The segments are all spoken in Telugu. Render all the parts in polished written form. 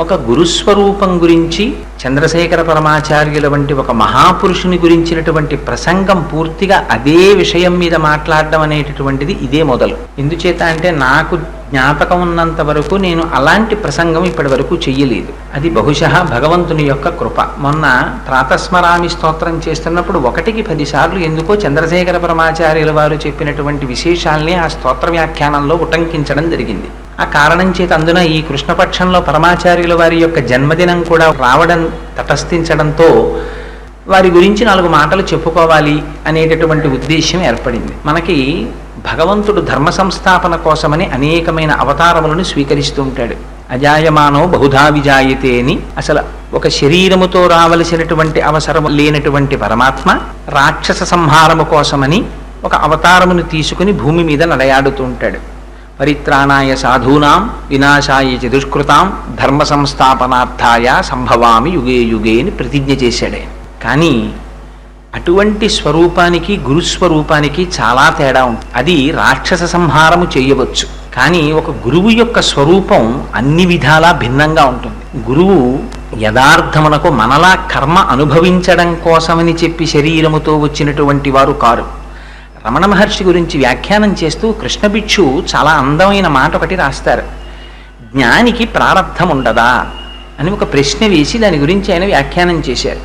ఒక గురుస్వరూపం గురించి చంద్రశేఖర పరమాచార్యుల వంటి ఒక మహాపురుషుని గురించినటువంటి ప్రసంగం పూర్తిగా అదే విషయం మీద మాట్లాడడం అనేటటువంటిది ఇదే మొదలు. ఎందుచేత అంటే నాకు జ్ఞాపకం ఉన్నంత వరకు నేను అలాంటి ప్రసంగం ఇప్పటి వరకు చెయ్యలేదు. అది బహుశः భగవంతుని యొక్క కృప. మొన్న ప్రాతస్మరామి స్తోత్రం చేస్తున్నప్పుడు 1కి 10 సార్లు ఎందుకో చంద్రశేఖర పరమాచార్యుల వారు చెప్పినటువంటి విశేషాల్ని ఆ స్తోత్ర వ్యాఖ్యానంలో ఉటంకించడం జరిగింది. ఆ కారణం చేత అందున ఈ కృష్ణపక్షంలో పరమాచార్యుల వారి యొక్క జన్మదినం కూడా రావడం తటస్థించడంతో వారి గురించి 4 మాటలు చెప్పుకోవాలి అనేటటువంటి ఉద్దేశ్యం ఏర్పడింది. మనకి భగవంతుడు ధర్మ సంస్థాపన కోసమని అనేకమైన అవతారములను స్వీకరిస్తూ ఉంటాడు. అజాయమానో బహుధా విజాయతే అని అసలు ఒక శరీరముతో రావలసినటువంటి అవసరం లేనటువంటి పరమాత్మ రాక్షస సంహారము కోసమని ఒక అవతారమును తీసుకుని భూమి మీద నడయాడుతూ ఉంటాడు. పరిత్రాణాయ సాధూనాం వినాశాయ చ దుష్కృతాం ధర్మ సంస్థాపనార్థాయ సంభవామి యుగే యుగే అని ప్రతిజ్ఞ చేశాడే. కానీ అటువంటి స్వరూపానికి గురుస్వరూపానికి చాలా తేడా ఉంటుంది. అది రాక్షస సంహారము చేయవచ్చు, కానీ ఒక గురువు యొక్క స్వరూపం అన్ని విధాలా భిన్నంగా ఉంటుంది. గురువు యథార్థమునకు మనలా కర్మ అనుభవించడం కోసమని చెప్పి శరీరముతో వచ్చినటువంటి వారు కారు. రమణ మహర్షి గురించి వ్యాఖ్యానం చేస్తూ కృష్ణభిక్షు చాలా అందమైన మాట ఒకటి రాస్తారు. జ్ఞానికి ప్రారబ్ధం ఉండదా అని ఒక ప్రశ్న వేసి దాని గురించి ఆయన వ్యాఖ్యానం చేశారు.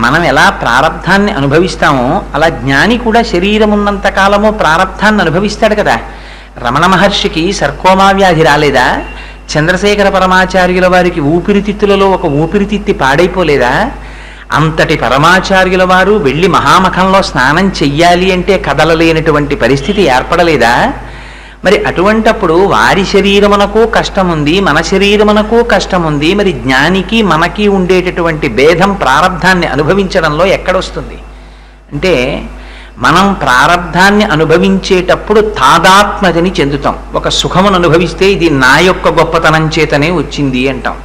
మనం ఎలా ప్రారబ్ధాన్ని అనుభవిస్తామో అలా జ్ఞాని కూడా శరీరం ఉన్నంత కాలము ప్రారబ్ధాన్ని అనుభవిస్తాడు కదా. రమణ మహర్షికి సర్కోమా వ్యాధి రాలేదా? చంద్రశేఖర పరమాచార్యుల వారికి ఊపిరితిత్తులలో ఒక ఊపిరితిత్తి పాడైపోలేదా? అంతటి పరమాచార్యుల వారు వెళ్ళి మహామఖంలో స్నానం చెయ్యాలి అంటే కదలలేనటువంటి పరిస్థితి ఏర్పడలేదా? మరి అటువంటప్పుడు వారి శరీరమునకు కష్టం ఉంది, మన శరీరమునకు కష్టం ఉంది. మరి జ్ఞానికి మనకి ఉండేటటువంటి భేదం ప్రారబ్ధాన్ని అనుభవించడంలో ఎక్కడొస్తుంది అంటే, మనం ప్రారబ్ధాన్ని అనుభవించేటప్పుడు తాదాత్మ్యతని చెందుతాం. ఒక సుఖమును అనుభవిస్తే ఇది నా యొక్క గొప్పతనం చేతనే వచ్చింది అంటాం.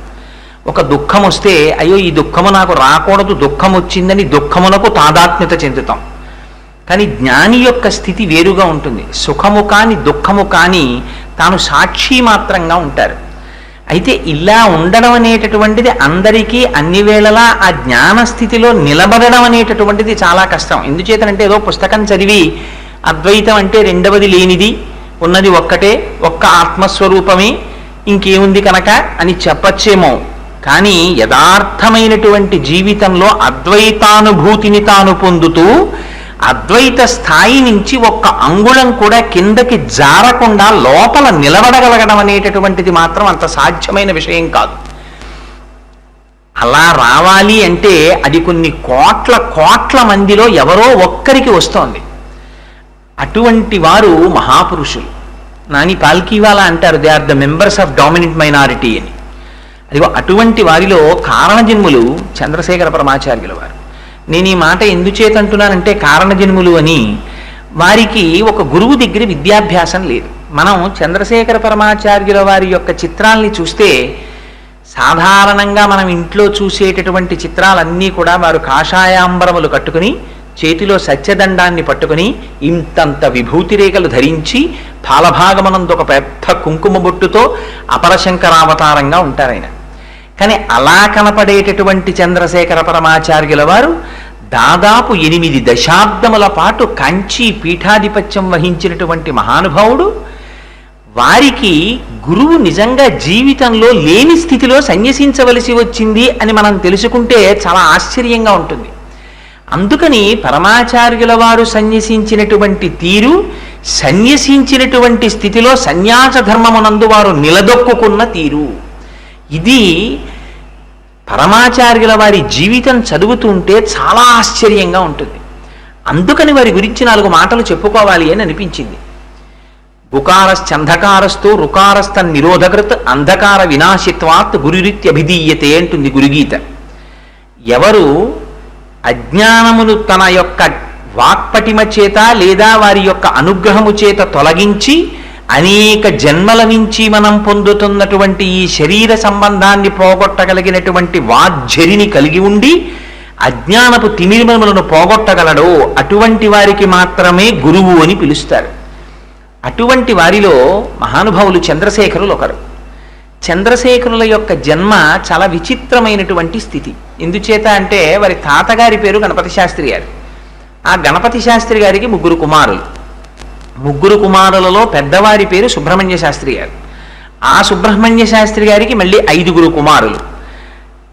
ఒక దుఃఖం వస్తే అయ్యో ఈ దుఃఖము నాకు రాకూడదు, దుఃఖం వచ్చిందని దుఃఖమునకు తాదాత్మ్యత చెందుతాం. కానీ జ్ఞాని యొక్క స్థితి వేరుగా ఉంటుంది. సుఖము కానీ దుఃఖము కానీ తాను సాక్షి మాత్రంగా ఉంటారు. అయితే ఇలా ఉండడం అనేటటువంటిది అందరికీ అన్ని వేళలా ఆ జ్ఞాన స్థితిలో నిలబడడం అనేటటువంటిది చాలా కష్టం. ఎందుచేతనంటే ఏదో పుస్తకం చదివి అద్వైతం అంటే రెండవది లేనిది, ఉన్నది ఒక్కటే, ఒక్క ఆత్మస్వరూపమే, ఇంకేముంది కనుక అని చెప్పచ్చేమో. కానీ యథార్థమైనటువంటి జీవితంలో అద్వైతానుభూతిని తాను పొందుతూ అద్వైత స్థాయి నుంచి ఒక్క అంగుళం కూడా కిందకి జారకుండా లోపల నిలబడగలగడం అనేటటువంటిది మాత్రం అంత సాధ్యమైన విషయం కాదు. అలా రావాలి అంటే అది కొన్ని కోట్ల మందిలో ఎవరో ఒక్కరికి వస్తోంది. అటువంటి వారు మహాపురుషులు. నాని పాల్కీవాలా అంటారు, they are the members of dominant minority అని. అదిగో అటువంటి వారిలో కారణజన్ములు చంద్రశేఖర పరమాచార్యుల వారు. నేను ఈ మాట ఎందుచేత అంటున్నానంటే, కారణజన్ములు అని వారికి ఒక గురువు దగ్గర విద్యాభ్యాసం లేదు. మనం చంద్రశేఖర పరమాచార్యుల వారి యొక్క చిత్రాల్ని చూస్తే సాధారణంగా మనం ఇంట్లో చూసేటటువంటి చిత్రాలన్నీ కూడా వారు కాషాయాంబరములు కట్టుకుని చేతిలో సత్యదండాన్ని పట్టుకుని ఇంతంత విభూతి రేఖలు ధరించి పాలభాగమనందు ఒక పెద్ద కుంకుమ బొట్టుతో అపరశంకరావతారంగా ఉంటారు ఆయన. కానీ అలా కనపడేటటువంటి చంద్రశేఖర పరమాచార్యుల వారు దాదాపు 8 దశాబ్దముల పాటు కంచి పీఠాధిపత్యం వహించినటువంటి మహానుభావుడు. వారికి గురువు నిజంగా జీవితంలో లేని స్థితిలో సన్యసించవలసి వచ్చింది అని మనం తెలుసుకుంటే చాలా ఆశ్చర్యంగా ఉంటుంది. అందుకని పరమాచార్యుల వారు సన్యసించినటువంటి తీరు, సన్యసించినటువంటి స్థితిలో సన్యాస ధర్మమునందు వారు నిలదొక్కున్న తీరు, ఇది పరమాచార్యుల వారి జీవితం చదువుతుంటే చాలా ఆశ్చర్యంగా ఉంటుంది. అందుకని వారి గురించి 4 మాటలు చెప్పుకోవాలి అని అనిపించింది. గుకారశ్చంధకారస్తు రుకారస్థ నిరోధకృత్ అంధకార వినాశిత్వాత్ గురురిత్యభిధీయతే అంటుంది గురుగీత. ఎవరు అజ్ఞానమును తన యొక్క వాక్పటిమ చేత లేదా వారి యొక్క అనుగ్రహము చేత తొలగించి అనేక జన్మల నుంచి మనం పొందుతున్నటువంటి ఈ శరీర సంబంధాన్ని పోగొట్టగలిగినటువంటి వాజ్జరిని కలిగి ఉండి అజ్ఞానపు తిమిరములను పోగొట్టగలడో అటువంటి వారికి మాత్రమే గురువు అని పిలుస్తారు. అటువంటి వారిలో మహానుభావులు చంద్రశేఖరులు ఒకరు. చంద్రశేఖరుల యొక్క జన్మ చాలా విచిత్రమైనటువంటి స్థితి. ఎందుచేత అంటే వారి తాతగారి పేరు గణపతి శాస్త్రి గారు. ఆ గణపతి శాస్త్రి గారికి ముగ్గురు కుమారులు. ముగ్గురు కుమారులలో పెద్దవారి పేరు సుబ్రహ్మణ్య శాస్త్రి గారు. ఆ సుబ్రహ్మణ్య శాస్త్రి గారికి మళ్ళీ 5 కుమారులు.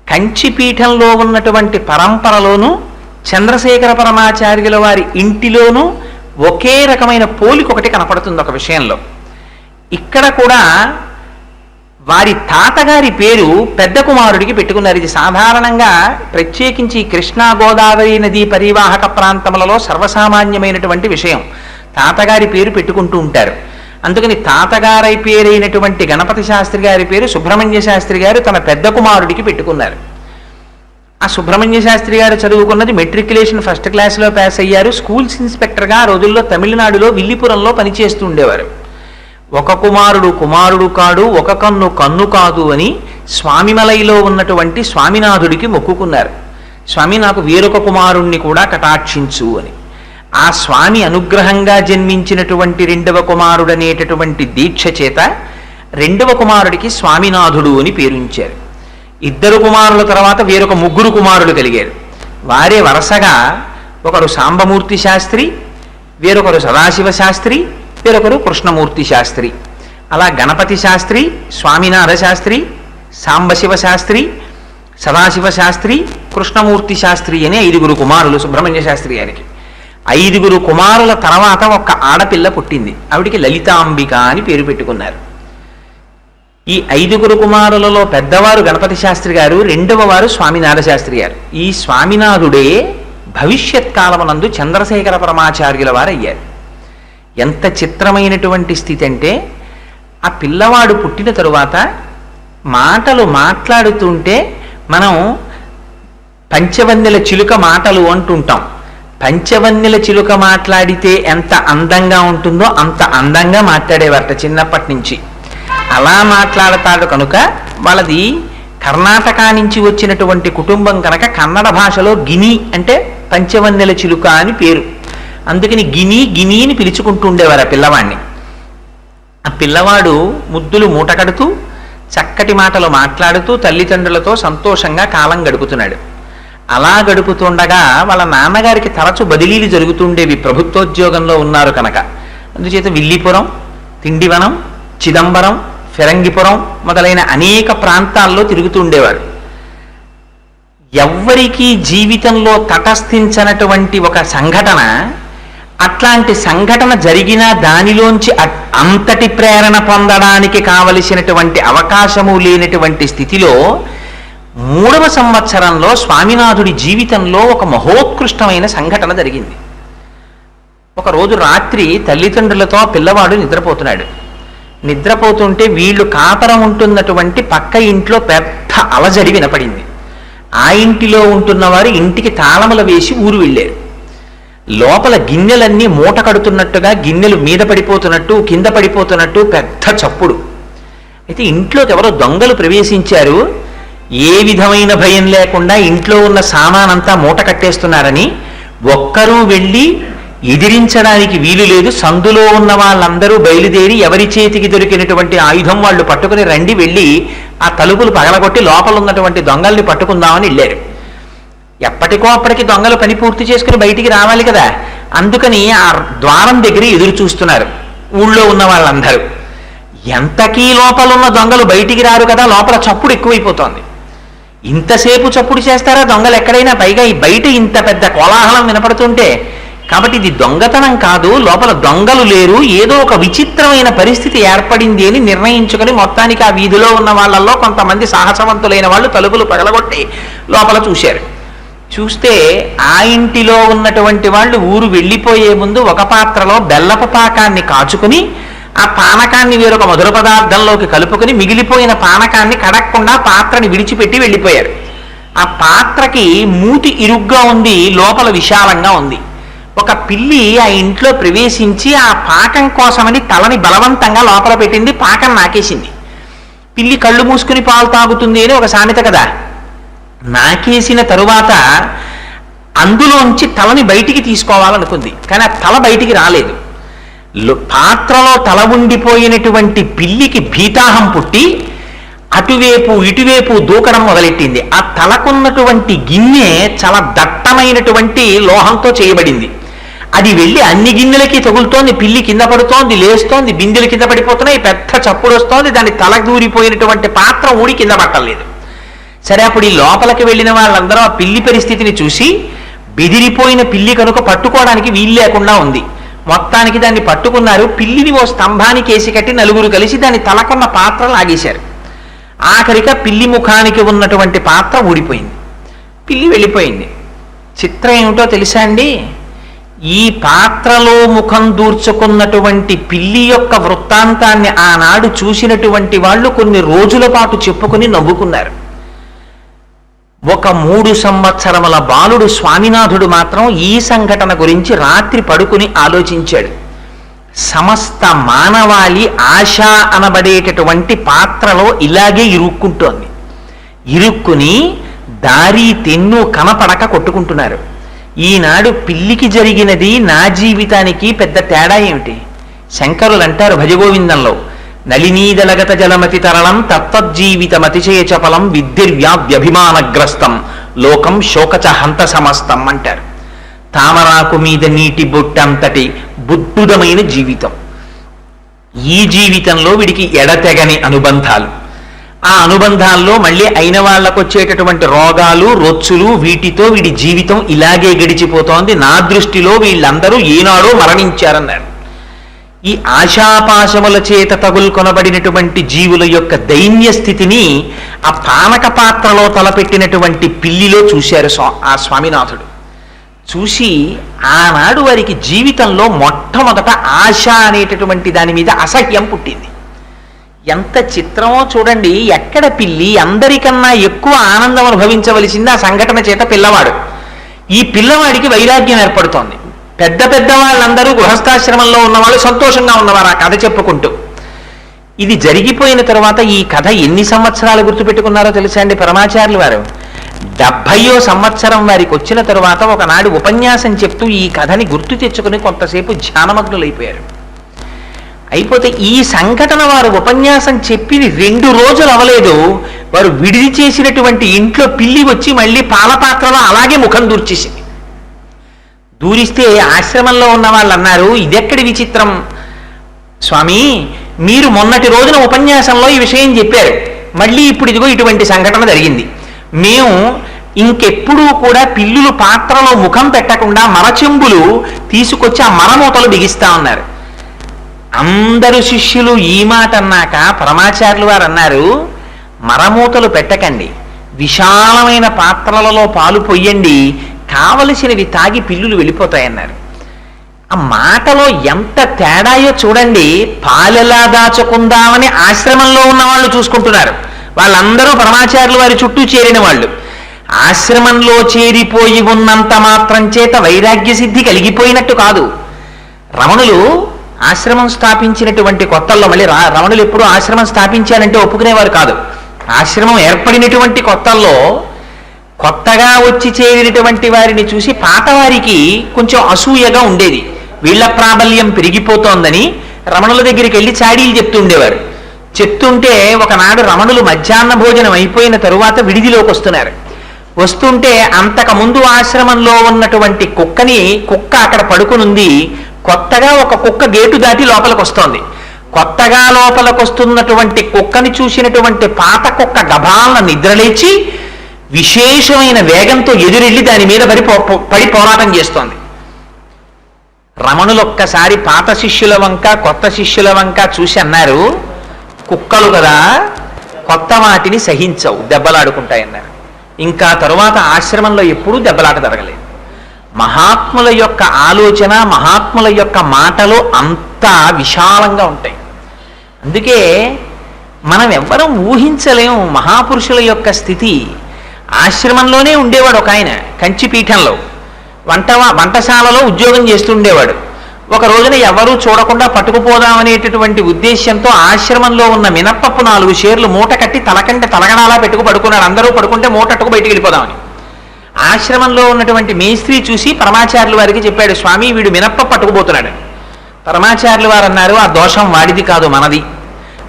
కంచిపీఠంలో ఉన్నటువంటి పరంపరలోనూ చంద్రశేఖర పరమాచార్యుల వారి ఇంటిలోనూ ఒకే రకమైన పోలిక ఒకటి కనపడుతుంది ఒక విషయంలో. ఇక్కడ కూడా వారి తాతగారి పేరు పెద్ద కుమారుడికి పెట్టుకున్నారు. ఇది సాధారణంగా ప్రత్యేకించి కృష్ణా గోదావరి నదీ పరివాహక ప్రాంతములలో సర్వసామాన్యమైనటువంటి విషయం. తాతగారి పేరు పెట్టుకుంటూ ఉంటారు. అందుకని తాతగారి పేరైనటువంటి గణపతి శాస్త్రి గారి పేరు సుబ్రహ్మణ్య శాస్త్రి గారు తన పెద్ద కుమారుడికి పెట్టుకున్నారు. ఆ సుబ్రహ్మణ్య శాస్త్రి గారు చదువుకున్నది మెట్రికులేషన్ ఫస్ట్ క్లాస్లో పాస్ అయ్యారు. స్కూల్స్ ఇన్స్పెక్టర్గా ఆ రోజుల్లో తమిళనాడులో విల్లిపురంలో పనిచేస్తూ ఉండేవారు. ఒక కుమారుడు కుమారుడు కాడు, ఒక కన్ను కన్ను కాదు అని స్వామిమలైలో ఉన్నటువంటి స్వామినాథుడికి మొక్కుకున్నారు. స్వామి నాకు వేరొక కుమారుణ్ణి కూడా కటాక్షించు అని. ఆ స్వామి అనుగ్రహంగా జన్మించినటువంటి 2వ కుమారుడనేటటువంటి దీక్ష చేత 2వ కుమారుడికి స్వామినాథుడు అని పేరుంచారు. 2 కుమారుల తర్వాత వేరొక 3 కుమారులు కలిగారు. వారే వరుసగా ఒకరు సాంబమూర్తి శాస్త్రి, వేరొకరు సదాశివ శాస్త్రి, వేరొకరు కృష్ణమూర్తి శాస్త్రి. అలా గణపతి శాస్త్రి, స్వామినాథ శాస్త్రి, సాంబశివ శాస్త్రి, సదాశివ శాస్త్రి, కృష్ణమూర్తి శాస్త్రి అనే 5 కుమారులు సుబ్రహ్మణ్య శాస్త్రి గారికి. 5 కుమారుల తర్వాత ఒక ఆడపిల్ల పుట్టింది. ఆవిడికి లలితాంబిక అని పేరు పెట్టుకున్నారు. ఈ 5 కుమారులలో పెద్దవారు గణపతి శాస్త్రి గారు, 2వ వారు స్వామినాథ శాస్త్రి గారు. ఈ స్వామినాథుడే భవిష్యత్ కాలమునందు చంద్రశేఖర పరమాచార్యుల వారు అయ్యారు. ఎంత చిత్రమైనటువంటి స్థితి అంటే, ఆ పిల్లవాడు పుట్టిన తరువాత మాటలు మాట్లాడుతుంటే మనం పంచవన్నెల చిలుక మాటలు అంటుంటాం. పంచవన్నెల చిలుక మాట్లాడితే ఎంత అందంగా ఉంటుందో అంత అందంగా మాట్లాడేవారట చిన్నప్పటి నుంచి. అలా మాట్లాడతాడు కనుక వాళ్ళది కర్ణాటక నుంచి వచ్చినటువంటి కుటుంబం కనుక కన్నడ భాషలో గిని అంటే పంచవన్నెల చిలుక అని పేరు. అందుకని గిని గిని అని పిలుచుకుంటూ ఉండేవారు ఆ పిల్లవాడిని. ఆ పిల్లవాడు ముద్దులు మూట కడుతూ చక్కటి మాటలు మాట్లాడుతూ తల్లిదండ్రులతో సంతోషంగా కాలం గడుపుతున్నాడు. అలా గడుపుతుండగా వాళ్ళ నాన్నగారికి తరచు బదిలీలు జరుగుతుండేవి, ప్రభుత్వోద్యోగంలో ఉన్నారు కనుక. అందుచేత విల్లిపురం, తిండివనం, చిదంబరం, ఫిరంగిపురం మొదలైన అనేక ప్రాంతాల్లో తిరుగుతూ ఉండేవారు. ఎవ్వరికీ జీవితంలో తటస్థించనటువంటి ఒక సంఘటన, అట్లాంటి సంఘటన జరిగినా దానిలోంచి అంతటి ప్రేరణ పొందడానికి కావలసినటువంటి అవకాశము లేనటువంటి స్థితిలో 3వ సంవత్సరంలో స్వామినాథుడి జీవితంలో ఒక మహోత్కృష్టమైన సంఘటన జరిగింది. ఒకరోజు రాత్రి తల్లిదండ్రులతో పిల్లవాడు నిద్రపోతున్నాడు. నిద్రపోతుంటే వీళ్ళు కాపరం ఉంటున్నటువంటి పక్క ఇంట్లో పెద్ద అలజడి వినపడింది. ఆ ఇంటిలో ఉంటున్నవారు ఇంటికి తాళములు వేసి ఊరు వెళ్ళారు. లోపల గిన్నెలన్నీ మూట కడుతున్నట్టుగా, గిన్నెలు మీద పడిపోతున్నట్టు, కింద పడిపోతున్నట్టు పెద్ద చప్పుడు. అయితే ఇంట్లోకి ఎవరో దొంగలు ప్రవేశించారు. ఏ విధమైన భయం లేకుండా ఇంట్లో ఉన్న సామానంతా మూట కట్టేస్తున్నారని ఒక్కరూ వెళ్ళి ఎదిరించడానికి వీలు లేదు. సందులో ఉన్న వాళ్ళందరూ బయలుదేరి ఎవరి చేతికి దొరికినటువంటి ఆయుధం వాళ్ళు పట్టుకుని రండి, వెళ్ళి ఆ తలుపులు పగలగొట్టి లోపల ఉన్నటువంటి దొంగల్ని పట్టుకుందామని వెళ్ళారు. ఎప్పటికో అప్పటికి దొంగలు పని పూర్తి చేసుకుని బయటికి రావాలి కదా, అందుకని ఆ ద్వారం దగ్గర ఎదురు చూస్తున్నారు ఊళ్ళో ఉన్న వాళ్ళందరూ. ఎంతకీ లోపల ఉన్న దొంగలు బయటికి రారు కదా, లోపల చప్పుడు ఎక్కువైపోతోంది. ఇంతసేపు చప్పుడు చేస్తారా దొంగలు ఎక్కడైనా? పైగా ఈ బయట ఇంత పెద్ద కోలాహలం వినపడుతుంటే, కాబట్టి ఇది దొంగతనం కాదు, లోపల దొంగలు లేరు, ఏదో ఒక విచిత్రమైన పరిస్థితి ఏర్పడింది అని నిర్ణయించుకొని మొత్తానికి ఆ వీధిలో ఉన్న వాళ్ళల్లో కొంతమంది సాహసవంతులైన వాళ్ళు తలుపులు పగలగొట్టి లోపల చూశారు. చూస్తే ఆ ఇంటిలో ఉన్నటువంటి వాళ్ళు ఊరు వెళ్ళిపోయే ముందు ఒక పాత్రలో బెల్లపు పాకాన్ని కాచుకుని ఆ పానకాన్ని వేరొక మధుర పదార్థంలోకి కలుపుకొని మిగిలిపోయిన పానకాన్ని కడక్కుండా పాత్రని విడిచిపెట్టి వెళ్ళిపోయారు. ఆ పాత్రకి మూతి ఇరుగ్గా ఉంది, లోపల విశాలంగా ఉంది. ఒక పిల్లి ఆ ఇంట్లో ప్రవేశించి ఆ పాకం కోసమని తలని బలవంతంగా లోపల పెట్టింది, పాకం నాకేసింది. పిల్లి కళ్ళు మూసుకుని పాలు తాగుతుంది అని ఒక సామెత కదా. నాకేసిన తరువాత అందులోంచి తలని బయటికి తీసుకోవాలనుకుంది, కానీ ఆ తల బయటికి రాలేదు. పాత్రలో తల ఉండిపోయినటువంటి పిల్లికి భీతాహం పుట్టి అటువైపు ఇటువైపు దూకడం మొదలెట్టింది. ఆ తలకున్నటువంటి గిన్నె చాలా దట్టమైనటువంటి లోహంతో చేయబడింది. అది వెళ్ళి అన్ని గిన్నెలకి తగులుతోంది, పిల్లి కింద పడుతోంది, లేస్తోంది, బిందెలు కింద పడిపోతున్నాయి, పెద్ద చప్పుడు వస్తోంది, దాని తల దూరిపోయినటువంటి పాత్ర ఊడి కింద పట్టలేదు. సరే, అప్పుడు ఈ లోపలికి వెళ్ళిన వాళ్ళందరూ ఆ పిల్లి పరిస్థితిని చూసి బెదిరిపోయిన పిల్లి కనుక పట్టుకోవడానికి వీలు లేకుండా ఉంది. మొత్తానికి దాన్ని పట్టుకున్నారు. పిల్లిని ఓ స్తంభానికి వేసి కట్టి నలుగురు కలిసి దాని తలకున్న పాత్ర లాగేశారు. ఆఖరిగా పిల్లి ముఖానికి ఉన్నటువంటి పాత్ర ఊడిపోయింది, పిల్లి వెళ్ళిపోయింది. చిత్రం ఏమిటో తెలుసా అండి? ఈ పాత్రలో ముఖం దూర్చుకున్నటువంటి పిల్లి యొక్క వృత్తాంతాన్ని ఆనాడు చూసినటువంటి వాళ్ళు కొన్ని రోజుల పాటు చెప్పుకుని నవ్వుకున్నారు. ఒక 3 సంవత్సరముల బాలుడు స్వామినాథుడు మాత్రం ఈ సంఘటన గురించి రాత్రి పడుకుని ఆలోచించాడు. సమస్త మానవాళి ఆశ అనబడేటటువంటి పాత్రలో ఇలాగే ఇరుక్కుంటోంది. ఇరుక్కుని దారి తెన్ను కనపడక కొట్టుకుంటున్నారు. ఈనాడు పిల్లికి జరిగినది నా జీవితానికి పెద్ద తేడా ఏమిటి? శంకరులు అంటారు భజగోవిందంలో, నళినీదలగత జలమతి తరళం తత్తజ్జీవితమతిశయ చపలం విద్యుర్వ్యాభ్యభిమానగ్రస్తం లోకం శోకచ హంత సమస్తం అంటారు. తామరాకు మీద నీటి బొట్టంతటి బుద్ధుదమైన జీవితం. ఈ జీవితంలో వీడికి ఎడతెగని అనుబంధాలు. ఆ అనుబంధాల్లో మళ్ళీ అయిన వాళ్ళకు వచ్చేటటువంటి రోగాలు, రొచ్చులు, వీటితో వీడి జీవితం ఇలాగే గడిచిపోతోంది. నా దృష్టిలో వీళ్ళందరూ ఈనాడో మరణించారన్నారు. ఈ ఆశాపాశముల చేత తగులుకొనబడినటువంటి జీవుల యొక్క దైన్య స్థితిని ఆ పానక పాత్రలో తలపెట్టినటువంటి పిల్లిలో చూశారు ఆ స్వామినాథుడు. చూసి ఆనాడు వారికి జీవితంలో మొట్టమొదట ఆశ అనేటటువంటి దాని మీద అసహ్యం పుట్టింది. ఎంత చిత్రమో చూడండి. ఎక్కడ పిల్లి అందరికన్నా ఎక్కువ ఆనందం అనుభవించవలసింది ఆ సంఘటన చేత పిల్లవాడు. ఈ పిల్లవాడికి వైరాగ్యం ఏర్పడుతోంది. పెద్ద పెద్ద వాళ్ళందరూ గృహస్థాశ్రమంలో ఉన్నవాళ్ళు సంతోషంగా ఉన్నవారు ఆ కథ చెప్పుకుంటూ. ఇది జరిగిపోయిన తర్వాత ఈ కథ ఎన్ని సంవత్సరాలు గుర్తుపెట్టుకున్నారో తెలుసా అండి పరమాచార్యులు వారు? 70వ సంవత్సరం వారికి వచ్చిన తరువాత ఒకనాడు ఉపన్యాసం చెప్తూ ఈ కథని గుర్తు తెచ్చుకుని కొంతసేపు ధ్యానమగ్నులైపోయారు. అయిపోతే ఈ సంఘటన వారు ఉపన్యాసం చెప్పి 2 రోజులు అవలేదు, వారు విడిది చేసినటువంటి ఇంట్లో పిల్లి వచ్చి మళ్ళీ పాలపాత్రలో అలాగే ముఖం దూర్చేసింది. దూరిస్తే ఆశ్రమంలో ఉన్న వాళ్ళు అన్నారు, ఇదెక్కడి విచిత్రం స్వామి, మీరు మొన్నటి రోజున ఉపన్యాసంలో ఈ విషయం చెప్పారు, మళ్ళీ ఇప్పుడు ఇదిగో ఇటువంటి సంఘటన జరిగింది. మేము ఇంకెప్పుడూ కూడా పిల్లులు పాత్రలో ముఖం పెట్టకుండా మరచెంబులు తీసుకొచ్చి ఆ మరమూతలు బిగిస్తా ఉన్నారు. అందరు శిష్యులు ఈ మాట అన్నాక పరమాచార్యులు వారు అన్నారు, మరమూతలు పెట్టకండి, విశాలమైన పాత్రలలో పాలు పొయ్యండి, కావలసినవి తాగి పిల్లులు వెళ్ళిపోతాయన్నారు. ఆ మాటలో ఎంత తేడాయో చూడండి. పాలెలా దాచుకుందామని ఆశ్రమంలో ఉన్న వాళ్ళు చూసుకుంటున్నారు. వాళ్ళందరూ పరమాచార్యులు వారి చుట్టూ చేరిన వాళ్ళు. ఆశ్రమంలో చేరిపోయి ఉన్నంత మాత్రం చేత వైరాగ్య సిద్ధి కలిగిపోయినట్టు కాదు. రమణులు ఆశ్రమం స్థాపించినటువంటి కొత్తల్లో, మళ్ళీ రమణులు ఎప్పుడు ఆశ్రమం స్థాపించాలంటే ఒప్పుకునేవారు కాదు. ఆశ్రమం ఏర్పడినటువంటి కొత్తల్లో కొత్తగా వచ్చి చేరినటువంటి వారిని చూసి పాతవారికి కొంచెం అసూయగా ఉండేది. వీళ్ల ప్రాబల్యం పెరిగిపోతోందని రమణుల దగ్గరికి వెళ్ళి చాడీలు చెప్తూ ఉండేవారు. చెప్తుంటే ఒకనాడు రమణులు మధ్యాహ్న భోజనం అయిపోయిన తరువాత విడిదిలోకి వస్తున్నారు. వస్తుంటే అంతకుముందు ఆశ్రమంలో ఉన్నటువంటి కుక్క అక్కడ పడుకునుంది. కొత్తగా ఒక కుక్క గేటు దాటి లోపలికి వస్తోంది. కొత్తగా లోపలికి వస్తున్నటువంటి కుక్కని చూసినటువంటి పాత కుక్క గభాలను నిద్రలేచి విశేషమైన వేగంతో ఎదురెళ్ళి దాని మీద పడి పోరాటం చేస్తోంది. రమణులు ఒక్కసారి పాత శిష్యుల వంక కొత్త శిష్యుల వంక చూసి అన్నారు, కుక్కలు కదా, కొత్త వాటిని సహించవు, దెబ్బలాడుకుంటాయన్నారు. ఇంకా తరువాత ఆశ్రమంలో ఎప్పుడూ దెబ్బలాట జరగలేదు. మహాత్ముల యొక్క ఆలోచన, మహాత్ముల యొక్క మాటలు అంత విశాలంగా ఉంటాయి. అందుకే మనం ఎవ్వరం ఊహించలేము మహాపురుషుల యొక్క స్థితి. ఆశ్రమంలోనే ఉండేవాడు ఒక ఆయన, కంచిపీఠంలో వంటశాలలో ఉద్యోగం చేస్తుండేవాడు. ఒక రోజున ఎవరూ చూడకుండా పట్టుకుపోదామనేటటువంటి ఉద్దేశ్యంతో ఆశ్రమంలో ఉన్న మినప్పప్పు 4 షేర్లు మూట కట్టి తలకంటే తలగడాలా పెట్టుకు పడుకున్నాడు. అందరూ పడుకుంటే మూటట్టుకు బయటికి వెళ్ళిపోదామని. ఆశ్రమంలో ఉన్నటువంటి మేస్త్రి చూసి పరమాచార్యులు వారికి చెప్పాడు, స్వామి వీడు మినప్పప్పు పట్టుకుపోతున్నాడు. పరమాచార్యులు వారు అన్నారు, ఆ దోషం వాడిది కాదు మనది.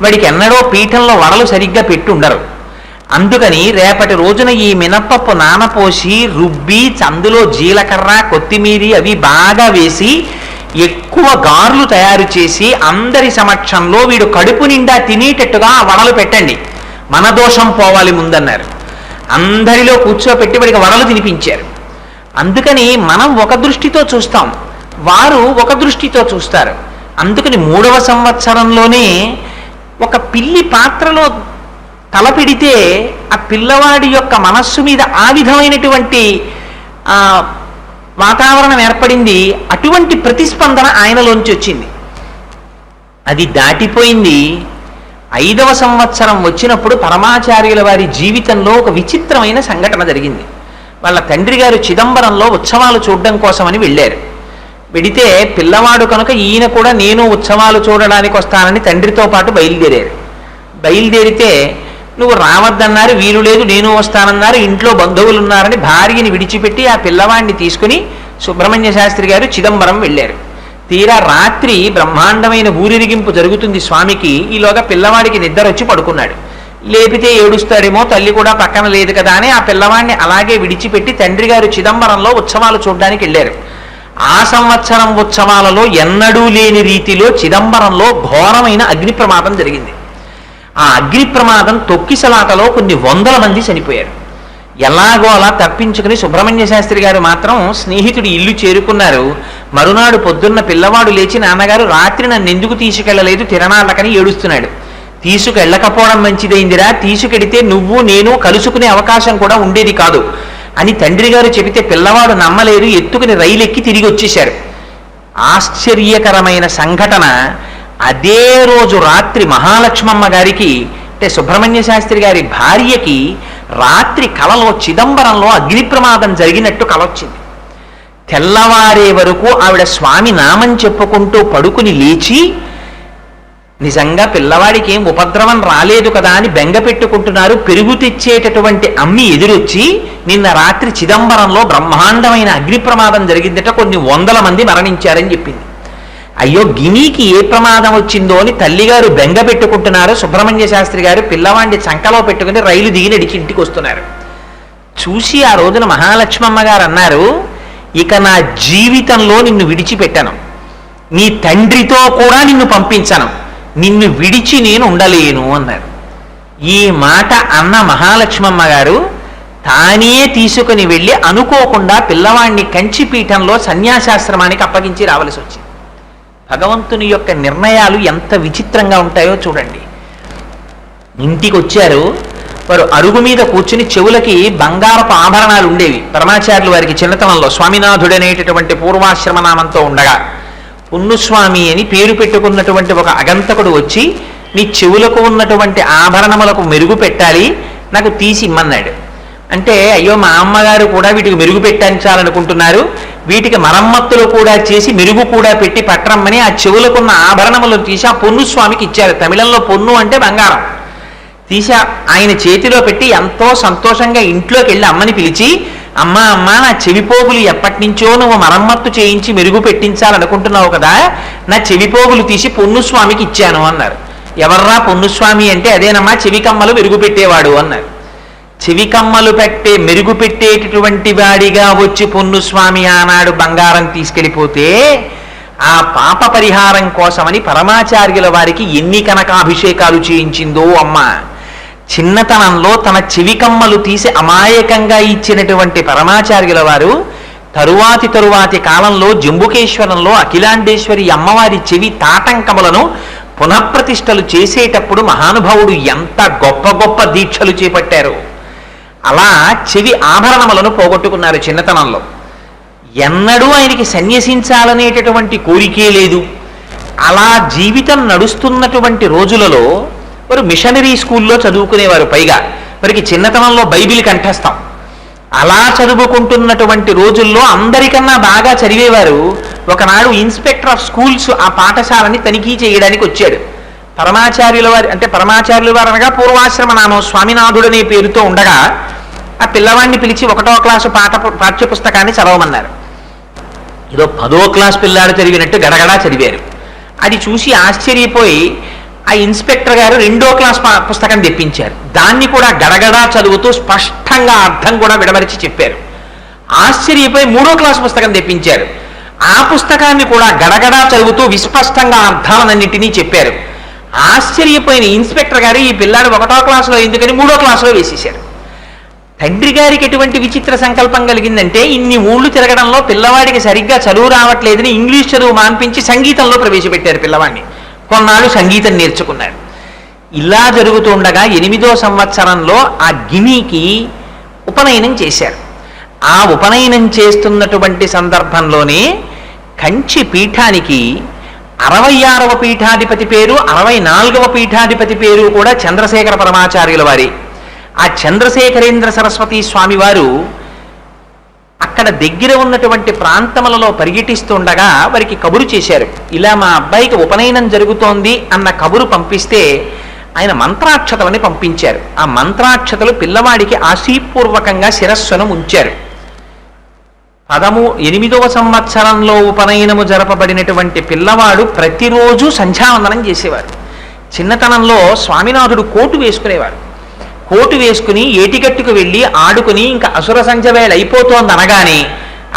వాడికి ఎన్నడో పీఠంలో వడలు సరిగ్గా పెట్టి ఉండరు. అందుకని రేపటి రోజున ఈ మినప్పప్పు నానపోసి రుబ్బి అందులో జీలకర్ర కొత్తిమీరి అవి బాగా వేసి ఎక్కువ గార్లు తయారు చేసి అందరి సమక్షంలో వీడు కడుపు నిండా తినేటట్టుగా ఆ వడలు పెట్టండి, మన దోషం పోవాలి ముందన్నారు. అందరిలో కూర్చోపెట్టి వాడికి వడలు తినిపించారు. అందుకని మనం ఒక దృష్టితో చూస్తాం, వారు ఒక దృష్టితో చూస్తారు. అందుకని 3వ సంవత్సరంలోనే ఒక పిల్లి పాత్రలో తలపెడితే ఆ పిల్లవాడి యొక్క మనస్సు మీద ఆ విధమైనటువంటి వాతావరణం ఏర్పడింది. అటువంటి ప్రతిస్పందన ఆయనలోంచి వచ్చింది. అది దాటిపోయింది. 5వ సంవత్సరం వచ్చినప్పుడు పరమాచార్యుల వారి జీవితంలో ఒక విచిత్రమైన సంఘటన జరిగింది. వాళ్ళ తండ్రి గారు చిదంబరంలో ఉత్సవాలు చూడడం కోసమని వెళ్ళారు. వెడితే పిల్లవాడు కనుక ఈయన కూడా నేను ఉత్సవాలు చూడడానికి వస్తానని తండ్రితో పాటు బయలుదేరారు. బయలుదేరితే నువ్వు రావద్దన్నారు, వీలు లేదు నేను వస్తానన్నారు, ఇంట్లో బంధువులు ఉన్నారని భార్యని విడిచిపెట్టి ఆ పిల్లవాడిని తీసుకుని సుబ్రహ్మణ్య శాస్త్రి గారు చిదంబరం వెళ్ళారు. తీరా రాత్రి బ్రహ్మాండమైన ఊరిరిగింపు జరుగుతుంది స్వామికి. ఈలోగా పిల్లవాడికి నిద్ర వచ్చి పడుకున్నాడు. లేపితే ఏడుస్తాడేమో, తల్లి కూడా పక్కన లేదు కదా అని ఆ పిల్లవాడిని అలాగే విడిచిపెట్టి తండ్రి గారు చిదంబరంలో ఉత్సవాలు చూడడానికి వెళ్ళారు. ఆ సంవత్సరం ఉత్సవాలలో ఎన్నడూ లేని రీతిలో చిదంబరంలో ఘోరమైన అగ్ని ప్రమాదం జరిగింది. ఆ అగ్ని ప్రమాదం తొక్కిసలాటలో కొన్ని 100 మంది చనిపోయారు. ఎలాగో అలా తప్పించుకుని సుబ్రహ్మణ్య శాస్త్రి గారు మాత్రం స్నేహితుడి ఇల్లు చేరుకున్నారు. మరునాడు పొద్దున్న పిల్లవాడు లేచి, నాన్నగారు రాత్రి నన్ను ఎందుకు తీసుకెళ్లలేదు తిరణాళ్ళకని ఏడుస్తున్నాడు. తీసుకెళ్ళకపోవడం మంచిదైందిరా, తీసుకెడితే నువ్వు నేను కలుసుకునే అవకాశం కూడా ఉండేది కాదు అని తండ్రి గారు చెబితే పిల్లవాడు నమ్మలేదు. ఎత్తుకుని రైలు ఎక్కి తిరిగి వచ్చేశారు. ఆశ్చర్యకరమైన సంఘటన, అదే రోజు రాత్రి మహాలక్ష్మమ్మ గారికి అంటే సుబ్రహ్మణ్య శాస్త్రి గారి భార్యకి రాత్రి కలలో చిదంబరంలో అగ్ని ప్రమాదం జరిగినట్టు కలొచ్చింది. తెల్లవారే వరకు ఆవిడ స్వామి నామం చెప్పుకుంటూ పడుకుని లేచి, నిజంగా పిల్లవాడికి ఏం ఉపద్రవం రాలేదు కదా అని బెంగ పెట్టుకుంటున్నారు. పెరుగు తెచ్చేటటువంటి అమ్మి ఎదురొచ్చి, నిన్న రాత్రి చిదంబరంలో బ్రహ్మాండమైన అగ్ని ప్రమాదం జరిగిందట, కొన్ని 100 మంది మరణించారని చెప్పింది. అయ్యో గినికి ఏ ప్రమాదం వచ్చిందో అని తల్లిగారు బెంగ పెట్టుకుంటున్నారు. సుబ్రహ్మణ్య శాస్త్రి గారు పిల్లవాడిని చంకలో పెట్టుకుని రైలు దిగి నడిచి ఇంటికి వస్తున్నారు. చూసి ఆ రోజున మహాలక్ష్మమ్మ గారు అన్నారు, ఇక నా జీవితంలో నిన్ను విడిచిపెట్టను, నీ తండ్రితో కూడా నిన్ను పంపించను, నిన్ను విడిచి నేను ఉండలేను అన్నారు. ఈ మాట అన్న మహాలక్ష్మమ్మ గారు తానే తీసుకుని వెళ్ళి అనుకోకుండా పిల్లవాడిని కంచిపీఠంలో సన్యాసాశ్రమానికి అప్పగించి రావలసి వచ్చింది. భగవంతుని యొక్క నిర్ణయాలు ఎంత విచిత్రంగా ఉంటాయో చూడండి. ఇంటికి వచ్చారు. వారు అరుగు మీద కూర్చుని చెవులకి బంగారపు ఆభరణాలు ఉండేవి. పరమాచార్యులు వారికి చిన్నతనంలో స్వామినాథుడనేటటువంటి పూర్వాశ్రమ నామంతో ఉండగా పున్నుస్వామి అని పేరు పెట్టుకున్నటువంటి ఒక అగంతకుడు వచ్చి, నీ చెవులకు ఉన్నటువంటి ఆభరణములకు మెరుగు పెట్టాలి, నాకు తీసి ఇమ్మన్నాడు. అంటే అయ్యో మా అమ్మగారు కూడా వీటికి మెరుగు పెట్టించాలనుకుంటున్నారు, వీటికి మరమ్మత్తులు కూడా చేసి మెరుగు కూడా పెట్టి పట్టరమ్మని ఆ చెవులకున్న ఆభరణములను తీసి ఆ పొన్నుస్వామికి ఇచ్చారు. తమిళంలో పొన్ను అంటే బంగారం. తీసి ఆయన చేతిలో పెట్టి ఎంతో సంతోషంగా ఇంట్లోకి వెళ్ళి అమ్మని పిలిచి, అమ్మ అమ్మ నా చెవిపోగులు ఎప్పటి నుంచో నువ్వు మరమ్మత్తు చేయించి మెరుగు పెట్టించాలనుకుంటున్నావు కదా, నా చెవిపోగులు తీసి పొన్నుస్వామికి ఇచ్చాను అన్నారు. ఎవర్రా పొన్నుస్వామి అంటే, అదేనమ్మా చెవికమ్మలు మెరుగు పెట్టేవాడు అన్నారు. చెవికమ్మలు మెరుగు పెట్టేటటువంటి వాడిగా వచ్చి పొన్నుస్వామి ఆనాడు బంగారం తీసుకెళ్ళిపోతే ఆ పాప పరిహారం కోసమని పరమాచార్యుల వారికి ఎన్ని కనకాభిషేకాలు చేయించిందో అమ్మ. చిన్నతనంలో తన చెవికమ్మలు తీసి అమాయకంగా ఇచ్చినటువంటి పరమాచార్యుల వారు తరువాతి కాలంలో జంబుకేశ్వరంలో అఖిలాండేశ్వరి అమ్మవారి చెవి తాటంకములను పునఃప్రతిష్టలు చేసేటప్పుడు మహానుభావుడు ఎంత గొప్ప గొప్ప దీక్షలు చేపట్టారు. అలా చెవి ఆభరణములను పోగొట్టుకున్నారు చిన్నతనంలో. ఎన్నడూ ఆయనకి సన్యసించాలనేటటువంటి కోరికే లేదు. అలా జీవితం నడుస్తున్నటువంటి రోజులలో వారు మిషనరీ స్కూల్లో చదువుకునేవారు. పైగా వారికి చిన్నతనంలో బైబిల్ కంఠస్థం. అలా చదువుకుంటున్నటువంటి రోజుల్లో అందరికన్నా బాగా చదివేవారు. ఒకనాడు ఇన్స్పెక్టర్ ఆఫ్ స్కూల్స్ ఆ పాఠశాలని తనిఖీ చేయడానికి వచ్చాడు. పరమాచార్యుల వారి అంటే పరమాచార్యుల వారు అనగా పూర్వాశ్రమ నామం స్వామినాథుడనే పేరుతో ఉండగా ఆ పిల్లవాడిని పిలిచి 1వ క్లాసు పాఠ్యపుస్తకాన్ని చదవమన్నారు. ఏదో 10వ క్లాస్ పిల్లాడు చదివినట్టు గడగడా చదివారు. అది చూసి ఆశ్చర్యపోయి ఆ ఇన్స్పెక్టర్ గారు 2వ క్లాస్ పుస్తకం తెప్పించారు. దాన్ని కూడా గడగడా చదువుతూ స్పష్టంగా అర్థం కూడా విడమరిచి చెప్పారు. ఆశ్చర్యపోయి 3వ క్లాస్ పుస్తకం తెప్పించారు. ఆ పుస్తకాన్ని కూడా గడగడా చదువుతూ విస్పష్టంగా అర్థాలన్నింటినీ చెప్పారు. ఆశ్చర్యపోయిన ఇన్స్పెక్టర్ గారు ఈ పిల్లాడు 1వ క్లాసులో ఎందుకని 3వ క్లాసులో వేసేశారు. తండ్రి గారికి ఎటువంటి విచిత్ర సంకల్పం కలిగిందంటే, ఇన్ని ఊళ్ళు తిరగడంలో పిల్లవాడికి సరిగ్గా చదువు రావట్లేదని ఇంగ్లీష్ చదువు మాన్పించి సంగీతంలో ప్రవేశపెట్టారు పిల్లవాడిని. కొన్నాళ్ళు సంగీతం నేర్చుకున్నాడు. ఇలా జరుగుతూ ఉండగా 8వ సంవత్సరంలో ఆ గినికి ఉపనయనం చేశారు. ఆ ఉపనయనం చేస్తున్నటువంటి సందర్భంలోనే కంచి పీఠానికి 66వ పీఠాధిపతి పేరు, 64వ పీఠాధిపతి పేరు కూడా చంద్రశేఖర పరమాచార్యుల వారి. ఆ చంద్రశేఖరేంద్ర సరస్వతి స్వామి వారు అక్కడ దగ్గర ఉన్నటువంటి ప్రాంతములలో పర్యటిస్తుండగా వారికి కబురు చేశారు. ఇలా మా అబ్బాయికి ఉపనయనం జరుగుతోంది అన్న కబురు పంపిస్తే ఆయన మంత్రాక్షతలని పంపించారు. ఆ మంత్రాక్షతలు పిల్లవాడికి ఆశీపూర్వకంగా శిరస్సును ఉంచారు. 8వ సంవత్సరంలో ఉపనయనము జరపబడినటువంటి పిల్లవాడు ప్రతిరోజు సంధ్యావందనం చేసేవారు. చిన్నతనంలో స్వామినాథుడు కోటు వేసుకునేవారు. కోటు వేసుకుని ఏటిగట్టుకు వెళ్ళి ఆడుకుని ఇంకా అసుర సంధ్య వేళ అయిపోతోంది అనగానే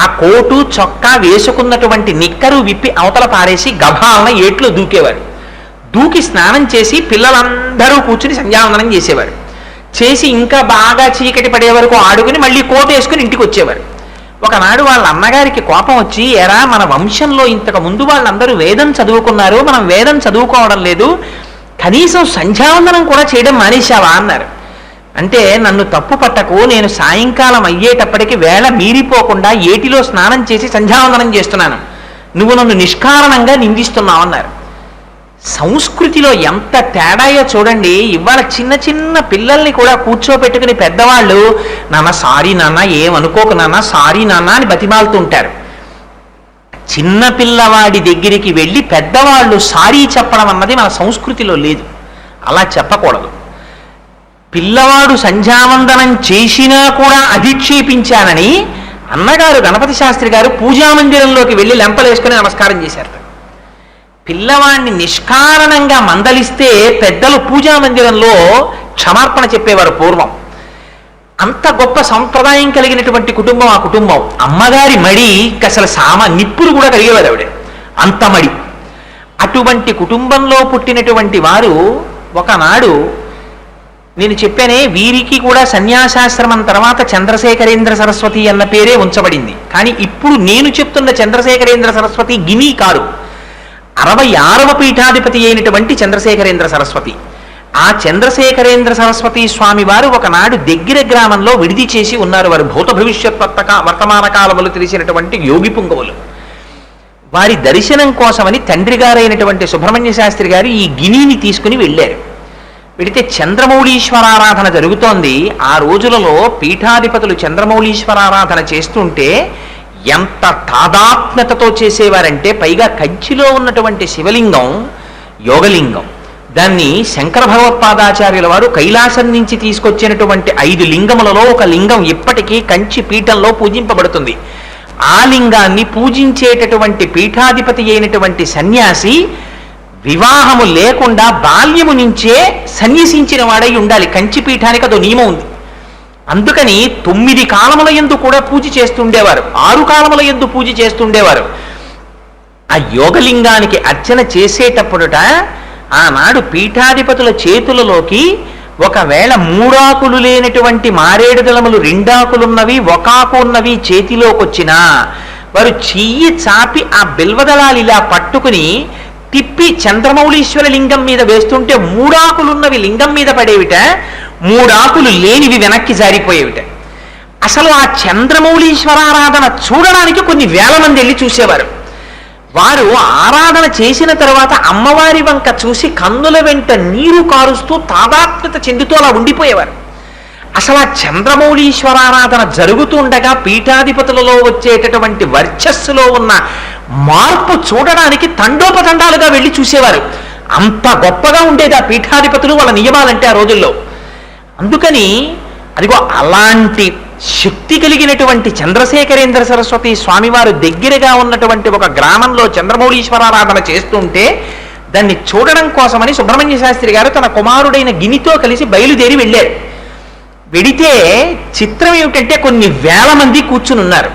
ఆ కోటు చొక్కా వేసుకున్నటువంటి నిక్కరు విప్పి అవతల పారేసి గభాలన ఏట్లో దూకేవారు. దూకి స్నానం చేసి పిల్లలందరూ కూర్చుని సంధ్యావందనం చేసేవారు. చేసి ఇంకా బాగా చీకటి పడే వరకు ఆడుకుని మళ్ళీ కోటు వేసుకుని ఇంటికి వచ్చేవారు. ఒకనాడు వాళ్ళ అన్నగారికి కోపం వచ్చి, ఎరా మన వంశంలో ఇంతకు ముందు వాళ్ళందరూ వేదం చదువుకున్నారు, మనం వేదం చదువుకోవడం లేదు, కనీసం సంధ్యావందనం కూడా చేయడం మానేశావా అన్నారు. అంటే నన్ను తప్పు పట్టకు, నేను సాయంకాలం అయ్యేటప్పటికి వేళ మీరిపోకుండా ఏటిలో స్నానం చేసి సంధ్యావందనం చేస్తున్నాను, నువ్వు నన్ను నిష్కారణంగా నిందిస్తున్నావు అన్నారు. సంస్కృతిలో ఎంత తేడాయో చూడండి. ఇవాళ చిన్న చిన్న పిల్లల్ని కూడా కూర్చోబెట్టుకుని పెద్దవాళ్ళు నాన్న సారీ నాన్న, ఏమనుకోకు నాన్న, సారీ నాన్న అని బతిమాలుతుంటారు. చిన్న పిల్లవాడి దగ్గరికి వెళ్ళి పెద్దవాళ్ళు సారీ చెప్పడం అన్నది మన సంస్కృతిలో లేదు. అలా చెప్పకూడదు. పిల్లవాడు సంధ్యావందనం చేసినా కూడా అధిక్షేపించానని అన్నగారు గణపతి శాస్త్రి గారు పూజామందిరంలోకి వెళ్ళి లెంపలేసుకుని నమస్కారం చేశారు. పిల్లవాడిని నిష్కారణంగా మందలిస్తే పెద్దలు పూజామందిరంలో క్షమార్పణ చెప్పేవారు పూర్వం. అంత గొప్ప సంప్రదాయం కలిగినటువంటి కుటుంబం ఆ కుటుంబం. అమ్మగారి మడి అసలు నిప్పులు కూడా కలిగేవారు ఆవిడ, అంత మడి. అటువంటి కుటుంబంలో పుట్టినటువంటి వారు ఒకనాడు, నేను చెప్పానే వీరికి కూడా సన్యాసాశ్రమం తర్వాత చంద్రశేఖరేంద్ర సరస్వతి అన్న పేరే ఉంచబడింది. కానీ ఇప్పుడు నేను చెప్తున్న చంద్రశేఖరేంద్ర సరస్వతి గిని కారు, 66వ పీఠాధిపతి అయినటువంటి చంద్రశేఖరేంద్ర సరస్వతి. ఆ చంద్రశేఖరేంద్ర సరస్వతి స్వామి వారు ఒకనాడు దగ్గర గ్రామంలో విడిది చేసి ఉన్నారు. వారు భూత భవిష్యత్ వర్తమాన కాలములు తెలిసినటువంటి యోగి పుంగవులు. వారి దర్శనం కోసమని తండ్రి గారైనటువంటి సుబ్రహ్మణ్య శాస్త్రి గారు ఈ గినిని తీసుకుని వెళ్ళారు. వెడితే చంద్రమౌళీశ్వరారాధన జరుగుతోంది. ఆ రోజులలో పీఠాధిపతులు చంద్రమౌళీశ్వరారాధన చేస్తుంటే ఎంత తాదాత్మ్యతతో చేసేవారంటే, పైగా కంచిలో ఉన్నటువంటి శివలింగం యోగలింగం. దాన్ని శంకర భగవత్పాదాచార్యుల వారు కైలాసం నుంచి తీసుకొచ్చినటువంటి 5 లింగములలో ఒక లింగం ఇప్పటికీ కంచి పీఠంలో పూజింపబడుతుంది. ఆ లింగాన్ని పూజించేటటువంటి పీఠాధిపతి అయినటువంటి సన్యాసి వివాహము లేకుండా బాల్యము నుంచే సన్యసించిన వాడై ఉండాలి. కంచి పీఠానికి అదో నియమం ఉంది. అందుకని 9 కాలముల యందు కూడా పూజ చేస్తుండేవారు, 6 కాలముల యందు పూజ చేస్తుండేవారు. ఆ యోగలింగానికి అర్చన చేసేటప్పుడుట ఆనాడు పీఠాధిపతుల చేతులలోకి ఒకవేళ 3 ఆకులు లేనటువంటి మారేడు దళములు 2 ఆకులున్నవి 1 ఆకు ఉన్నవి చేతిలోకి వచ్చినా వారు చెయ్యి చాపి ఆ బిల్వదళాలు ఇలా పట్టుకుని తిప్పి చంద్రమౌళీశ్వర లింగం మీద వేస్తుంటే 3 ఆకులున్నవి లింగం మీద పడేవిట, 3 ఆకులు లేనివి వెనక్కి జారిపోయేవిట. అసలు ఆ చంద్రమౌళీశ్వరారాధన చూడడానికి కొన్ని వేల మంది వెళ్ళి చూసేవారు. వారు ఆరాధన చేసిన తర్వాత అమ్మవారి వంక చూసి కన్నుల వెంట నీరు కారుస్తూ తాదాత్మ్యత చెందుతూ అలా ఉండిపోయేవారు. అసలు ఆ చంద్రమౌళీశ్వరారాధన జరుగుతుండగా పీఠాధిపతులలో వచ్చేటటువంటి వర్చస్సులో ఉన్న మార్పు చూడడానికి తండోపతండాలుగా వెళ్ళి చూసేవారు. అంత గొప్పగా ఉండేది ఆ పీఠాధిపతులు వాళ్ళ నియమాలంటే ఆ రోజుల్లో. అందుకని అదిగో అలాంటి శక్తి కలిగినటువంటి చంద్రశేఖరేంద్ర సరస్వతి స్వామివారు దగ్గరగా ఉన్నటువంటి ఒక గ్రామంలో చంద్రమౌళీశ్వరారాధన చేస్తుంటే దాన్ని చూడడం కోసమని సుబ్రహ్మణ్య శాస్త్రి గారు తన కుమారుడైన గినితో కలిసి బయలుదేరి వెళ్ళారు. వెడితే చిత్రం ఏమిటంటే కొన్ని వేల మంది కూర్చుని ఉన్నారు.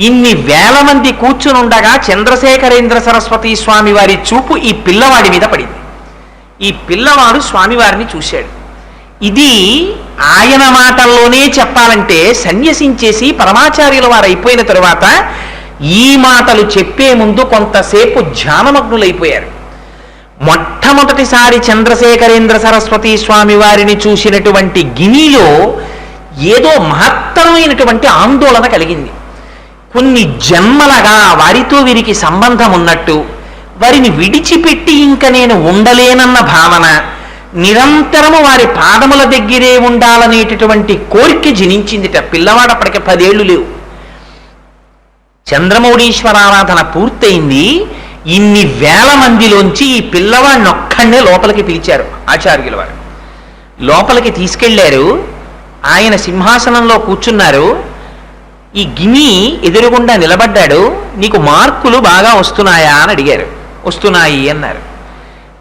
ఇన్ని వేల మంది కూర్చుని ఉండగా చంద్రశేఖరేంద్ర సరస్వతి స్వామి వారి చూపు ఈ పిల్లవాడి మీద పడింది. ఈ పిల్లవాడు స్వామివారిని చూశాడు. ఇది ఆయన మాటల్లోనే చెప్పాలంటే సన్యసించేసి పరమాచార్యుల వారు అయిపోయిన తరువాత ఈ మాటలు చెప్పే ముందు కొంతసేపు ధ్యానమగ్నులైపోయారు. మొట్టమొదటిసారి చంద్రశేఖరేంద్ర సరస్వతి స్వామి వారిని చూసినటువంటి గినిలో ఏదో మహత్తరమైనటువంటి ఆందోళన కలిగింది. కొన్ని జన్మలగా వారితో వీరికి సంబంధం ఉన్నట్టు, వారిని విడిచిపెట్టి ఇంక నేను ఉండలేనన్న భావన, నిరంతరము వారి పాదముల దగ్గరే ఉండాలనేటటువంటి కోరిక జనించిందిట. పిల్లవాడు అప్పటికి 10 ఏళ్ళు లేవు. చంద్రమౌళీశ్వరారాధన పూర్తయింది. ఇన్ని వేల మందిలోంచి ఈ పిల్లవాడిని ఒక్కడే లోపలికి పిలిచారు ఆచార్యుల వారు. లోపలికి తీసుకెళ్లారు. ఆయన సింహాసనంలో కూర్చున్నారు. ఈ గిని ఎదురుగుండా నిలబడ్డాడు. నీకు మార్కులు బాగా వస్తున్నాయా అని అడిగారు. వస్తున్నాయి అన్నారు.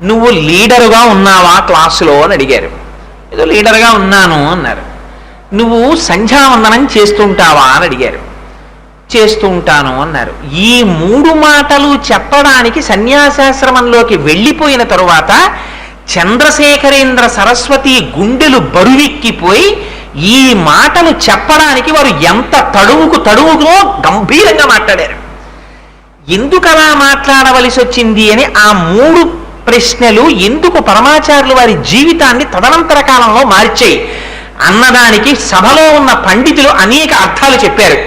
నువ్వు లీడరుగా ఉన్నావా క్లాసులో అని అడిగారు. ఏదో లీడర్గా ఉన్నాను అన్నారు. నువ్వు సంధ్యావందనం చేస్తుంటావా అని అడిగారు. చేస్తూ ఉంటాను అన్నారు. ఈ 3 మాటలు చెప్పడానికి సన్యాసాశ్రమంలోకి వెళ్ళిపోయిన తరువాత చంద్రశేఖరేంద్ర సరస్వతి గుండెలు బరువెక్కిపోయి ఈ మాటలు చెప్పడానికి వారు ఎంత తడువుకునో గంభీరంగా మాట్లాడారు. ఎందుకు అలా మాట్లాడవలసి వచ్చింది అని ఆ 3 ప్రశ్నలు ఎందుకు పరమాచార్యులు వారి జీవితాన్ని తదనంతర కాలంలో మార్చాయి అన్నదానికి సభలో ఉన్న పండితులు అనేక అర్థాలు చెప్పారు.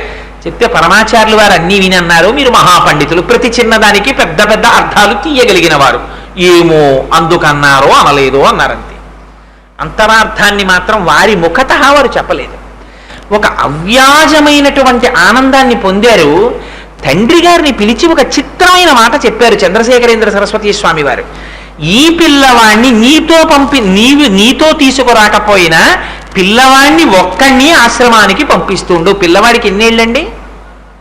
చెప్తే పరమాచార్యులు వారు అన్నీ వినన్నారు. మీరు మహాపండితులు, ప్రతి చిన్నదానికి పెద్ద పెద్ద అర్థాలు తీయగలిగిన వారు, ఏమో అందుకన్నారో అనలేదో అన్నారంతే. అంతరార్థాన్ని మాత్రం వారి ముఖత వారు చెప్పలేదు. ఒక అవ్యాజమైనటువంటి ఆనందాన్ని పొందారు. తండ్రి గారిని పిలిచి ఒక చిత్రమైన మాట చెప్పారు చంద్రశేఖరేంద్ర సరస్వతి స్వామి వారు. ఈ పిల్లవాణ్ణి నీతో తీసుకురాకపోయినా పిల్లవాణ్ణి ఒక్కడిని ఆశ్రమానికి పంపిస్తుండు. పిల్లవాడికి ఎన్నేళ్ళండి?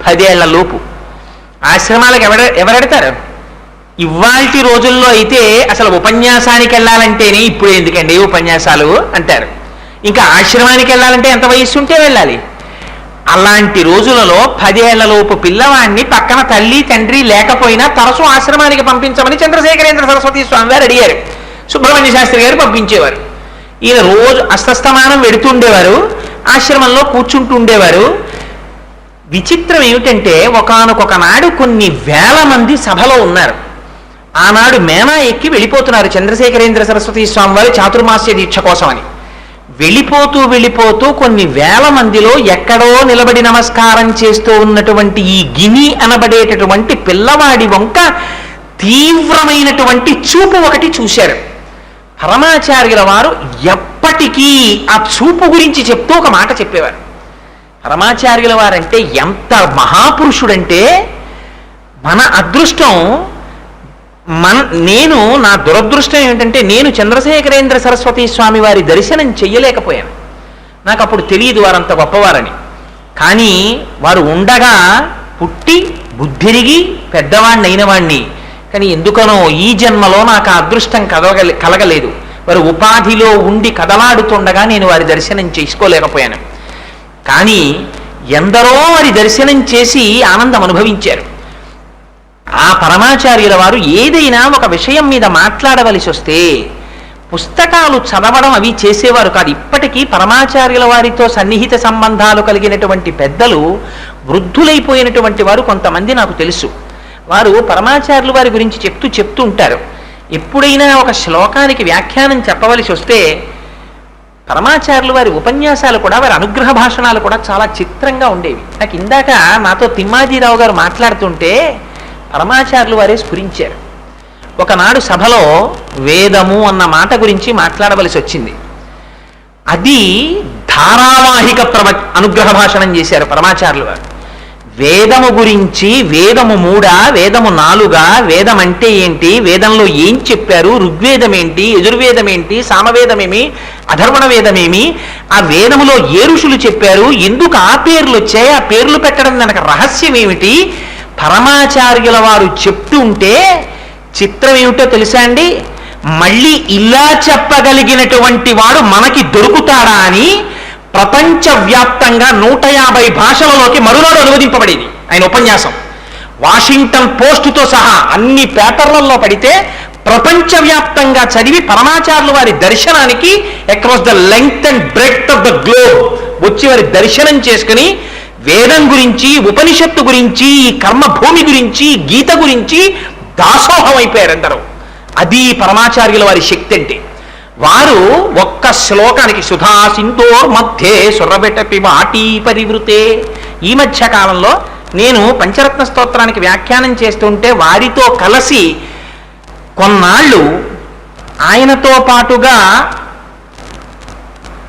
10 ఏళ్ల లోపు. ఆశ్రమాలకు ఎవరెడతారు? ఇవాల్టి రోజుల్లో అయితే అసలు ఉపన్యాసానికి వెళ్ళాలంటేనే ఇప్పుడు ఎందుకండి ఉపన్యాసాలు అంటారు. ఇంకా ఆశ్రమానికి వెళ్ళాలంటే ఎంత వయస్సు ఉంటే వెళ్ళాలి. అలాంటి రోజులలో 10 ఏళ్లలోపు పిల్లవాడిని పక్కన తల్లి తండ్రి లేకపోయినా తరచూ ఆశ్రమానికి పంపించమని చంద్రశేఖరేంద్ర సరస్వతి స్వామి వారు అడిగారు. సుబ్రహ్మణ్య శాస్త్రి గారు పంపించేవారు. ఈయన రోజు అస్తస్తమానం వెడుతుండేవారు, ఆశ్రమంలో కూర్చుంటూ ఉండేవారు. విచిత్రం ఏమిటంటే ఒకానొక నాడు కొన్ని వేల మంది సభలో ఉన్నారు. ఆనాడు మేనా ఎక్కి వెళ్ళిపోతున్నారు చంద్రశేఖరేంద్ర సరస్వతి స్వామి వారి చాతుర్మాస్య దీక్ష కోసమని. వెళ్ళిపోతూ కొన్ని వేల మందిలో ఎక్కడో నిలబడి నమస్కారం చేస్తూ ఉన్నటువంటి ఈ గిని అనబడేటటువంటి పిల్లవాడి వంక తీవ్రమైనటువంటి చూపు ఒకటి చూశారు. పరమాచార్యుల వారు ఎప్పటికీ ఆ చూపు గురించి చెప్తూ ఒక మాట చెప్పేవారు. పరమాచార్యుల వారంటే ఎంత మహాపురుషుడంటే, మన అదృష్టం నా దురదృష్టం ఏమిటంటే నేను చంద్రశేఖరేంద్ర సరస్వతి స్వామి వారి దర్శనం చెయ్యలేకపోయాను. నాకు అప్పుడు తెలియదు వారంత గొప్పవారని. కానీ వారు ఉండగా పుట్టి బుద్ధిరిగి పెద్దవాణ్ణి అయినవాణ్ణి. కానీ ఎందుకనో ఈ జన్మలో నాకు ఆ అదృష్టం కలగలేదు. వారు ఉపాధిలో ఉండి కదలాడుతుండగా నేను వారి దర్శనం చేసుకోలేకపోయాను. కానీ ఎందరో వారి దర్శనం చేసి ఆనందం అనుభవించారు. ఆ పరమాచార్యుల వారు ఏదైనా ఒక విషయం మీద మాట్లాడవలసి వస్తే పుస్తకాలు చదవడం అవి చేసేవారు కాదు. ఇప్పటికీ పరమాచార్యుల వారితో సన్నిహిత సంబంధాలు కలిగినటువంటి పెద్దలు, వృద్ధులైపోయినటువంటి వారు కొంతమంది నాకు తెలుసు. వారు పరమాచార్యుల వారి గురించి చెప్తూ ఉంటారు. ఎప్పుడైనా ఒక శ్లోకానికి వ్యాఖ్యానం చెప్పవలసి వస్తే పరమాచార్యుల వారి ఉపన్యాసాలు కూడా, వారి అనుగ్రహ భాషణాలు కూడా చాలా చిత్రంగా ఉండేవి. నాకు ఇందాక నాతో తిమ్మాజీరావు గారు మాట్లాడుతుంటే పరమాచార్యుల వారే స్ఫురించారు. ఒకనాడు సభలో వేదము అన్న మాట గురించి మాట్లాడవలసి వచ్చింది. అది ధారావాహిక అనుగ్రహ భాషణం చేశారు పరమాచార్యుల వారు. వేదము గురించి, వేదము 3, వేదము 4, వేదం అంటే ఏంటి, వేదంలో ఏం చెప్పారు, ఋగ్వేదం ఏంటి, యజుర్వేదం ఏంటి, సామవేదమేమి, అధర్వణ వేదమేమి, ఆ వేదములో ఏ ఋషులు చెప్పారు, ఎందుకు ఆ పేర్లు వచ్చాయి, ఆ పేర్లు పెట్టడం వెనక రహస్యం ఏమిటి, పరమాచార్యుల వారు చెప్తుంటే చిత్రం ఏమిటో తెలుసా అండి, మళ్ళీ ఇలా చెప్పగలిగినటువంటి వాడు మనకి దొరుకుతాడా అని ప్రపంచవ్యాప్తంగా 150 భాషలలోకి మరునాడు అనువదింపబడేది ఆయన ఉపన్యాసం. వాషింగ్టన్ పోస్టుతో సహా అన్ని పేపర్లలో పడితే ప్రపంచవ్యాప్తంగా చదివి పరమాచార్యులు వారి దర్శనానికి across the length and breadth of the globe వచ్చి వారి దర్శనం చేసుకుని వేదం గురించి, ఉపనిషత్తు గురించి, ఈ కర్మభూమి గురించి, గీత గురించి దాసోహం అయిపోయారు అందరూ. అది పరమాచార్యుల వారి శక్తి అంటే. వారు ఒక్క శ్లోకానికి సుధా సింధోర్ మధ్యే సురబెటపి వాటీ పరివృతే. ఈ మధ్య కాలంలో నేను పంచరత్న స్తోత్రానికి వ్యాఖ్యానం చేస్తుంటే వారితో కలిసి కొన్నాళ్ళు ఆయనతో పాటుగా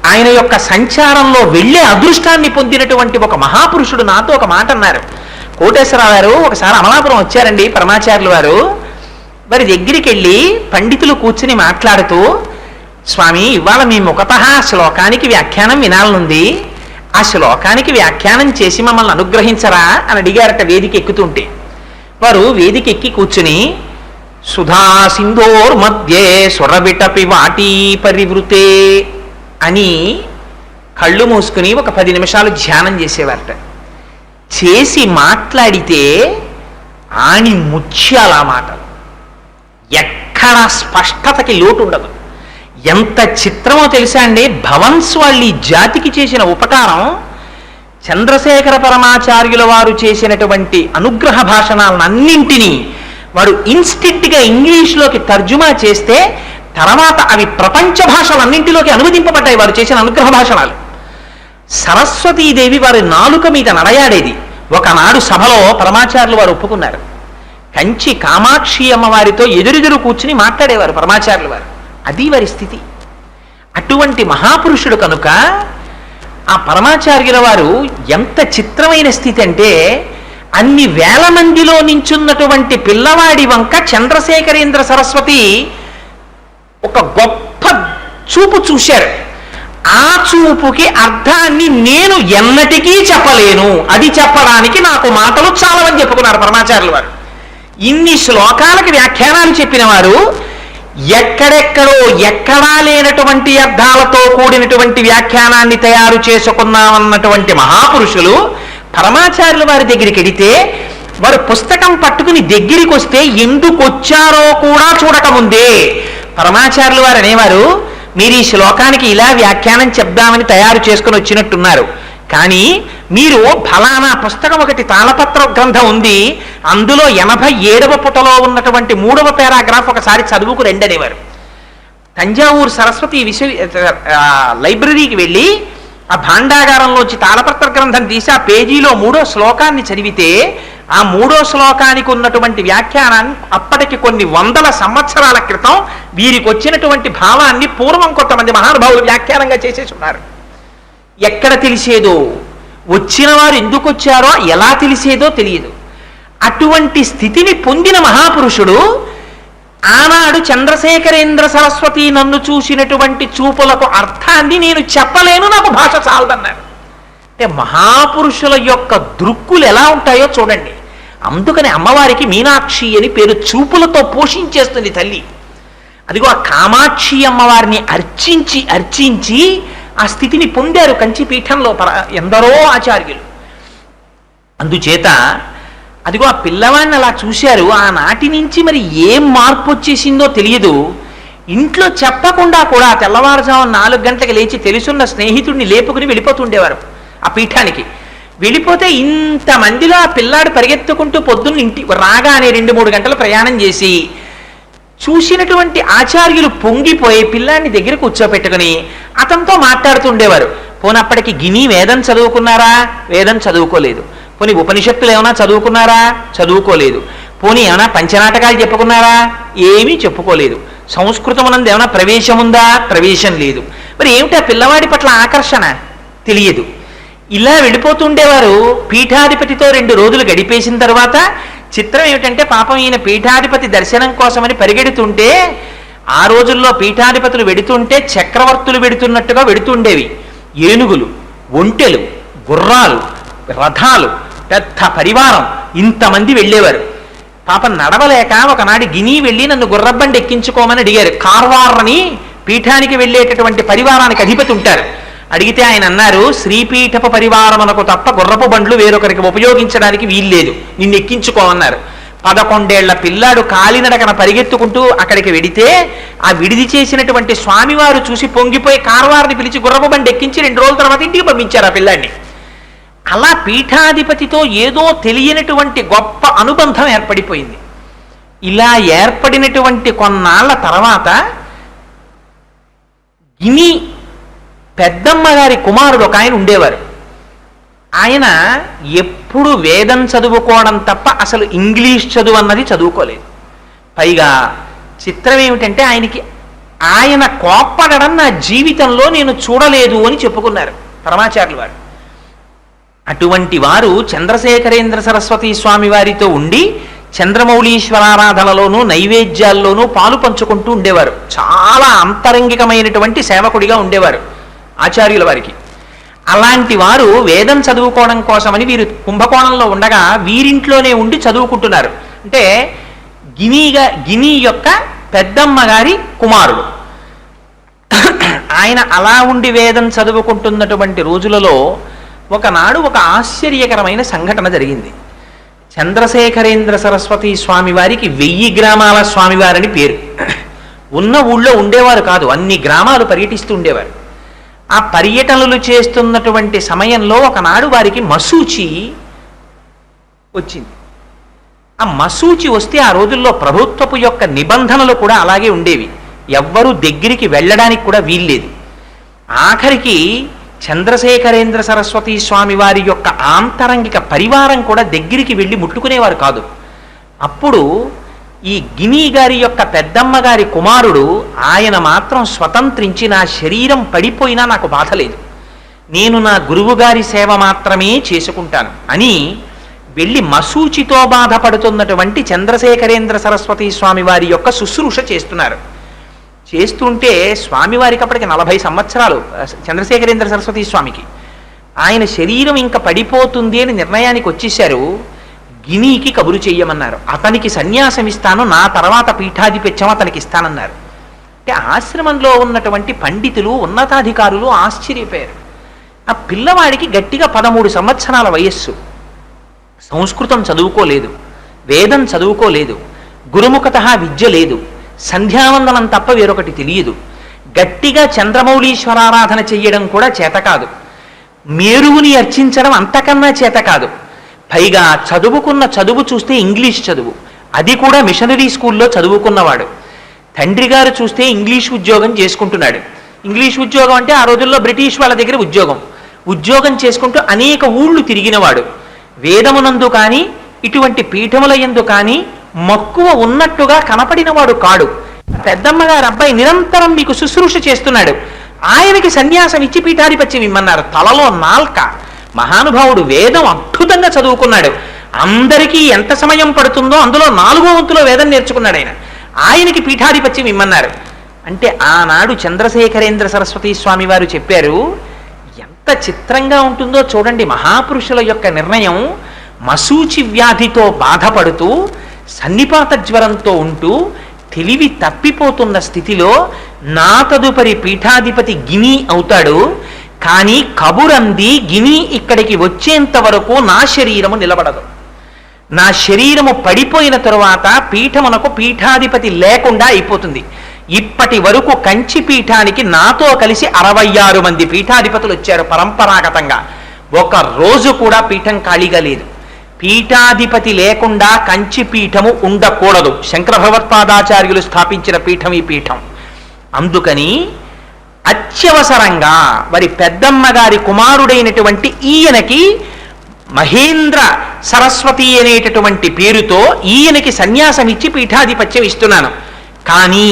ఆయన యొక్క సంచారంలో వెళ్ళే అదృష్టాన్ని పొందినటువంటి ఒక మహాపురుషుడు నాతో ఒక మాట అన్నారు. కోటేశ్వరరావు గారు ఒకసారి అమలాపురం వచ్చారండి పరమాచార్యులు వారు. వారి దగ్గరికి వెళ్ళి పండితులు కూర్చుని మాట్లాడుతూ, స్వామి ఇవాళ మీ ముఖతః శ్లోకానికి వ్యాఖ్యానం వినాలనుంది, ఆ శ్లోకానికి వ్యాఖ్యానం చేసి మమ్మల్ని అనుగ్రహించరా అని అడిగారట వేదిక ఎక్కుతుంటే. వారు వేదిక ఎక్కి కూర్చుని సుధా సింధోర్ మధ్యే సురబిటపి వాటీ పరివృతే అని కళ్ళు మూసుకుని ఒక 10 నిమిషాలు ధ్యానం చేసేవారట. చేసి మాట్లాడితే ఆని ముత్యాల మాటలు, ఎక్కడ స్పష్టతకి లోటు ఉండదు. ఎంత చిత్రమో తెలుసా అండి, భవన్స్ వాళ్ళు ఈ జాతికి చేసిన ఉపకారం. చంద్రశేఖర పరమాచార్యుల వారు చేసినటువంటి అనుగ్రహ భాషణాలను అన్నింటినీ వాడు ఇన్స్టింట్గా ఇంగ్లీష్లోకి తర్జుమా చేస్తే తర్వాత అవి ప్రపంచ భాషలన్నింటిలోకి అనువదింపబడ్డాయి వారు చేసిన అనుగ్రహ భాషణాలు. సరస్వతీదేవి వారి నాలుక మీద నడయాడేది. ఒకనాడు సభలో పరమాచార్యులు వారు ఒప్పుకున్నారు. కంచి కామాక్షి అమ్మవారితో ఎదురెదురు కూర్చుని మాట్లాడేవారు పరమాచార్యులు వారు. అది వారి స్థితి. అటువంటి మహాపురుషుడు కనుక ఆ పరమాచార్యుల వారు ఎంత చిత్రమైన స్థితి అంటే, అన్ని వేల మందిలో నించున్నటువంటి పిల్లవాడి వంక చంద్రశేఖరేంద్ర సరస్వతి ఒక గొప్ప చూపు చూశారు. ఆ చూపుకి అర్థాన్ని నేను ఎన్నటికీ చెప్పలేను, అది చెప్పడానికి నాకు మాటలు చాలవని చెప్పుకున్నారు పరమాచార్యులు వారు. ఇన్ని శ్లోకాలకు వ్యాఖ్యానాలు చెప్పిన వారు ఎక్కడెక్కడో ఎక్కడా లేనటువంటి అర్థాలతో కూడినటువంటి వ్యాఖ్యానాన్ని తయారు చేసుకున్నామన్నటువంటి మహాపురుషులు పరమాచార్యుల వారి దగ్గరికి వెడితే వారు పుస్తకం పట్టుకుని దగ్గరికి వస్తే ఎందుకు వచ్చారో కూడా చూడకముందే పరమాచార్యుల వారు అనేవారు, మీరు ఈ శ్లోకానికి ఇలా వ్యాఖ్యానం చెప్దామని తయారు చేసుకుని వచ్చినట్టున్నారు, కానీ మీరు ఫలానా పుస్తకం ఒకటి తాళపత్ర గ్రంథం ఉంది, అందులో 87వ పుటలో ఉన్నటువంటి 3వ పారాగ్రాఫ్ ఒకసారి చదువుకు రండి అనేవారు. తంజావూరు సరస్వతి లైబ్రరీకి వెళ్ళి ఆ భాండాగారంలోంచి తాళపత్ర గ్రంథం తీసి ఆ పేజీలో 3వ శ్లోకాన్ని చదివితే ఆ 3వ శ్లోకానికి ఉన్నటువంటి వ్యాఖ్యానాన్ని అప్పటికి కొన్ని వందల సంవత్సరాల క్రితం వీరికి వచ్చినటువంటి భావాన్ని పూర్వం కొంతమంది మహానుభావులు వ్యాఖ్యానంగా చేసేసి ఉన్నారు. ఎక్కడ తెలిసేదో, వచ్చిన వారు ఎందుకు వచ్చారో ఎలా తెలిసేదో తెలియదు. అటువంటి స్థితిని పొందిన మహాపురుషుడు ఆనాడు చంద్రశేఖరేంద్ర సరస్వతి నన్ను చూసినటువంటి చూపులకు అర్థాన్ని నేను చెప్పలేను, నాకు భాష చాలదన్నారు. అంటే మహాపురుషుల యొక్క దృక్కులు ఎలా ఉంటాయో చూడండి. అందుకని అమ్మవారికి మీనాక్షి అని పేరు. చూపులతో పోషించేస్తుంది తల్లి. అదిగో ఆ కామాక్షి అమ్మవారిని అర్చించి అర్చించి ఆ స్థితిని పొందారు కంచిపీఠంలో ఎందరో ఆచార్యులు. అందుచేత అదిగో ఆ పిల్లవాడిని అలా చూశారు. ఆనాటి నుంచి మరి ఏం మార్పు వచ్చేసిందో తెలియదు. ఇంట్లో చెప్పకుండా కూడా తెల్లవారుజామున 4 గంటలకు లేచి తెలుసున్న స్నేహితుడిని లేపుకుని వెళ్ళిపోతుండేవారు ఆ పీఠానికి. వెళ్ళిపోతే ఇంతమందిలో ఆ పిల్లాడు పరిగెత్తుకుంటూ పొద్దున్న ఇంటి రాగానే 2-3 గంటలు ప్రయాణం చేసి చూసినటువంటి ఆచార్యులు పొంగిపోయి పిల్లాన్ని దగ్గర కూర్చోపెట్టుకుని అతనితో మాట్లాడుతుండేవారు. పోనప్పటికి గిని వేదం చదువుకున్నారా? వేదం చదువుకోలేదు. పోనీ ఉపనిషత్తులు ఏమైనా చదువుకున్నారా? చదువుకోలేదు. పోనీ ఏమైనా పంచనాటకాలు చెప్పుకున్నారా? ఏమీ చెప్పుకోలేదు. సంస్కృతమునందు ఏమైనా ప్రవేశం ఉందా? ప్రవేశం లేదు. మరి ఏమిటా పిల్లవాడి పట్ల ఆకర్షణ? తెలియదు. ఇలా వెళ్ళిపోతుండేవారు. పీఠాధిపతితో 2 రోజులు గడిపేసిన తర్వాత చిత్రం ఏమిటంటే, పాపం ఈయన పీఠాధిపతి దర్శనం కోసమని పరిగెడుతుంటే, ఆ రోజుల్లో పీఠాధిపతులు వెడుతుంటే చక్రవర్తులు వెడుతున్నట్టుగా వెడుతుండేవి. ఏనుగులు, ఒంటెలు, గుర్రాలు, రథాలు, పెద్ద పరివారం, ఇంతమంది వెళ్ళేవారు. పాపం నడవలేక ఒకనాడు గిని వెళ్ళి నన్ను గుర్రబండి ఎక్కించుకోమని అడిగారు. కార్వార్ని పీఠానికి వెళ్ళేటటువంటి పరివారానికి అధిపతి ఉంటారు. అడిగితే ఆయన అన్నారు, శ్రీపీఠపు పరివారమునకు తప్ప గుర్రపు బండ్లు వేరొకరికి ఉపయోగించడానికి వీల్లేదు, నిన్ను ఎక్కించుకోమన్నారు. 11 ఏళ్ల పిల్లాడు కాలినడకన పరిగెత్తుకుంటూ అక్కడికి వెడితే ఆ విడిది చేసినటువంటి స్వామివారు చూసి పొంగిపోయి కార్వారిని పిలిచి గుర్రపు బండి ఎక్కించి 2 రోజుల తర్వాత ఇంటికి పంపించారు ఆ పిల్లాడిని. అలా పీఠాధిపతితో ఏదో తెలియనటువంటి గొప్ప అనుబంధం ఏర్పడిపోయింది. ఇలా ఏర్పడినటువంటి కొన్నాళ్ల తర్వాత గిని పెద్దమ్మ గారి కుమారుడు ఒక ఆయన ఉండేవారు. ఆయన ఎప్పుడు వేదం చదువుకోవడం తప్ప అసలు ఇంగ్లీష్ చదువు అన్నది చదువుకోలేదు. పైగా చిత్రం ఏమిటంటే ఆయన కోప్పడడం నా జీవితంలో నేను చూడలేదు అని చెప్పుకున్నారు పరమాచార్యులు వారు. అటువంటి వారు చంద్రశేఖరేంద్ర సరస్వతి స్వామి వారితో ఉండి చంద్రమౌళీశ్వరారాధనలోనూ నైవేద్యాల్లోనూ పాలు పంచుకుంటూ ఉండేవారు. చాలా అంతరంగికమైనటువంటి సేవకుడిగా ఉండేవారు ఆచార్యుల వారికి. అలాంటి వారు వేదం చదువుకోవడం కోసమని వీరు కుంభకోణంలో ఉండగా వీరింట్లోనే ఉండి చదువుకుంటున్నారు. అంటే గిని యొక్క పెద్దమ్మ గారి కుమారుడు ఆయన అలా ఉండి వేదం చదువుకుంటున్నటువంటి రోజులలో ఒకనాడు ఒక ఆశ్చర్యకరమైన సంఘటన జరిగింది. చంద్రశేఖరేంద్ర సరస్వతి స్వామి వారికి 1000 గ్రామాల స్వామివారని పేరు. ఉన్న ఊళ్ళో ఉండేవారు కాదు, అన్ని గ్రామాలు పర్యటిస్తూ ఉండేవారు. ఆ పర్యటనలు చేస్తున్నటువంటి సమయంలో ఒకనాడు వారికి మసూచి వచ్చింది. ఆ మసూచి వస్తే ఆ రోజుల్లో ప్రభుత్వపు యొక్క నిబంధనలు కూడా అలాగే ఉండేవి. ఎవ్వరూ దగ్గరికి వెళ్ళడానికి కూడా వీల్లేదు. ఆఖరికి చంద్రశేఖరేంద్ర సరస్వతి స్వామి వారి యొక్క ఆంతరంగిక పరివారం కూడా దగ్గరికి వెళ్ళి ముట్టుకునేవారు కాదు. అప్పుడు ఈ గిని గారి యొక్క పెద్దమ్మ గారి కుమారుడు ఆయన మాత్రం స్వతంత్రించి నా శరీరం పడిపోయినా నాకు బాధ లేదు, నేను నా గురువు గారి సేవ మాత్రమే చేసుకుంటాను అని వెళ్ళి మసూచితో బాధపడుతున్నటువంటి చంద్రశేఖరేంద్ర సరస్వతి స్వామి వారి యొక్క శుశ్రూష చేస్తున్నారు. చేస్తుంటే స్వామివారికి అప్పటికి 40 సంవత్సరాలు చంద్రశేఖరేంద్ర సరస్వతి స్వామికి. ఆయన శరీరం ఇంకా పడిపోతుంది అని నిర్ణయానికి వచ్చేశారు. గినికి కబురు చెయ్యమన్నారు. అతనికి సన్యాసం ఇస్తాను, నా తర్వాత పీఠాధిపత్యం అతనికి ఇస్తానన్నారు. అంటే ఆశ్రమంలో ఉన్నటువంటి పండితులు ఉన్నతాధికారులు ఆశ్చర్యపోయారు. ఆ పిల్లవాడికి గట్టిగా 13 సంవత్సరాల వయస్సు, సంస్కృతం చదువుకోలేదు, వేదం చదువుకోలేదు, గురుముఖత విద్య లేదు, సంధ్యావందనం తప్ప వేరొకటి తెలియదు, గట్టిగా చంద్రమౌళీశ్వరారాధన చెయ్యడం కూడా చేత కాదు, మేరువుని అర్చించడం అంతకన్నా చేత కాదు. పైగా చదువుకున్న చదువు చూస్తే ఇంగ్లీష్ చదువు, అది కూడా మిషనరీ స్కూల్లో చదువుకున్నవాడు. తండ్రి గారు చూస్తే ఇంగ్లీష్ ఉద్యోగం చేసుకుంటున్నాడు. ఇంగ్లీష్ ఉద్యోగం అంటే ఆ రోజుల్లో బ్రిటిష్ వాళ్ళ దగ్గర ఉద్యోగం చేసుకుంటూ అనేక ఊళ్ళు తిరిగినవాడు. వేదమునందు కానీ ఇటువంటి పీఠముల యందు కానీ మక్కువ ఉన్నట్టుగా కనపడినవాడు కాడు. పెద్దమ్మ గారు అబ్బాయి నిరంతరం మీకు శుశ్రూష చేస్తున్నాడు, ఆయనకి సన్యాసం ఇచ్చి పీఠాధిపత్యం ఇమ్మన్నారు. తలలో నాల్క. మహానుభావుడు వేదం అద్భుతంగా చదువుకున్నాడు. అందరికీ ఎంత సమయం పడుతుందో అందులో 4వ వంతులో వేదం నేర్చుకున్నాడు ఆయనకి పీఠాధిపత్యం ఇమ్మన్నారు. అంటే ఆనాడు చంద్రశేఖరేంద్ర సరస్వతి స్వామి వారు చెప్పారు, ఎంత చిత్రంగా ఉంటుందో చూడండి మహాపురుషుల యొక్క నిర్ణయం. మసూచి వ్యాధితో బాధపడుతూ సన్నిపాత జ్వరంతో ఉంటూ తెలివి తప్పిపోతున్న స్థితిలో నా తదుపరి పీఠాధిపతి గిని అవుతాడు, కానీ కబురంది గిని ఇక్కడికి వచ్చేంత వరకు నా శరీరము నిలబడదు. నా శరీరము పడిపోయిన తరువాత పీఠమునకు పీఠాధిపతి లేకుండా అయిపోతుంది. ఇప్పటి వరకు కంచి పీఠానికి నాతో కలిసి 66 మంది పీఠాధిపతులు వచ్చారు పరంపరాగతంగా. ఒక రోజు కూడా పీఠం ఖాళీగా లేదు. పీఠాధిపతి లేకుండా కంచి పీఠము ఉండకూడదు. శంకర భగవత్పాదాచార్యులు స్థాపించిన పీఠం ఈ పీఠం. అందుకని అత్యవసరంగా వారి పెద్దమ్మ గారి కుమారుడైనటువంటి ఈయనకి మహేంద్ర సరస్వతి అనేటటువంటి పేరుతో ఈయనకి సన్యాసం ఇచ్చి పీఠాధిపత్యం ఇస్తున్నాను, కానీ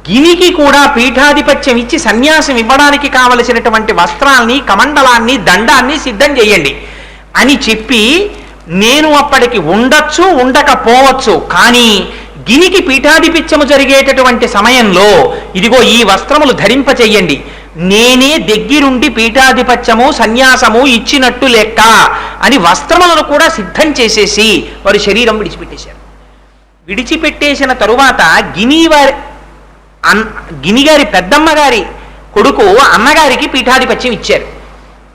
గినికి కూడా పీఠాధిపత్యం ఇచ్చి సన్యాసం ఇవ్వడానికి కావలసినటువంటి వస్త్రాల్ని, కమండలాన్ని, దండాన్ని సిద్ధం చేయండి అని చెప్పి, నేను అప్పటికి ఉండొచ్చు ఉండకపోవచ్చు, కానీ గినికి పీఠాధిపత్యము జరిగేటటువంటి సమయంలో ఇదిగో ఈ వస్త్రములు ధరింపచెయ్యండి, నేనే దగ్గరుండి పీఠాధిపత్యము సన్యాసము ఇచ్చినట్టు లెక్క అని వస్త్రములను కూడా సిద్ధం చేసేసి వారి శరీరం విడిచిపెట్టేశారు. విడిచిపెట్టేసిన తరువాత గినిగారి పెద్దమ్మ గారి కొడుకు అన్నగారికి పీఠాధిపత్యం ఇచ్చారు.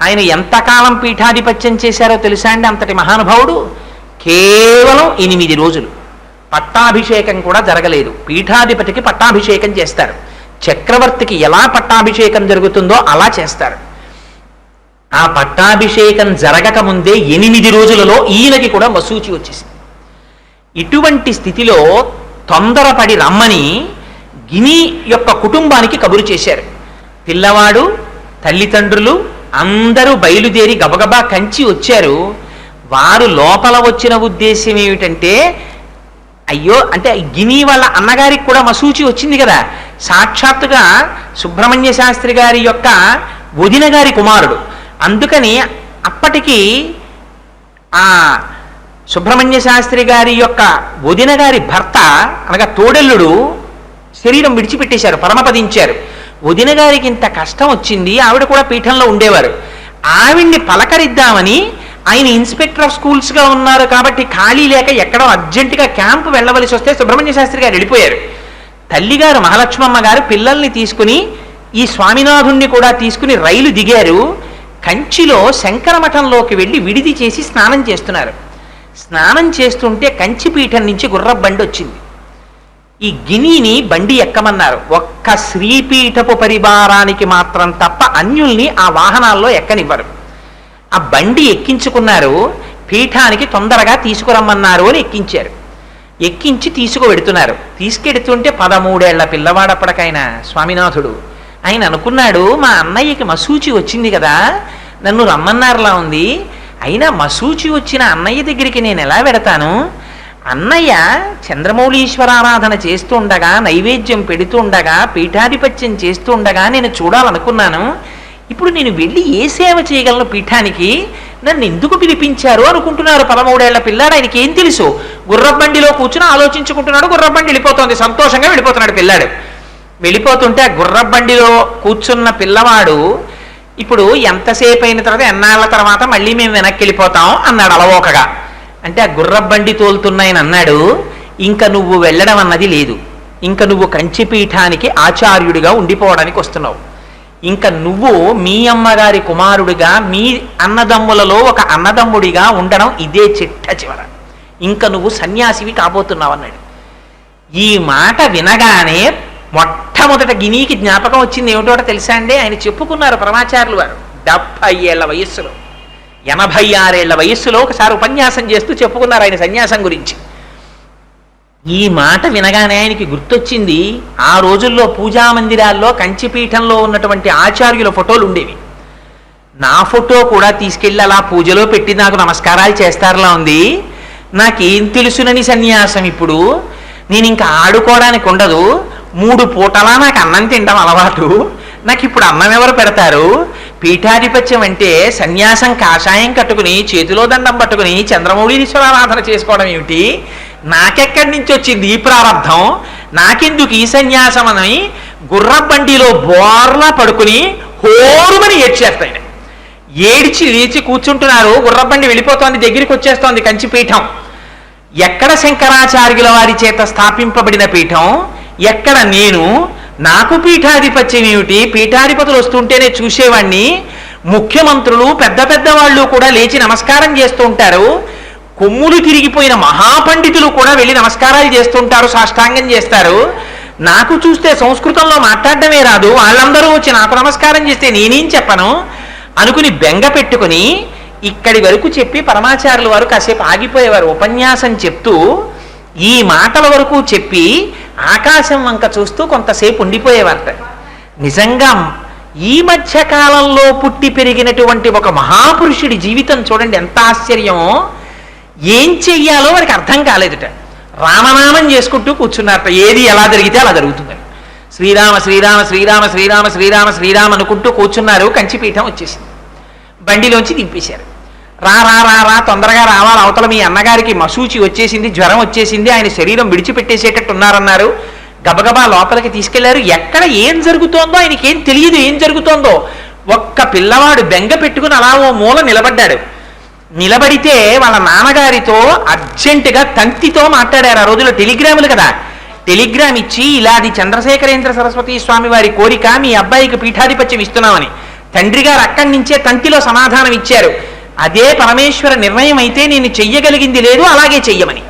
ఆయన ఎంతకాలం పీఠాధిపత్యం చేశారో తెలుసా అండి? అంతటి మహానుభావుడు కేవలం 8 రోజులు. పట్టాభిషేకం కూడా జరగలేదు. పీఠాధిపతికి పట్టాభిషేకం చేస్తారు. చక్రవర్తికి ఎలా పట్టాభిషేకం జరుగుతుందో అలా చేస్తారు. ఆ పట్టాభిషేకం జరగక ముందే 8 రోజులలో ఈయనకి కూడా మసూచి వచ్చేసింది. ఇటువంటి స్థితిలో తొందరపడి రమ్మని గిని యొక్క కుటుంబానికి కబురు చేశారు. పిల్లవాడు, తల్లిదండ్రులు అందరూ బయలుదేరి గబగబా కంచి వచ్చారు. వారు లోపల వచ్చిన ఉద్దేశం ఏమిటంటే, అయ్యో అంటే గిని వాళ్ళ అన్నగారికి కూడా మసూచి వచ్చింది కదా, సాక్షాత్తుగా సుబ్రహ్మణ్య శాస్త్రి గారి యొక్క వదిన గారి కుమారుడు. అందుకని అప్పటికి ఆ సుబ్రహ్మణ్య శాస్త్రి గారి యొక్క వదిన గారి భర్త అనగా తోడెల్లుడు శరీరం విడిచిపెట్టేశారు, పరమపదించారు. వదిన గారికి ఇంత కష్టం వచ్చింది, ఆవిడ కూడా పీఠంలో ఉండేవారు. ఆవిడ్ని పలకరిద్దామని ఆయన ఇన్స్పెక్టర్ ఆఫ్ స్కూల్స్గా ఉన్నారు కాబట్టి ఖాళీ లేక ఎక్కడో అర్జెంటుగా క్యాంపు వెళ్ళవలసి వస్తే సుబ్రహ్మణ్య శాస్త్రి గారు వెళ్ళిపోయారు. తల్లిగారు మహాలక్ష్మమ్మ గారు పిల్లల్ని తీసుకుని ఈ స్వామినాథుణ్ణి కూడా తీసుకుని రైలు దిగారు. కంచిలో శంకరమఠంలోకి వెళ్ళి విడిది చేసి స్నానం చేస్తున్నారు. స్నానం చేస్తుంటే కంచిపీఠం నుంచి గుర్రబండి వచ్చింది. ఈ గినిని బండి ఎక్కమన్నారు. ఒక్క శ్రీపీఠపు పరివారానికి మాత్రం తప్ప అన్యుల్ని ఆ వాహనాల్లో ఎక్కనివ్వరు. ఆ బండి ఎక్కించుకున్నారు. పీఠానికి తొందరగా తీసుకురమ్మన్నారు అని ఎక్కించారు. ఎక్కించి తీసుకువెడుతున్నారు. తీసుకెడుతుంటే 13 ఏళ్ల పిల్లవాడప్పటికైనా స్వామినాథుడు ఆయన అనుకున్నాడు, మా అన్నయ్యకి మసూచి వచ్చింది కదా, నన్ను రమ్మన్నారులా ఉంది. అయినా మసూచి వచ్చిన అన్నయ్య దగ్గరికి నేను ఎలా వెడతాను? అన్నయ్య చంద్రమౌళీశ్వరారాధన చేస్తూ ఉండగా, నైవేద్యం పెడుతూ ఉండగా, పీఠాధిపత్యం చేస్తూ ఉండగా నేను చూడాలనుకున్నాను. ఇప్పుడు నేను వెళ్ళి ఏ సేవ చేయగలను పీఠానికి? నన్ను ఎందుకు పిలిపించారు అనుకుంటున్నారు 13 ఏళ్ల పిల్లాడు. ఆయనకి ఏం తెలుసు? గుర్రబండిలో కూర్చుని ఆలోచించుకుంటున్నాడు. గుర్రబండి వెళ్ళిపోతుంది, సంతోషంగా వెళ్ళిపోతున్నాడు పిల్లాడు. వెళ్ళిపోతుంటే ఆ గుర్రబండిలో కూర్చున్న పిల్లవాడు ఇప్పుడు ఎంతసేపు అయిన తర్వాత, ఎన్నాళ్ళ తర్వాత మళ్ళీ మేము వెనక్కి వెళ్ళిపోతాం అన్నాడు అలవోకగా. అంటే ఆ గుర్రబండి తోలుతున్నాయని అన్నాడు, ఇంకా నువ్వు వెళ్ళడం అన్నది లేదు, ఇంకా నువ్వు కంచిపీఠానికి ఆచార్యుడిగా ఉండిపోవడానికి వస్తున్నావు. ఇంకా నువ్వు మీ అమ్మగారి కుమారుడిగా, మీ అన్నదమ్ములలో ఒక అన్నదమ్ముడిగా ఉండడం ఇదే చిట్ట చివర. ఇంకా నువ్వు సన్యాసివి కాబోతున్నావు అన్నాడు. ఈ మాట వినగానే మొట్టమొదట గినికి జ్ఞాపకం వచ్చింది ఏమిటో తెలుసా అండి? ఆయన చెప్పుకున్నారు పరమాచార్యులు వారు 70 ఏళ్ల వయస్సులో, 86 ఏళ్ల వయస్సులో ఒకసారి ఉపన్యాసం చేస్తూ చెప్పుకున్నారు ఆయన సన్యాసం గురించి. ఈ మాట వినగానే ఆయనకి గుర్తొచ్చింది, ఆ రోజుల్లో పూజా మందిరాల్లో కంచిపీఠంలో ఉన్నటువంటి ఆచార్యుల ఫోటోలు ఉండేవి. నా ఫోటో కూడా తీసుకెళ్ళి అలా పూజలో పెట్టి నాకు నమస్కారాలు చేస్తారులా ఉంది. నాకేం తెలుసునని సన్యాసం? ఇప్పుడు నేను ఇంకా ఆడుకోవడానికి ఉండదు, 3 పూటలా నాకు అన్నం తినడం అలవాటు, నాకు ఇప్పుడు అన్నం ఎవరు పెడతారు? పీఠాధిపత్యం అంటే సన్యాసం కాషాయం కట్టుకుని చేతిలో దండం పట్టుకుని చంద్రమౌళీశ్వరారాధన చేసుకోవడం ఏమిటి? నాకెక్కడి నుంచి వచ్చింది ఈ ప్రారంధం? నాకెందుకు ఈ సన్యాసం అని గుర్రబండిలో బోర్లా పడుకుని హోరుమని ఏడ్చేస్తాయి. ఏడ్చి లేచి కూర్చుంటున్నారు. గుర్రబండి వెళ్ళిపోతోంది, దగ్గరికి వచ్చేస్తోంది కంచిపీఠం. ఎక్కడ శంకరాచార్యుల వారి చేత స్థాపింపబడిన పీఠం, ఎక్కడ నేను? నాకు పీఠాధిపత్యం ఏమిటి? పీఠాధిపతులు వస్తుంటేనే చూసేవాణ్ణి. ముఖ్యమంత్రులు పెద్ద పెద్ద వాళ్ళు కూడా లేచి నమస్కారం చేస్తూ ఉంటారు. కొమ్ములు తిరిగిపోయిన మహాపండితులు కూడా వెళ్ళి నమస్కారాలు చేస్తుంటారు, సాష్టాంగం చేస్తారు. నాకు చూస్తే సంస్కృతంలో మాట్లాడడమే రాదు, వాళ్ళందరూ వచ్చి నాకు నమస్కారం చేస్తే నేనేం చెప్పను అనుకుని బెంగ పెట్టుకుని ఇక్కడి వరకు చెప్పి పరమాచార్యుల వారు కాసేపు ఆగిపోయేవారు. ఉపన్యాసం చెప్తూ ఈ మాటల వరకు చెప్పి ఆకాశం వంక చూస్తూ కొంతసేపు ఉండిపోయేవారట. నిజంగా ఈ మధ్య కాలంలో పుట్టి పెరిగినటువంటి ఒక మహాపురుషుడి జీవితం చూడండి ఎంత ఆశ్చర్యమో. ఏం చెయ్యాలో వారికి అర్థం కాలేదుట. రామనామం చేసుకుంటూ కూర్చున్నారట. ఏది ఎలా జరిగితే అలా జరుగుతుందని. శ్రీరామ శ్రీరామ శ్రీరామ శ్రీరామ శ్రీరామ శ్రీరామ అనుకుంటూ కూర్చున్నారు. కంచిపీఠం వచ్చేసింది. బండిలోంచి దింపేశారు. రా రా రా రా తొందరగా రావాలి, అవతల మీ అన్నగారికి మసూచి వచ్చేసింది, జ్వరం వచ్చేసింది, ఆయన శరీరం విడిచిపెట్టేసేటట్టు ఉన్నారన్నారు. గబగబా లోపలికి తీసుకెళ్లారు. ఎక్కడ ఏం జరుగుతోందో ఆయనకి ఏం తెలియదు. ఏం జరుగుతోందో ఒక్క పిల్లవాడు బెంగ పెట్టుకుని అలా ఓ మూల నిలబడ్డాడు. నిలబడితే వాళ్ళ నాన్నగారితో అర్జెంటుగా తంతితో మాట్లాడారు. ఆ రోజుల్లో టెలిగ్రాములు కదా, టెలిగ్రామ్ ఇచ్చి ఇలాది చంద్రశేఖరేంద్ర సరస్వతి స్వామి వారి కోరిక, మీ అబ్బాయికి పీఠాధిపత్యం ఇస్తున్నామని. తండ్రి గారు అక్కడి నుంచే తంతిలో సమాధానం ఇచ్చారు. అదే పరమేశ్వర నిర్ణయం అయితే నేను చెయ్యగలిగింది లేదు, అలాగే చెయ్యమని.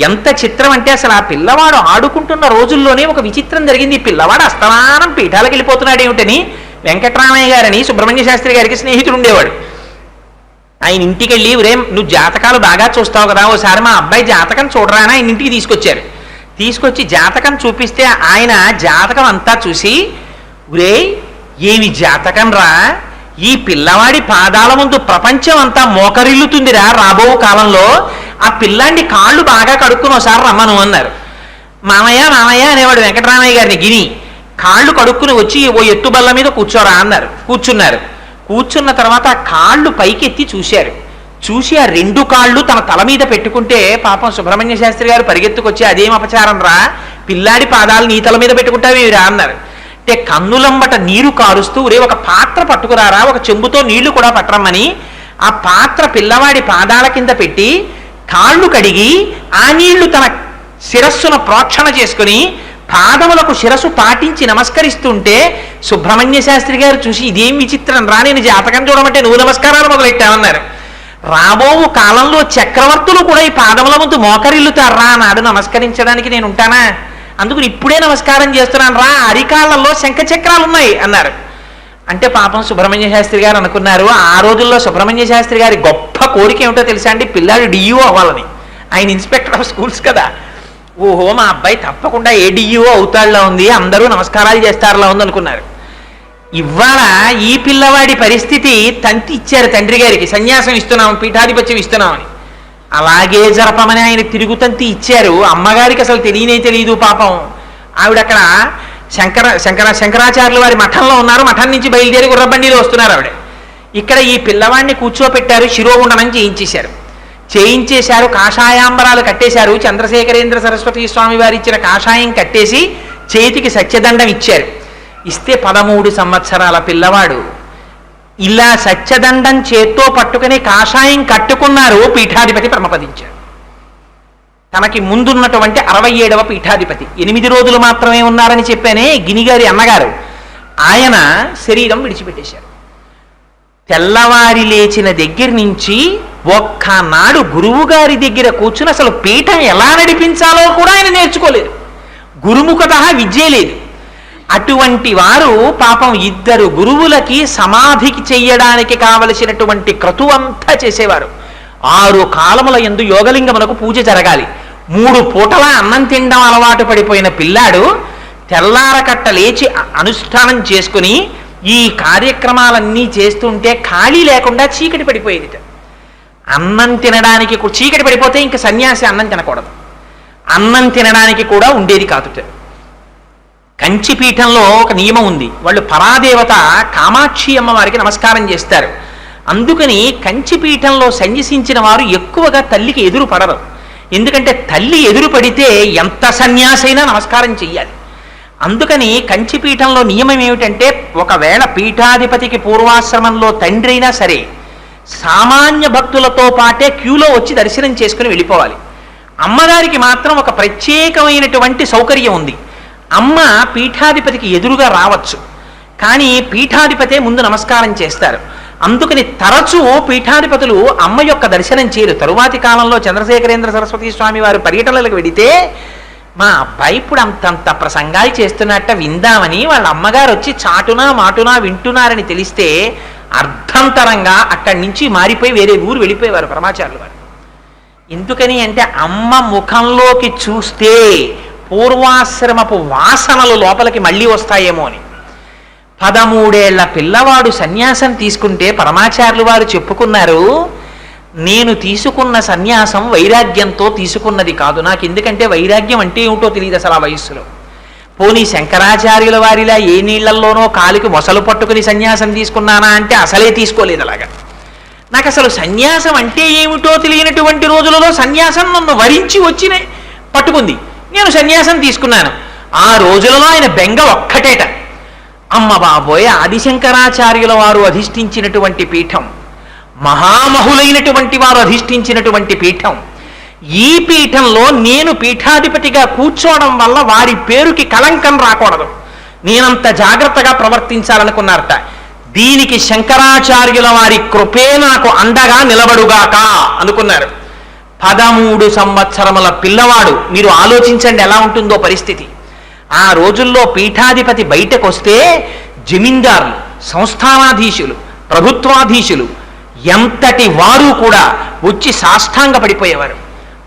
ఎంత చిత్రం అంటే అసలు ఆ పిల్లవాడు ఆడుకుంటున్న రోజుల్లోనే ఒక విచిత్రం జరిగింది. ఈ పిల్లవాడు అస్తమానం పీఠాలకు వెళ్ళిపోతున్నాడు ఏమిటని వెంకటరామయ్య గారని సుబ్రహ్మణ్య శాస్త్రి గారికి స్నేహితుడు ఉండేవాడు. ఆయన ఇంటికి వెళ్ళి, ఒరే నువ్వు జాతకాలు బాగా చూస్తావు కదా, ఓసారి మా అబ్బాయి జాతకం చూడరా అని ఆయన ఇంటికి తీసుకొచ్చారు. తీసుకొచ్చి జాతకం చూపిస్తే ఆయన జాతకం అంతా చూసి, ఒరే ఏమి జాతకం రా, ఈ పిల్లవాడి పాదాల ముందు ప్రపంచం అంతా మోకరిల్లుతుందిరా రాబో కాలంలో, ఆ పిల్లాండి కాళ్ళు బాగా కడుక్కుని ఒకసారి రమ్మను అన్నారు. మామయ్య మామయ్య అనేవాడు వెంకటరామయ్య గారిని గిని. కాళ్ళు కడుక్కుని వచ్చి ఓ ఎత్తు బల్ల మీద కూర్చోరా అన్నారు. కూర్చున్నారు. కూర్చున్న తర్వాత ఆ కాళ్ళు పైకెత్తి చూశారు. చూసి ఆ రెండు కాళ్ళు తన తల మీద పెట్టుకుంటే పాపం సుబ్రహ్మణ్య శాస్త్రి గారు పరిగెత్తుకొచ్చి, అదేం అపచారం రా, పిల్లాడి పాదాలు నీ తల మీద పెట్టుకుంటావేమిరా అన్నారు. అంటే కన్నులంబట నీరు కారుస్తూ, రే ఒక పాత్ర పట్టుకురారా, ఒక చెంబుతో నీళ్లు కూడా పట్టరమ్మని ఆ పాత్ర పిల్లవాడి పాదాల కింద పెట్టి కాళ్ళు కడిగి ఆ నీళ్లు తన శిరస్సును ప్రోక్షణ చేసుకుని పాదములకు శిరస్సు పాటించి నమస్కరిస్తుంటే సుబ్రహ్మణ్య శాస్త్రి గారు చూసి, ఇదేం విచిత్రం రా, నేను జాతకం చూడమంటే నువ్వు నమస్కారాలు మొదలెట్టామన్నారు. రాబో కాలంలో చక్రవర్తులు కూడా ఈ పాదముల ముందు మోకరిల్లుతారా నాడు, నమస్కరించడానికి నేను ఉంటానా, అందుకు ఇప్పుడే నమస్కారం చేస్తున్నాను రా, అరికాళ్ళల్లో శంఖచక్రాలు ఉన్నాయి అన్నారు. అంటే పాపం సుబ్రహ్మణ్య శాస్త్రి గారు అనుకున్నారు, ఆ రోజుల్లో సుబ్రహ్మణ్య శాస్త్రి గారి గొప్ప కోరిక ఏమిటో తెలుసా అండి, పిల్లాడు డిఈఓ అవ్వాలని. ఆయన ఇన్స్పెక్టర్ ఆఫ్ స్కూల్స్ కదా. ఓహో మా అబ్బాయి తప్పకుండా ఏ డిఈఓ అవుతాడులా ఉంది, అందరూ నమస్కారాలు చేస్తారులా ఉంది అనుకున్నారు. ఇవాళ ఈ పిల్లవాడి పరిస్థితి, తంతి ఇచ్చారు తండ్రి గారికి, సన్యాసం ఇస్తున్నాం పీఠాధిపత్యం ఇస్తున్నామని. అలాగే జరపమని ఆయన తిరుగుతంతి ఇచ్చారు. అమ్మగారికి అసలు తెలియదు పాపం. ఆవిడ అక్కడ శంకరాచార్యుల వారి మఠంలో ఉన్నారు. మఠం నుంచి బయలుదేరి గుర్రబండిలో వస్తున్నారు ఆవిడ. ఇక్కడ ఈ పిల్లవాడిని కూర్చోపెట్టారు, శిరోగుండనం చేయించేశారు, కాషాయాంబరాలు కట్టేశారు. చంద్రశేఖరేంద్ర సరస్వతి స్వామి వారు ఇచ్చిన కాషాయం కట్టేసి చేతికి సత్యదండం ఇచ్చారు. ఇస్తే 13 సంవత్సరాల పిల్లవాడు ఇలా సత్యదండం చేత్తో పట్టుకుని కాషాయం కట్టుకున్నారు. పీఠాధిపతి పరమపదించారు. తనకి ముందున్నటువంటి 67వ పీఠాధిపతి. 8 రోజులు మాత్రమే ఉన్నారని చెప్పానే గినిగారి అన్నగారు, ఆయన శరీరం విడిచిపెట్టేశారు. తెల్లవారి లేచిన దగ్గర నుంచి ఒక్కనాడు గురువు గారి దగ్గర కూర్చుని అసలు పీఠం ఎలా నడిపించాలో కూడా ఆయన నేర్చుకోలేదు. గురుముఖత విద్య లేదు. అటువంటి వారు పాపం 2 గురువులకి సమాధికి చెయ్యడానికి కావలసినటువంటి క్రతువంతా చేసేవారు. 6 కాలముల యందు యోగలింగమునకు పూజ జరగాలి. 3 పూటల అన్నం తినడం అలవాటు పడిపోయిన పిల్లాడు తెల్లారకట్ట లేచి అనుష్ఠానం చేసుకుని ఈ కార్యక్రమాలన్నీ చేస్తుంటే ఖాళీ లేకుండా చీకటి పడిపోయేది. అన్నం తినడానికి చీకటి పడిపోతే ఇంకా సన్యాసి అన్నం తినకూడదు. అన్నం తినడానికి కూడా ఉండేది కాదు. కంచిపీఠంలో ఒక నియమం ఉంది. వాళ్ళు పరాదేవత కామాక్షి అమ్మవారికి నమస్కారం చేస్తారు. అందుకని కంచిపీఠంలో సన్యసించిన వారు ఎక్కువగా తల్లికి ఎదురు పడరు. ఎందుకంటే తల్లి ఎదురు పడితే ఎంత సన్యాసైనా నమస్కారం చెయ్యాలి. అందుకని కంచిపీఠంలో నియమం ఏమిటంటే, ఒకవేళ పీఠాధిపతికి పూర్వాశ్రమంలో తండ్రి అయినా సరే సామాన్య భక్తులతో పాటే క్యూలో వచ్చి దర్శనం చేసుకుని వెళ్ళిపోవాలి. అమ్మగారికి మాత్రం ఒక ప్రత్యేకమైనటువంటి సౌకర్యం ఉంది. అమ్మ పీఠాధిపతికి ఎదురుగా రావచ్చు, కానీ పీఠాధిపతే ముందు నమస్కారం చేస్తారు. అందుకని తరచూ పీఠాధిపతులు అమ్మ యొక్క దర్శనం చేయరు. తరువాతి కాలంలో చంద్రశేఖరేంద్ర సరస్వతి స్వామి వారు పర్యటనలకు వెడితే, మా అబ్బాయి ఇప్పుడు అంతంత ప్రసంగాలు చేస్తున్నట్ట విందామని వాళ్ళ అమ్మగారు వచ్చి చాటునా మాటునా వింటున్నారని తెలిస్తే అర్ధంతరంగా అక్కడి నుంచి మారిపోయి వేరే ఊరు వెళ్ళిపోయేవారు పరమాచార్యులు వారు. ఎందుకని అంటే అమ్మ ముఖంలోకి చూస్తే పూర్వాశ్రమపు వాసనలు లోపలికి మళ్ళీ వస్తాయేమో అని. 13 ఏళ్ల పిల్లవాడు సన్యాసం తీసుకుంటే పరమాచార్యులు వారు చెప్పుకున్నారు, నేను తీసుకున్న సన్యాసం వైరాగ్యంతో తీసుకున్నది కాదు. నాకు ఎందుకంటే వైరాగ్యం అంటే ఏమిటో తెలియదు అసలు ఆ వయస్సులో. పోనీ శంకరాచార్యుల వారిలా ఏ నీళ్లల్లోనో కాలికి మొసలు పట్టుకుని సన్యాసం తీసుకున్నానా అంటే అసలే తీసుకోలేదు. అలాగా నాకు అసలు సన్యాసం అంటే ఏమిటో తెలియనటువంటి రోజులలో సన్యాసం నన్ను వరించి వచ్చి పట్టుకుంది. నేను సన్యాసం తీసుకున్నాను. ఆ రోజులలో ఆయన బెంగ ఒక్కటేట, అమ్మ బాబోయ్ ఆదిశంకరాచార్యుల వారు అధిష్ఠించినటువంటి పీఠం మహామహులైనటువంటి వారు అధిష్ఠించినటువంటి పీఠం. ఈ పీఠంలో నేను పీఠాధిపతిగా కూర్చోవడం వల్ల వారి పేరుకి కళంకం రాకూడదు, నేనంత జాగ్రత్తగా ప్రవర్తించాలనుకున్నారట. దీనికి శంకరాచార్యుల వారి కృపే నాకు అండగా నిలబడుగాక అనుకున్నారు. 13 సంవత్సరముల పిల్లవాడు, మీరు ఆలోచించండి ఎలా ఉంటుందో పరిస్థితి. ఆ రోజుల్లో పీఠాధిపతి బయటకు వస్తే జమీందారులు, సంస్థానాధీశులు, ప్రభుత్వాధీశులు ఎంతటి వారు కూడా వచ్చి సాష్టాంగ పడిపోయేవారు.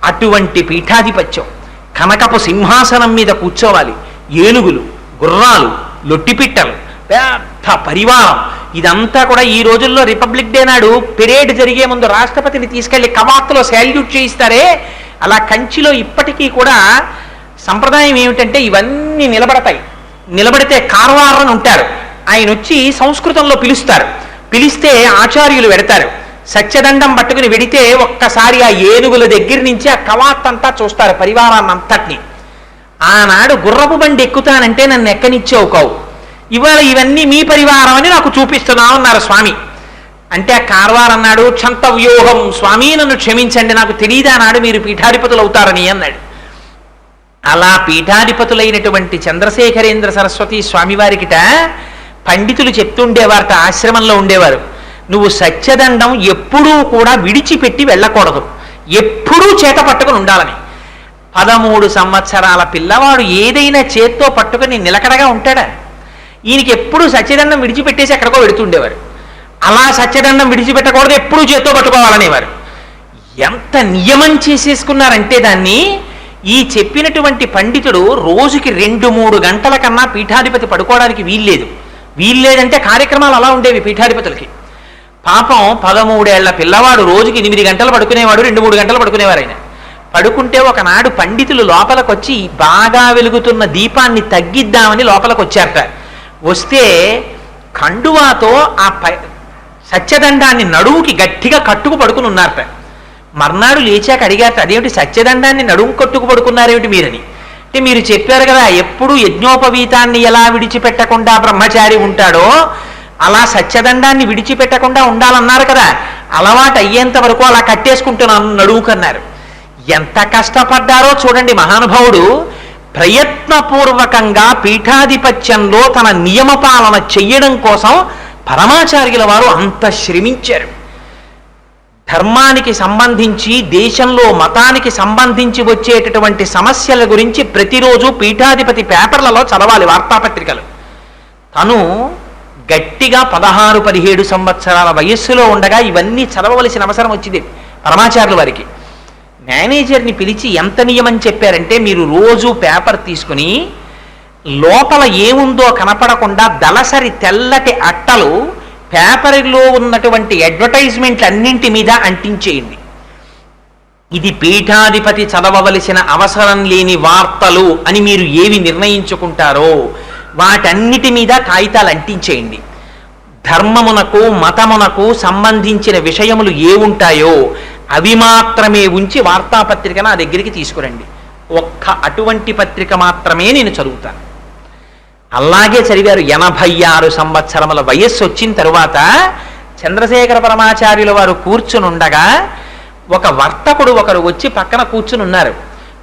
అటువంటి పీఠాధిపత్యం, కనకపు సింహాసనం మీద కూర్చోవాలి, ఏనుగులు, గుర్రాలు, లొట్టిపిట్టలు, పెద్ద పరివారం. ఇదంతా కూడా ఈ రోజుల్లో రిపబ్లిక్ డే నాడు పెరేడ్ జరిగే ముందు రాష్ట్రపతిని తీసుకెళ్లి కవాతులో శాల్యూట్ చేయిస్తారే, అలా కంచిలో ఇప్పటికీ కూడా సంప్రదాయం ఏమిటంటే ఇవన్నీ నిలబడతాయి. నిలబడితే కార్వార్ అని ఉంటారు, ఆయన వచ్చి సంస్కృతంలో పిలుస్తారు. పిలిస్తే ఆచార్యులు వెడతారు. సత్యదండం పట్టుకుని వెడితే ఒక్కసారి ఆ ఏనుగుల దగ్గర నుంచి ఆ కవాత్ అంతా చూస్తారు, పరివారాన్నంతటిని. ఆనాడు గుర్రపు బండి ఎక్కుతానంటే నన్ను ఎక్కనిచ్చేవు కావు, ఇవాళ ఇవన్నీ మీ పరివారం అని నాకు చూపిస్తున్నావు అన్నారు స్వామి. అంటే ఆ కార్వార్ అన్నాడు, క్షంతవ్యూహం స్వామి, నన్ను క్షమించండి, నాకు తెలియదా నాడు మీరు పీఠాధిపతులు అవుతారని అన్నాడు. అలా పీఠాధిపతులైనటువంటి చంద్రశేఖరేంద్ర సరస్వతి స్వామివారికిట పండితులు చెప్తుండేవారట, ఆశ్రమంలో ఉండేవారు, నువ్వు సత్యదండం ఎప్పుడూ కూడా విడిచిపెట్టి వెళ్ళకూడదు, ఎప్పుడూ చేత పట్టుకుని ఉండాలని. 13 సంవత్సరాల పిల్లవాడు ఏదైనా చేత్తో పట్టుకుని నిలకడగా ఉంటాడా? ఈయనకి ఎప్పుడు సత్యదండం విడిచిపెట్టేసి ఎక్కడికో వెడుతుండేవారు. అలా సత్యదండం విడిచిపెట్టకూడదు, ఎప్పుడూ చేత్తో పట్టుకోవాలనేవారు. ఎంత నియమం చేసేసుకున్నారంటే దాన్ని, ఈ చెప్పినటువంటి పండితుడు రోజుకి 2-3 గంటల కన్నా పీఠాధిపతి పడుకోవడానికి వీల్లేదంటే కార్యక్రమాలు అలా ఉండేవి పీఠాధిపతులకి. పాపం 13 ఏళ్ల పిల్లవాడు రోజుకి 8 గంటలు పడుకునేవాడు, 2-3 గంటలు పడుకునేవారు ఆయన. పడుకుంటే ఒకనాడు పండితులు లోపలికి వచ్చి బాగా వెలుగుతున్న దీపాన్ని తగ్గిద్దామని లోపలికి వచ్చారట. వస్తే కండువాతో ఆ సత్యదండాన్ని నడువుకి గట్టిగా కట్టుకు పడుకుని ఉన్నారట. మర్నాడు లేచాక అడిగారట, అదేమిటి సత్యదండాన్ని నడుము కట్టుకు పడుకున్నారేమిటి మీరని. అంటే మీరు చెప్పారు కదా, ఎప్పుడు యజ్ఞోపవీతాన్ని ఎలా విడిచిపెట్టకుండా బ్రహ్మచారి ఉంటాడో అలా సత్యదండాన్ని విడిచిపెట్టకుండా ఉండాలన్నారు కదా, అలవాటు అయ్యేంత వరకు అలా కట్టేసుకుంటున్నాను నడువుకన్నారు. ఎంత కష్టపడ్డారో చూడండి మహానుభావుడు. ప్రయత్నపూర్వకంగా పీఠాధిపత్యంలో తన నియమపాలన చెయ్యడం కోసం పరమాచార్యుల వారు అంత శ్రమించారు. ధర్మానికి సంబంధించి, దేశంలో మతానికి సంబంధించి వచ్చేటటువంటి సమస్యల గురించి ప్రతిరోజు పీఠాధిపతి పేపర్లలో చదవాలి, వార్తాపత్రికలు. తను గట్టిగా 16-17 సంవత్సరాల వయస్సులో ఉండగా ఇవన్నీ చదవవలసిన అవసరం వచ్చింది పరమాచార్యుల వారికి. మేనేజర్ని పిలిచి ఎంత నియమం చెప్పారంటే, మీరు రోజు పేపర్ తీసుకుని లోపల ఏముందో కనపడకుండా దళసరి తెల్లటి అట్టలు పేపర్లో ఉన్నటువంటి అడ్వర్టైజ్మెంట్లు అన్నింటి మీద అంటించేయండి. ఇది పీఠాధిపతి చదవవలసిన అవసరం లేని వార్తలు అని మీరు ఏవి నిర్ణయించుకుంటారో వాటన్నిటి మీద కాగితాలు అంటించేయండి. ధర్మమునకు మతమునకు సంబంధించిన విషయములు ఏవుంటాయో అవి మాత్రమే ఉంచి వార్తాపత్రిక నా దగ్గరికి తీసుకురండి. ఒక్క అటువంటి పత్రిక మాత్రమే నేను చదువుతాను. అలాగే చదివారు. 86 సంవత్సరముల వయస్సు వచ్చిన తరువాత చంద్రశేఖర పరమాచార్యుల వారు కూర్చుని ఉండగా ఒక వర్తకుడు ఒకరు వచ్చి పక్కన కూర్చుని ఉన్నారు.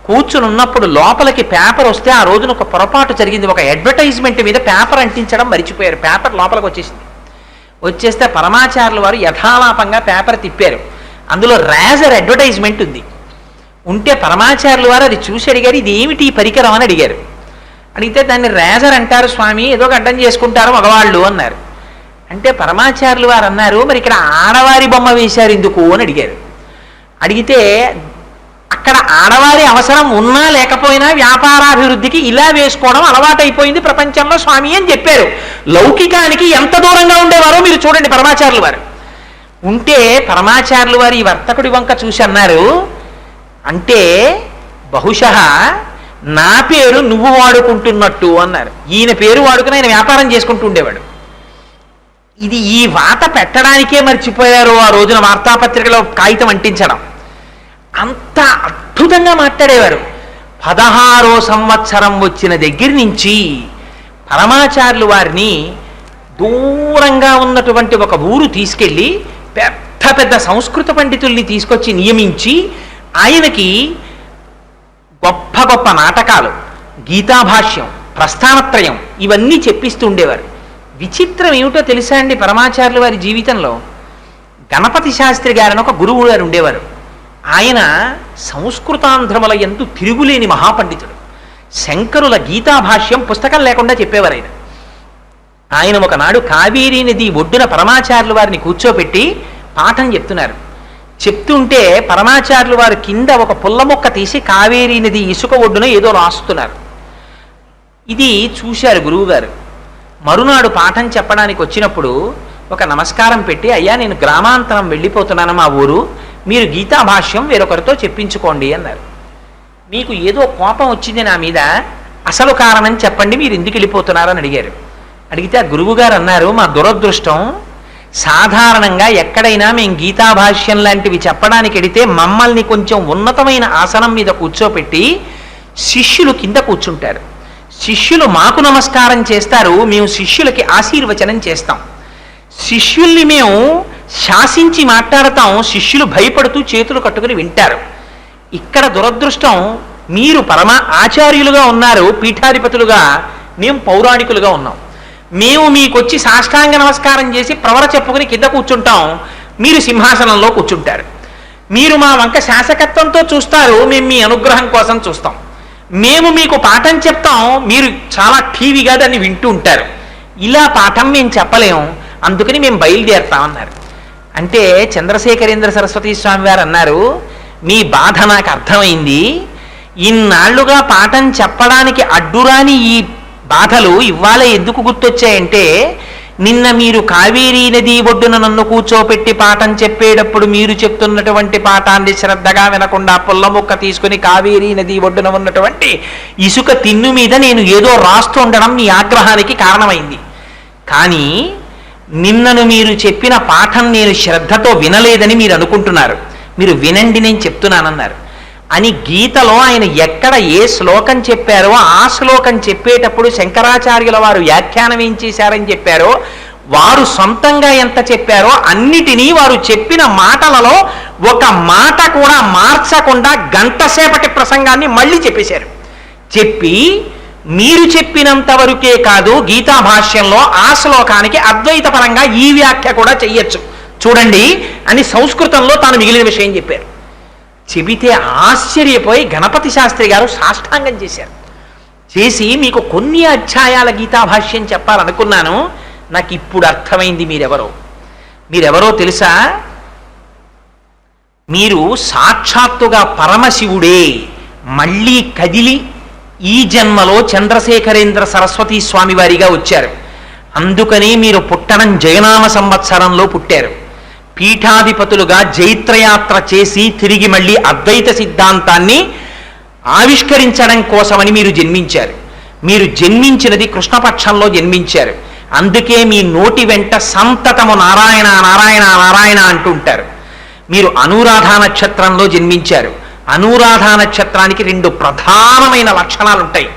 కూర్చుని ఉన్నప్పుడు లోపలికి పేపర్ వస్తే ఆ రోజున ఒక పొరపాటు జరిగింది. ఒక అడ్వర్టైజ్మెంట్ మీద పేపర్ అంటించడం మరిచిపోయారు. పేపర్ లోపలికి వచ్చేసింది. వచ్చేస్తే పరమాచార్యుల వారు యథాలాపంగా పేపర్ తిప్పారు. అందులో రేజర్ అడ్వర్టైజ్మెంట్ ఉంది. ఉంటే పరమాచార్యుల వారు అది చూసి అడిగారు, ఇది ఏమిటి ఈ పరికరం అని అడిగారు. అడిగితే దాన్ని రేజర్ అంటారు స్వామి, ఏదో అడ్డం చేసుకుంటారు మగవాళ్ళు అన్నారు. అంటే పరమాచార్యుల వారు అన్నారు, మరి ఇక్కడ ఆడవారి బొమ్మ వేశారు ఎందుకు అని అడిగారు. అడిగితే అక్కడ ఆడవారి అవసరం ఉన్నా లేకపోయినా వ్యాపారాభివృద్ధికి ఇలా వేసుకోవడం అలవాటైపోయింది ప్రపంచంలో స్వామి అని చెప్పారు. లౌకికానికి ఎంత దూరంగా ఉండేవారో మీరు చూడండి పరమాచార్యుల వారు. ఉంటే పరమాచార్యుల వారు ఈ వర్తకుడి వంక చూసి అన్నారు, అంటే బహుశः నా పేరు నువ్వు వాడుకుంటున్నట్టు అన్నారు. ఈయన పేరు వాడుకుని ఆయన వ్యాపారం చేసుకుంటూ ఉండేవాడు. ఇది ఈ వాత పెట్టడానికే మర్చిపోయారు ఆ రోజున వార్తాపత్రికలో కాగితం అంటించడం. అంత అద్భుతంగా మాట్లాడేవారు. 16వ సంవత్సరం వచ్చిన దగ్గర నుంచి పరమాచార్యుల వారిని దూరంగా ఉన్నటువంటి ఒక ఊరు తీసుకెళ్ళి పెద్ద పెద్ద సంస్కృత పండితుల్ని తీసుకొచ్చి నియమించి ఆయనకి గొప్ప గొప్ప నాటకాలు, గీతాభాష్యం, ప్రస్థానత్రయం ఇవన్నీ చెప్పిస్తూ ఉండేవారు. విచిత్రం ఏమిటో తెలుసా అండి, పరమాచార్యుల వారి జీవితంలో గణపతి శాస్త్రి గారని ఒక గురువు గారు ఉండేవారు. ఆయన సంస్కృతాంధ్రముల యందు తిరుగులేని మహాపండితుడు. శంకరుల గీతాభాష్యం పుస్తకం లేకుండా చెప్పేవారు ఆయన. ఆయన ఒకనాడు కావేరీ నది ఒడ్డున పరమాచార్యుల వారిని కూర్చోపెట్టి పాఠం చెప్తున్నారు. చెప్తుంటే పరమాచార్యుల వారు కింద ఒక పుల్ల మొక్క తీసి కావేరీ నది ఇసుక ఒడ్డున ఏదో రాస్తున్నారు. ఇది చూశారు గురువుగారు. మరునాడు పాఠం చెప్పడానికి వచ్చినప్పుడు ఒక నమస్కారం పెట్టి, అయ్యా నేను గ్రామాంతరం వెళ్ళిపోతున్నాను మా ఊరు, మీరు గీతాభాష్యం వేరొకరితో చెప్పించుకోండి అన్నారు. మీకు ఏదో కోపం వచ్చింది నా మీద, అసలు కారణం చెప్పండి, మీరు ఎందుకు వెళ్ళిపోతున్నారని అడిగారు. అడిగితే ఆ గురువుగారు అన్నారు, మా దురదృష్టం, సాధారణంగా ఎక్కడైనా మేము గీతాభాష్యం లాంటివి చెప్పడానికి వెడితే మమ్మల్ని కొంచెం ఉన్నతమైన ఆసనం మీద కూర్చోపెట్టి శిష్యులు కింద కూర్చుంటారు. శిష్యులు మాకు నమస్కారం చేస్తారు, మేము శిష్యులకి ఆశీర్వచనం చేస్తాం. శిష్యుల్ని మేము శాసించి మాట్లాడతాం, శిష్యులు భయపడుతూ చేతులు కట్టుకుని వింటారు. ఇక్కడ దురదృష్టం, మీరు పరమ ఆచార్యులుగా ఉన్నారు, పీఠాధిపతులుగా, మేము పౌరాణికులుగా ఉన్నాం. మేము మీకొచ్చి సాష్టాంగ నమస్కారం చేసి ప్రవర చెప్పుకుని కింద కూర్చుంటాం, మీరు సింహాసనంలో కూర్చుంటారు. మీరు మా వంక శాసకత్వంతో చూస్తారు, మేము మీ అనుగ్రహం కోసం చూస్తాం. మేము మీకు పాఠం చెప్తాం, మీరు చాలా టీవీగా దాన్ని వింటూ ఉంటారు. ఇలా పాఠం మేము చెప్పలేము, అందుకని మేము బయలుదేరుతామన్నారు. అంటే చంద్రశేఖరేంద్ర సరస్వతి స్వామి వారు అన్నారు, మీ బాధ నాకు అర్థమైంది. ఇన్నాళ్లుగా పాఠం చెప్పడానికి అడ్డురాని ఈ బాధలు ఇవాళ ఎందుకు గుర్తొచ్చాయంటే, నిన్న మీరు కావేరీ నది ఒడ్డున నన్ను కూర్చోపెట్టి పాఠం చెప్పేటప్పుడు మీరు చెప్తున్నటువంటి పాఠాన్ని శ్రద్ధగా వినకుండా పుల్ల ముక్క తీసుకుని కావేరీ నది ఒడ్డున ఉన్నటువంటి ఇసుక తిన్ను మీద నేను ఏదో రాస్తూ ఉండడం మీ ఆగ్రహానికి కారణమైంది. కానీ నిన్నను మీరు చెప్పిన పాఠం నేను శ్రద్ధతో వినలేదని మీరు అనుకుంటున్నారు, మీరు వినండి నేను చెప్తున్నానన్నారు అని గీతలో ఆయన ఎక్కడ ఏ శ్లోకం చెప్పారో ఆ శ్లోకం చెప్పేటప్పుడు శంకరాచార్యుల వారు వ్యాఖ్యానం ఏం చేశారని చెప్పారో, వారు సొంతంగా ఎంత చెప్పారో అన్నిటినీ వారు చెప్పిన మాటలలో ఒక మాట కూడా మార్చకుండా గంట సేపటి ప్రసంగాన్ని మళ్ళీ చెప్పేశారు. చెప్పి మీరు చెప్పినంత వరకే కాదు, గీతా భాష్యంలో ఆ శ్లోకానికి అద్వైత పరంగా ఈ వ్యాఖ్య కూడా చెయ్యొచ్చు చూడండి అని సంస్కృతంలో తాను మిగిలిన విషయం చెప్పారు. చెబితే ఆశ్చర్యపోయి గణపతి శాస్త్రి గారు సాష్టాంగం చేశారు. చేసి మీకు కొన్ని అధ్యాయాల గీతాభాష్యం చెప్పాలనుకున్నాను, నాకు ఇప్పుడు అర్థమైంది మీరెవరో తెలుసా? మీరు సాక్షాత్తుగా పరమశివుడే మళ్ళీ కదిలి ఈ జన్మలో చంద్రశేఖరేంద్ర సరస్వతి స్వామి వారిగా వచ్చారు. అందుకని మీరు పుట్టడం జయనామ సంవత్సరంలో పుట్టారు. పీఠాధిపతులుగా జైత్రయాత్ర చేసి తిరిగి మళ్ళీ అద్వైత సిద్ధాంతాన్ని ఆవిష్కరించడం కోసమని మీరు జన్మించారు. మీరు జన్మించినది కృష్ణపక్షంలో జన్మించారు. అందుకే మీ నోటి వెంట సంతతము నారాయణ నారాయణ నారాయణ అంటుంటారు. మీరు అనురాధ నక్షత్రంలో జన్మించారు. అనురాధ నక్షత్రానికి 2 ప్రధానమైన లక్షణాలు ఉంటాయి.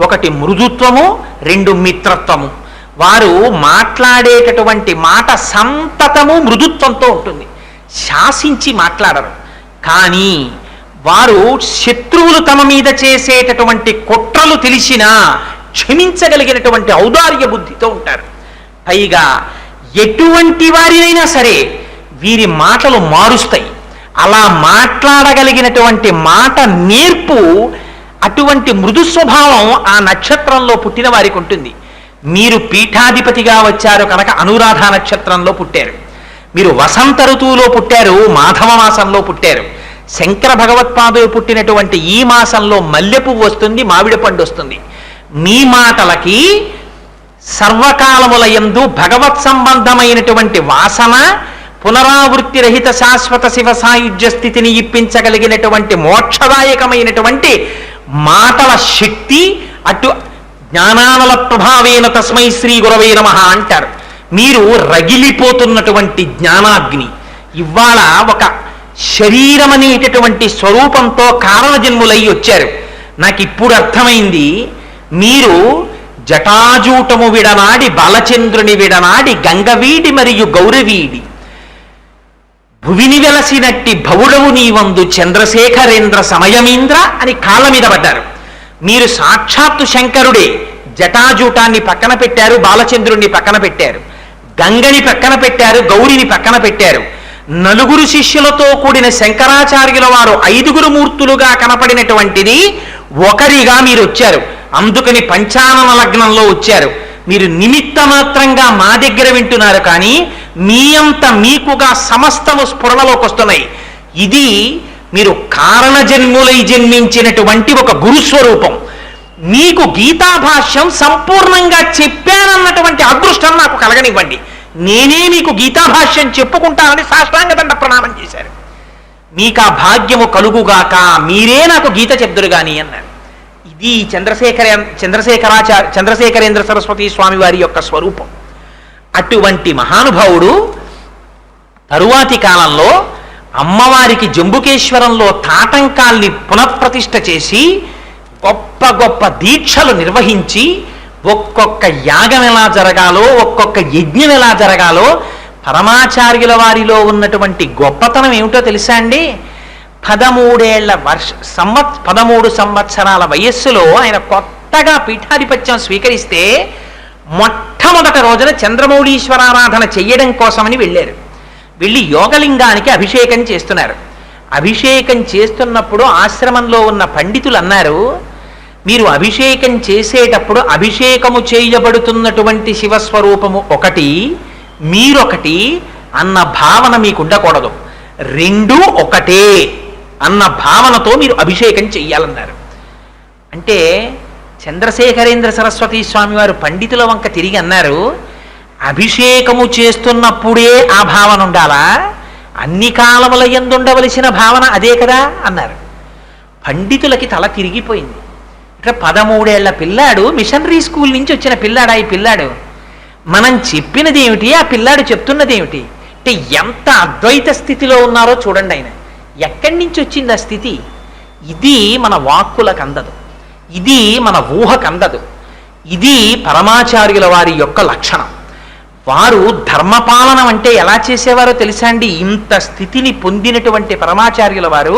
ఒకటి మృదుత్వము, 2 మిత్రత్వము. వారు మాట్లాడేటటువంటి మాట సంతతము మృదుత్వంతో ఉంటుంది, శాసించి మాట్లాడరు. కానీ వారు శత్రువులు తమ మీద చేసేటటువంటి కుట్రలు తెలిసినా క్షమించగలిగినటువంటి ఔదార్య బుద్ధితో ఉంటారు. పైగా ఎటువంటి వారినైనా సరే వీరి మాటలు మారుస్తాయి. అలా మాట్లాడగలిగినటువంటి మాట నేర్పు, అటువంటి మృదు స్వభావం ఆ నక్షత్రంలో పుట్టిన వారికి ఉంటుంది. మీరు పీఠాధిపతిగా వచ్చారు కనుక అనురాధ నక్షత్రంలో పుట్టారు. మీరు వసంత ఋతువులో పుట్టారు, మాధవ మాసంలో పుట్టారు. శంకర భగవత్పాదులు పుట్టినటువంటి ఈ మాసంలో మల్లెపువ్వు వస్తుంది, మామిడి పండు వస్తుంది. మీ మాటలకి సర్వకాలముల యందు భగవత్ సంబంధమైనటువంటి వాసన, పునరావృత్తి రహిత శాశ్వత శివ సాయుధ్య స్థితిని ఇప్పించగలిగినటువంటి మోక్షదాయకమైనటువంటి మాటల శక్తి, అటు జ్ఞానానల ప్రభావేన తస్మై శ్రీ గురవే నమః అంటారు. మీరు రగిలిపోతున్నటువంటి జ్ఞానాగ్ని ఇవాళ ఒక శరీరం అనేటటువంటి స్వరూపంతో కారణజన్ములై వచ్చారు. నాకు ఇప్పుడు అర్థమైంది, మీరు జటాజూటము విడనాడి బాలచంద్రుని విడనాడి గంగవీడి మరియు గౌరవీడి భువిని వెలసినట్టి భవుడవు నీవందు చంద్రశేఖరేంద్ర సమయమీంద్ర అని కాళ్ళ మీద పడ్డారు. మీరు సాక్షాత్తు శంకరుడే. జటాజూటాన్ని పక్కన పెట్టారు, బాలచంద్రుణ్ణి పక్కన పెట్టారు, గంగని పక్కన పెట్టారు, గౌరిని పక్కన పెట్టారు. నలుగురు శిష్యులతో కూడిన శంకరాచార్యుల వారు 5గురు మూర్తులుగా కనపడినటువంటిది ఒకరిగా మీరు వచ్చారు. అందుకని పంచానన లగ్నంలో వచ్చారు. మీరు నిమిత్త మాత్రంగా మా దగ్గర వింటున్నారు, కానీ మీ అంత మీకుగా సమస్తము స్ఫురణలోకి వస్తున్నాయి. ఇది మీరు కారణజన్ములై జన్మించినటువంటి ఒక గురుస్వరూపం. మీకు గీతాభాష్యం సంపూర్ణంగా చెప్పానన్నటువంటి అదృష్టం నాకు కలగనివ్వండి. నేనే మీకు గీతాభాష్యం చెప్పుకుంటానని సాష్టాంగ దండ ప్రణామం చేశారు. మీకు ఆ భాగ్యము కలుగుగాక, మీరే నాకు గీత చెప్దురు గాని అన్నారు. ఇది చంద్రశేఖరేంద్ర సరస్వతి స్వామి వారి యొక్క స్వరూపం. అటువంటి మహానుభావుడు తరువాతి కాలంలో అమ్మవారికి జంబుకేశ్వరంలో తాటంకాల్ని పునఃప్రతిష్ఠ చేసి గొప్ప గొప్ప దీక్షలు నిర్వహించి ఒక్కొక్క యాగం ఎలా జరగాలో, ఒక్కొక్క యజ్ఞం ఎలా జరగాలో, పరమాచార్యుల వారిలో ఉన్నటువంటి గొప్పతనం ఏమిటో తెలుసా అండి? 13 సంవత్సరాల వయస్సులో ఆయన కొత్తగా పీఠాధిపత్యం స్వీకరిస్తే మొట్టమొదటి రోజున చంద్రమౌళీశ్వరారాధన చెయ్యడం కోసమని వెళ్ళారు. వెళ్ళి యోగలింగానికి అభిషేకం చేస్తున్నారు. అభిషేకం చేస్తున్నప్పుడు ఆశ్రమంలో ఉన్న పండితులు అన్నారు, మీరు అభిషేకం చేసేటప్పుడు అభిషేకము చేయబడుతున్నటువంటి శివస్వరూపము ఒకటి, మీరొకటి అన్న భావన మీకు ఉండకూడదు. రెండూ ఒకటే అన్న భావనతో మీరు అభిషేకం చెయ్యాలన్నారు. అంటే చంద్రశేఖరేంద్ర సరస్వతి స్వామి వారు పండితుల వంక తిరిగి అన్నారు, అభిషేకము చేస్తున్నప్పుడే ఆ భావన ఉండాలా? అన్ని కాలముల యందు ఉండవలసిన భావన అదే కదా అన్నారు. పండితులకి తల తిరిగిపోయింది. ఇట్లా 13 ఏళ్ల పిల్లాడు, మిషనరీ స్కూల్ నుంచి వచ్చిన పిల్లాడా ఈ పిల్లాడు? మనం చెప్పినది ఏమిటి, ఆ పిల్లాడు చెప్తున్నది ఏమిటి? అంటే ఎంత అద్వైత స్థితిలో ఉన్నారో చూడండి. ఆయన ఎక్కడి నుంచి వచ్చింది ఆ స్థితి? ఇది మన వాక్కులకు అందదు, ఇది మన ఊహకు అందదు. ఇది పరమాచార్యుల వారి యొక్క లక్షణం. వారు ధర్మపాలనం అంటే ఎలా చేసేవారో తెలుసా అండి? ఇంత స్థితిని పొందినటువంటి పరమాచార్యుల వారు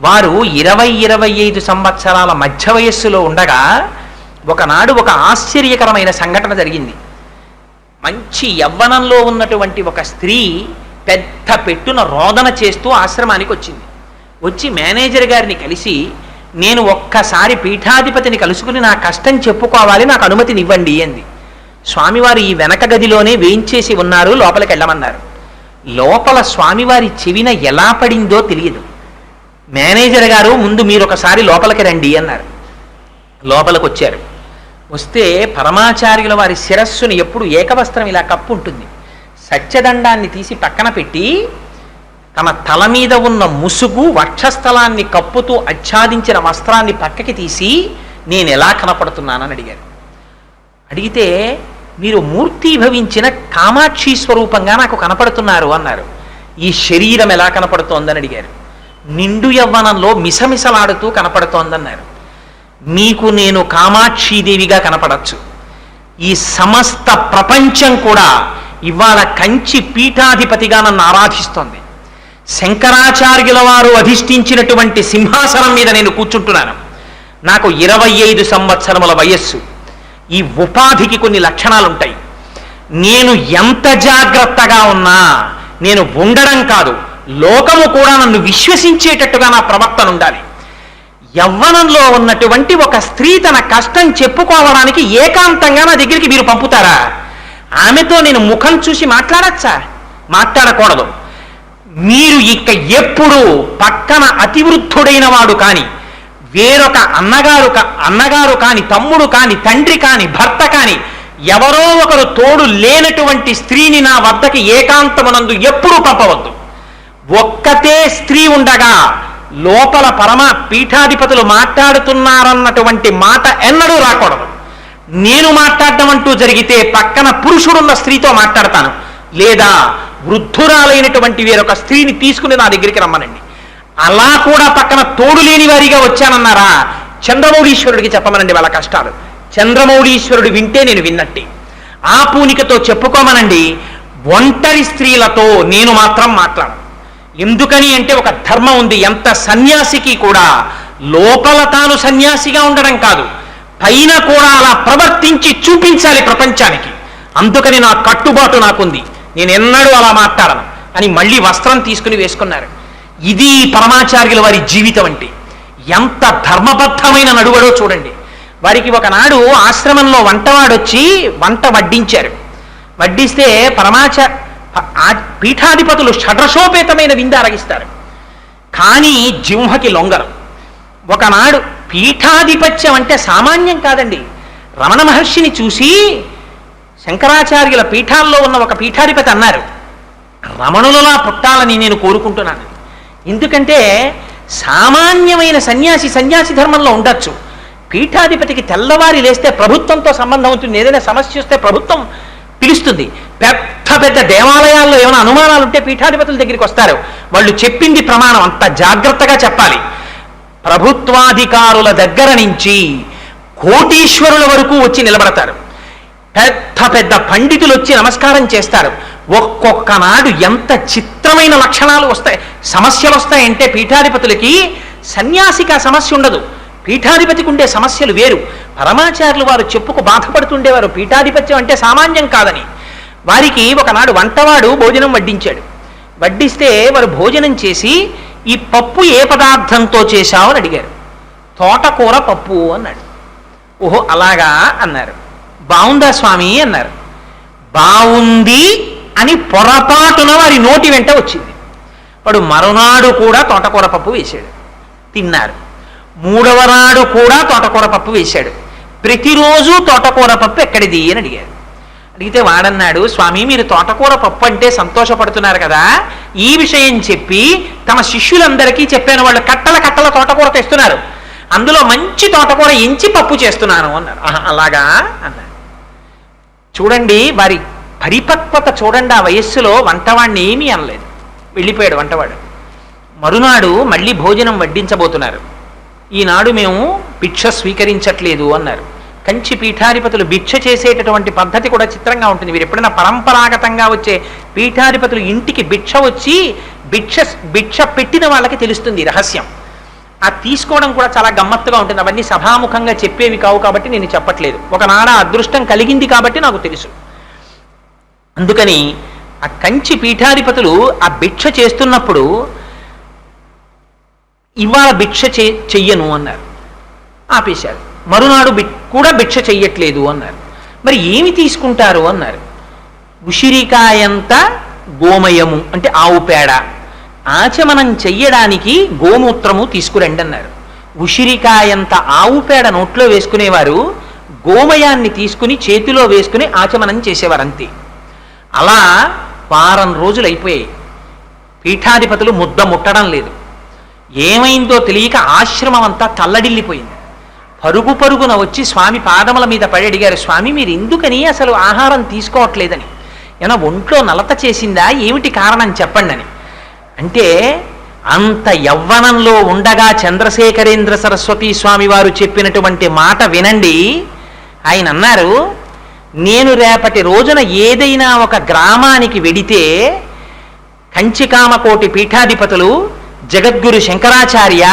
20-25 సంవత్సరాల మధ్య వయస్సులో ఉండగా ఒకనాడు ఒక ఆశ్చర్యకరమైన సంఘటన జరిగింది. మంచి యవ్వనంలో ఉన్నటువంటి ఒక స్త్రీ పెద్ద పెట్టున రోదన చేస్తూ ఆశ్రమానికి వచ్చింది. వచ్చి మేనేజర్ గారిని కలిసి, నేను ఒక్కసారి పీఠాధిపతిని కలుసుకుని నా కష్టం చెప్పుకోవాలి, నాకు అనుమతినివ్వండి అంది. స్వామివారు ఈ వెనక గదిలోనే వేయించేసి ఉన్నారు, లోపలికి వెళ్ళమన్నారు. లోపల స్వామివారి చెవిన ఎలా పడిందో తెలియదు. మేనేజర్ గారు, ముందు మీరు ఒకసారి లోపలికి రండి అన్నారు. లోపలికి వచ్చారు. వస్తే పరమాచార్యుల వారి శిరస్సుని ఎప్పుడు ఏకవస్త్రం ఇలా కప్పు ఉంటుంది. సత్యదండాన్ని తీసి పక్కన పెట్టి తమ తల మీద ఉన్న ముసుగు వక్షస్థలాన్ని కప్పుతూ ఆచ్ఛాదించిన వస్త్రాన్ని పక్కకి తీసి, నేను ఎలా కనపడుతున్నానని అడిగారు. అడిగితే, మీరు మూర్తీభవించిన కామాక్షి స్వరూపంగా నాకు కనపడుతున్నారు అన్నారు. ఈ శరీరం ఎలా కనపడుతోందని అడిగారు. నిండు యవ్వనంలో మిసమిసలాడుతూ కనపడుతోందన్నారు. మీకు నేను కామాక్షీదేవిగా కనపడచ్చు. ఈ సమస్త ప్రపంచం కూడా ఇవాళ కంచి పీఠాధిపతిగా నన్ను ఆరాధిస్తోంది. శంకరాచార్యుల వారు అధిష్ఠించినటువంటి సింహాసనం మీద నేను కూర్చుంటున్నాను. నాకు 25 సంవత్సరముల వయస్సు. ఈ ఉపాధికి కొన్ని లక్షణాలు ఉంటాయి. నేను ఎంత జాగ్రత్తగా ఉన్నా, నేను ఉండడం కాదు, లోకము కూడా నన్ను విశ్వసించేటట్టుగా నా ప్రవర్తన ఉండాలి. యవ్వనంలో ఉన్నటువంటి ఒక స్త్రీ తన కష్టం చెప్పుకోవడానికి ఏకాంతంగా నా దగ్గరికి మీరు పంపుతారా? ఆమెతో నేను ముఖం చూసి మాట్లాడచ్చా? మాట్లాడకూడదు. మీరు ఇక ఎప్పుడు పక్కన అతివృద్ధుడైన వాడు కానీ, వేరొక అన్నగారు కాని, తమ్ముడు కాని, తండ్రి కాని, భర్త కాని, ఎవరో ఒకరు తోడు లేనటువంటి స్త్రీని నా వద్దకి ఏకాంతమునందు ఎప్పుడూ పంపవద్దు. ఒక్కతే స్త్రీ ఉండగా లోపల పరమ పీఠాధిపతులు మాట్లాడుతున్నారన్నటువంటి మాట ఎన్నడూ రాకూడదు. నేను మాట్లాడడం అంటూ జరిగితే పక్కన పురుషుడున్న స్త్రీతో మాట్లాడతాను, లేదా వృద్ధురాలైనటువంటి వేరొక స్త్రీని తీసుకుని నా దగ్గరికి రమ్మనండి. అలా కూడా పక్కన తోడు లేని వారిగా వచ్చానన్నారా, చంద్రమౌళీశ్వరుడికి చెప్పమనండి వాళ్ళ కష్టాలు. చంద్రమౌళీశ్వరుడు వింటే నేను విన్నట్టే. ఆ పూనికతో చెప్పుకోమనండి. ఒంటరి స్త్రీలతో నేను మాత్రం మాట్లాడను. ఎందుకని అంటే ఒక ధర్మం ఉంది. ఎంత సన్యాసికి కూడా లోపల తాను సన్యాసిగా ఉండడం కాదు, పైన కూడా అలా ప్రవర్తించి చూపించాలి ప్రపంచానికి. అందుకని నా కట్టుబాటు నాకుంది, నేను ఎన్నడూ అలా మాట్లాడను అని మళ్ళీ వస్త్రం తీసుకుని వేసుకున్నారు. ఇది పరమాచార్యుల వారి జీవితం అంటే. ఎంత ధర్మబద్ధమైన నడువడో చూడండి. వారికి ఒకనాడు ఆశ్రమంలో వంటవాడొచ్చి వంట వడ్డించారు. వడ్డిస్తే పీఠాధిపతులు షడ్రశోపేతమైన విందు అరగిస్తారు, కానీ జింహకి లొంగరు. ఒకనాడు పీఠాధిపత్యం అంటే సామాన్యం కాదండి. రమణ మహర్షిని చూసి శంకరాచార్యుల పీఠాల్లో ఉన్న ఒక పీఠాధిపతి అన్నారు, రమణులలా పుట్టాలని నేను కోరుకుంటున్నాను. ఎందుకంటే సామాన్యమైన సన్యాసి ధర్మంలో ఉండొచ్చు, పీఠాధిపతికి తెల్లవారి లేస్తే ప్రభుత్వంతో సంబంధం ఉంటుంది. ఏదైనా సమస్య వస్తే ప్రభుత్వం పిలుస్తుంది. పెద్ద పెద్ద దేవాలయాల్లో ఏమైనా అనుమానాలు ఉంటే పీఠాధిపతుల దగ్గరికి వస్తారు. వాళ్ళు చెప్పింది ప్రమాణం, అంత జాగ్రత్తగా చెప్పాలి. ప్రభుత్వాధికారుల దగ్గర నుంచి కోటీశ్వరుల వరకు వచ్చి నిలబడతారు. పెద్ద పెద్ద పండితులు వచ్చి నమస్కారం చేస్తారు. ఒక్కొక్క నాడు ఎంత చిత్రమైన లక్షణాలు వస్తాయి, సమస్యలు వస్తాయంటే పీఠాధిపతులకి. సన్యాసికి ఆ సమస్య ఉండదు, పీఠాధిపతికి ఉండే సమస్యలు వేరు. పరమాచార్యులు వారు చెప్పుకు బాధపడుతుండేవారు, పీఠాధిపత్యం అంటే సామాన్యం కాదని. వారికి ఒకనాడు వంటవాడు భోజనం వడ్డించాడు. వడ్డిస్తే వారు భోజనం చేసి, ఈ పప్పు ఏ పదార్థంతో చేశావు అని అడిగారు. తోటకూర పప్పు అన్నాడు. ఓహో అలాగా అన్నారు. బాగుందా స్వామి అన్నారు. బాగుంది అని పొరపాటున వారి నోటి వెంట వచ్చింది. వాడు మరునాడు కూడా తోటకూర పప్పు వేశాడు, తిన్నారు. మూడవ నాడు కూడా తోటకూర పప్పు వేశాడు. ప్రతిరోజు తోటకూర పప్పు ఎక్కడిది అని అడిగారు. అడిగితే వాడన్నాడు, స్వామి మీరు తోటకూర పప్పు అంటే సంతోషపడుతున్నారు కదా, ఈ విషయం చెప్పి తమ శిష్యులందరికీ చెప్పాను. వాళ్ళు కట్టల కట్టల తోటకూర తెస్తున్నారు, అందులో మంచి తోటకూర ఎంచి పప్పు చేస్తున్నాను అన్నారు. అలాగా అన్నారు. చూడండి వారి పరిపక్వత చూడండి. ఆ వయస్సులో వంటవాడిని ఏమీ అనలేదు, వెళ్ళిపోయాడు వంటవాడు. మరునాడు మళ్ళీ భోజనం వడ్డించబోతున్నారు. ఈనాడు మేము భిక్ష స్వీకరించట్లేదు అన్నారు. కంచి పీఠాధిపతులు భిక్ష చేసేటటువంటి పద్ధతి కూడా చిత్రంగా ఉంటుంది. మీరు ఎప్పుడైనా పరంపరాగతంగా వచ్చే పీఠాధిపతులు ఇంటికి భిక్ష వచ్చి భిక్ష పెట్టిన వాళ్ళకి తెలుస్తుంది రహస్యం. ఆ తీసుకోవడం కూడా చాలా గమ్మత్తుగా ఉంటుంది. అవన్నీ సభాముఖంగా చెప్పేవి కావు కాబట్టి నేను చెప్పట్లేదు. ఒకనాడ అదృష్టం కలిగింది కాబట్టి నాకు తెలుసు. అందుకని ఆ కంచి పీఠాధిపతులు ఆ భిక్ష చేస్తున్నప్పుడు ఇవాళ భిక్ష చెయ్యను అన్నారు, ఆపేశారు. మరునాడు కూడా భిక్ష చెయ్యట్లేదు అన్నారు. మరి ఏమి తీసుకుంటారు అన్నారు. ఉసిరికాయంత గోమయము అంటే ఆవు పేడ, ఆచమనం చెయ్యడానికి గోమూత్రము తీసుకురండి అన్నారు. ఉసిరికాయంత ఆవు పేడ నోట్లో వేసుకునేవారు, గోమయాన్ని తీసుకుని చేతిలో వేసుకుని ఆచమనం చేసేవారు, అంతే. అలా వారం రోజులు అయిపోయాయి. పీఠాధిపతులు ముద్ద ముట్టడం లేదు. ఏమైందో తెలియక ఆశ్రమం అంతా తల్లడిల్లిపోయింది. పరుగు పరుగున వచ్చి స్వామి పాదముల మీద పడి అడిగారు, స్వామి మీరు ఎందుకని అసలు ఆహారం తీసుకోవట్లేదని, ఏమైనా ఒంట్లో నలత చేసిందా, ఏమిటి కారణం చెప్పండి అని. అంటే అంత యవ్వనంలో ఉండగా చంద్రశేఖరేంద్ర సరస్వతి స్వామి వారు చెప్పినటువంటి మాట వినండి. ఆయన అన్నారు, నేను రేపటి రోజున ఏదైనా ఒక గ్రామానికి వెడితే కంచికామకోటి పీఠాధిపతులు జగద్గురు శంకరాచార్య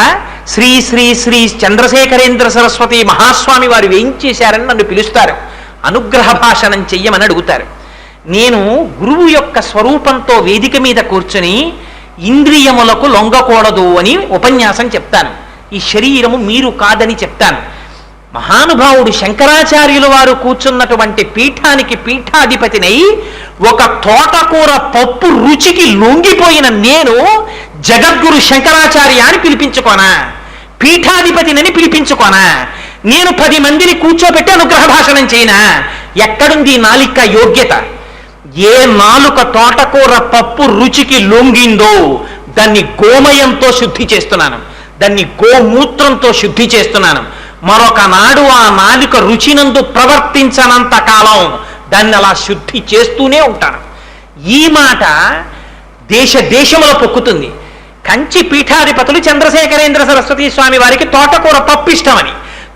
శ్రీ శ్రీ శ్రీ చంద్రశేఖరేంద్ర సరస్వతి మహాస్వామి వారు వేయించేశారని నన్ను పిలుస్తారు, అనుగ్రహ భాషణం చెయ్యమని అడుగుతారు. నేను గురువు యొక్క స్వరూపంతో వేదిక మీద కూర్చుని ఇంద్రియములకు లొంగకూడదు అని ఉపన్యాసం చెప్తాను, ఈ శరీరము మీరు కాదని చెప్తాను. మహానుభావుడు శంకరాచార్యుల వారు కూర్చున్నటువంటి పీఠానికి పీఠాధిపతినై ఒక తోటకూర పప్పు రుచికి లొంగిపోయిన నేను జగద్గురు శంకరాచార్య అని పిలిపించుకోనా, పీఠాధిపతినని పిలిపించుకోనా, నేను 10 మందిని కూర్చోబెట్టి అనుగ్రహ భాషణం చేయనా? ఎక్కడుంది నాలిక యోగ్యత? ఏ నాలుక తోటకూర పప్పు రుచికి లొంగిందో దాన్ని గోమయంతో శుద్ధి చేస్తున్నాను, దాన్ని గోమూత్రంతో శుద్ధి చేస్తున్నాను. మరొక నాడు ఆ నాలుక రుచినందు ప్రవర్తించనంత కాలం దాన్ని అలా శుద్ధి చేస్తూనే ఉంటాను. ఈ మాట దేశములో పొక్కుతుంది. కంచి పీఠాధిపతులు చంద్రశేఖరేంద్ర సరస్వతి స్వామి వారికి తోటకూర పప్పు ఇష్టమని,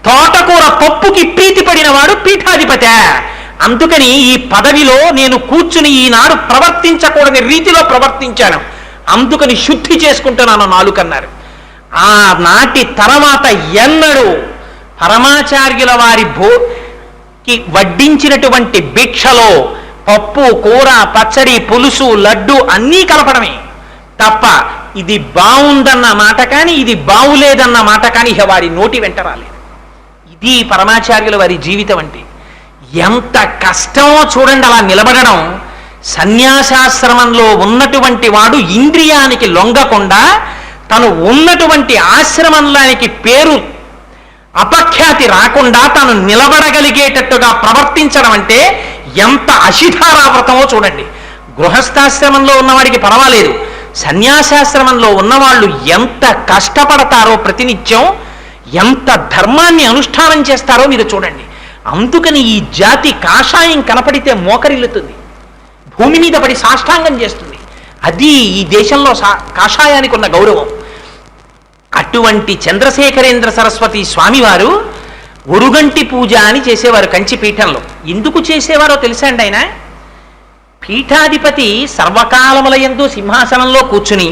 తోటకూర పప్పుకి ప్రీతి పడిన వాడు పీఠాధిపతి. అందుకని ఈ పదవిలో నేను కూర్చుని ఈనాడు ప్రవర్తించకూడని రీతిలో ప్రవర్తించాను. అందుకని శుద్ధి చేసుకుంటున్నాను నాలుకన్నారు. ఆనాటి తర్వాత ఎన్నడూ పరమాచార్యుల వారి భోకి వడ్డించినటువంటి భిక్షలో పప్పు, కూర, పచ్చడి, పులుసు, లడ్డు అన్నీ కలపడమే తప్ప ఇది బాగుందన్న మాట కానీ ఇది బాగులేదన్న మాట కానీ ఇక వారి నోటి వెంట రాలేదు. ఇది పరమాచార్యుల వారి జీవితం అంటే. ఎంత కష్టమో చూడండి అలా నిలబడడం. సన్యాసాశ్రమంలో ఉన్నటువంటి వాడు ఇంద్రియానికి లొంగకుండా తను ఉన్నటువంటి ఆశ్రమంలోనికి పేరు అపఖ్యాతి రాకుండా తను నిలబడగలిగేటట్టుగా ప్రవర్తించడం అంటే ఎంత అశిధారావ్రతమో చూడండి. గృహస్థాశ్రమంలో ఉన్నవాడికి పర్వాలేదు, సన్యాసాశ్రమంలో ఉన్నవాళ్ళు ఎంత కష్టపడతారో, ప్రతినిత్యం ఎంత ధర్మాన్ని అనుష్ఠానం చేస్తారో మీరు చూడండి. అందుకని ఈ జాతి కాషాయం కనపడితే మోకరిల్లుతుంది, భూమి మీద పడి సాష్టాంగం చేస్తుంది. అది ఈ దేశంలో కాషాయానికి ఉన్న గౌరవం. అటువంటి చంద్రశేఖరేంద్ర సరస్వతి స్వామివారు ఒరుగంటి పూజ అని చేసేవారు కంచిపీఠంలో. ఎందుకు చేసేవారో తెలుసా అండి? ఆయన పీఠాధిపతి సర్వకాలములయందు సింహాసనంలో కూర్చుని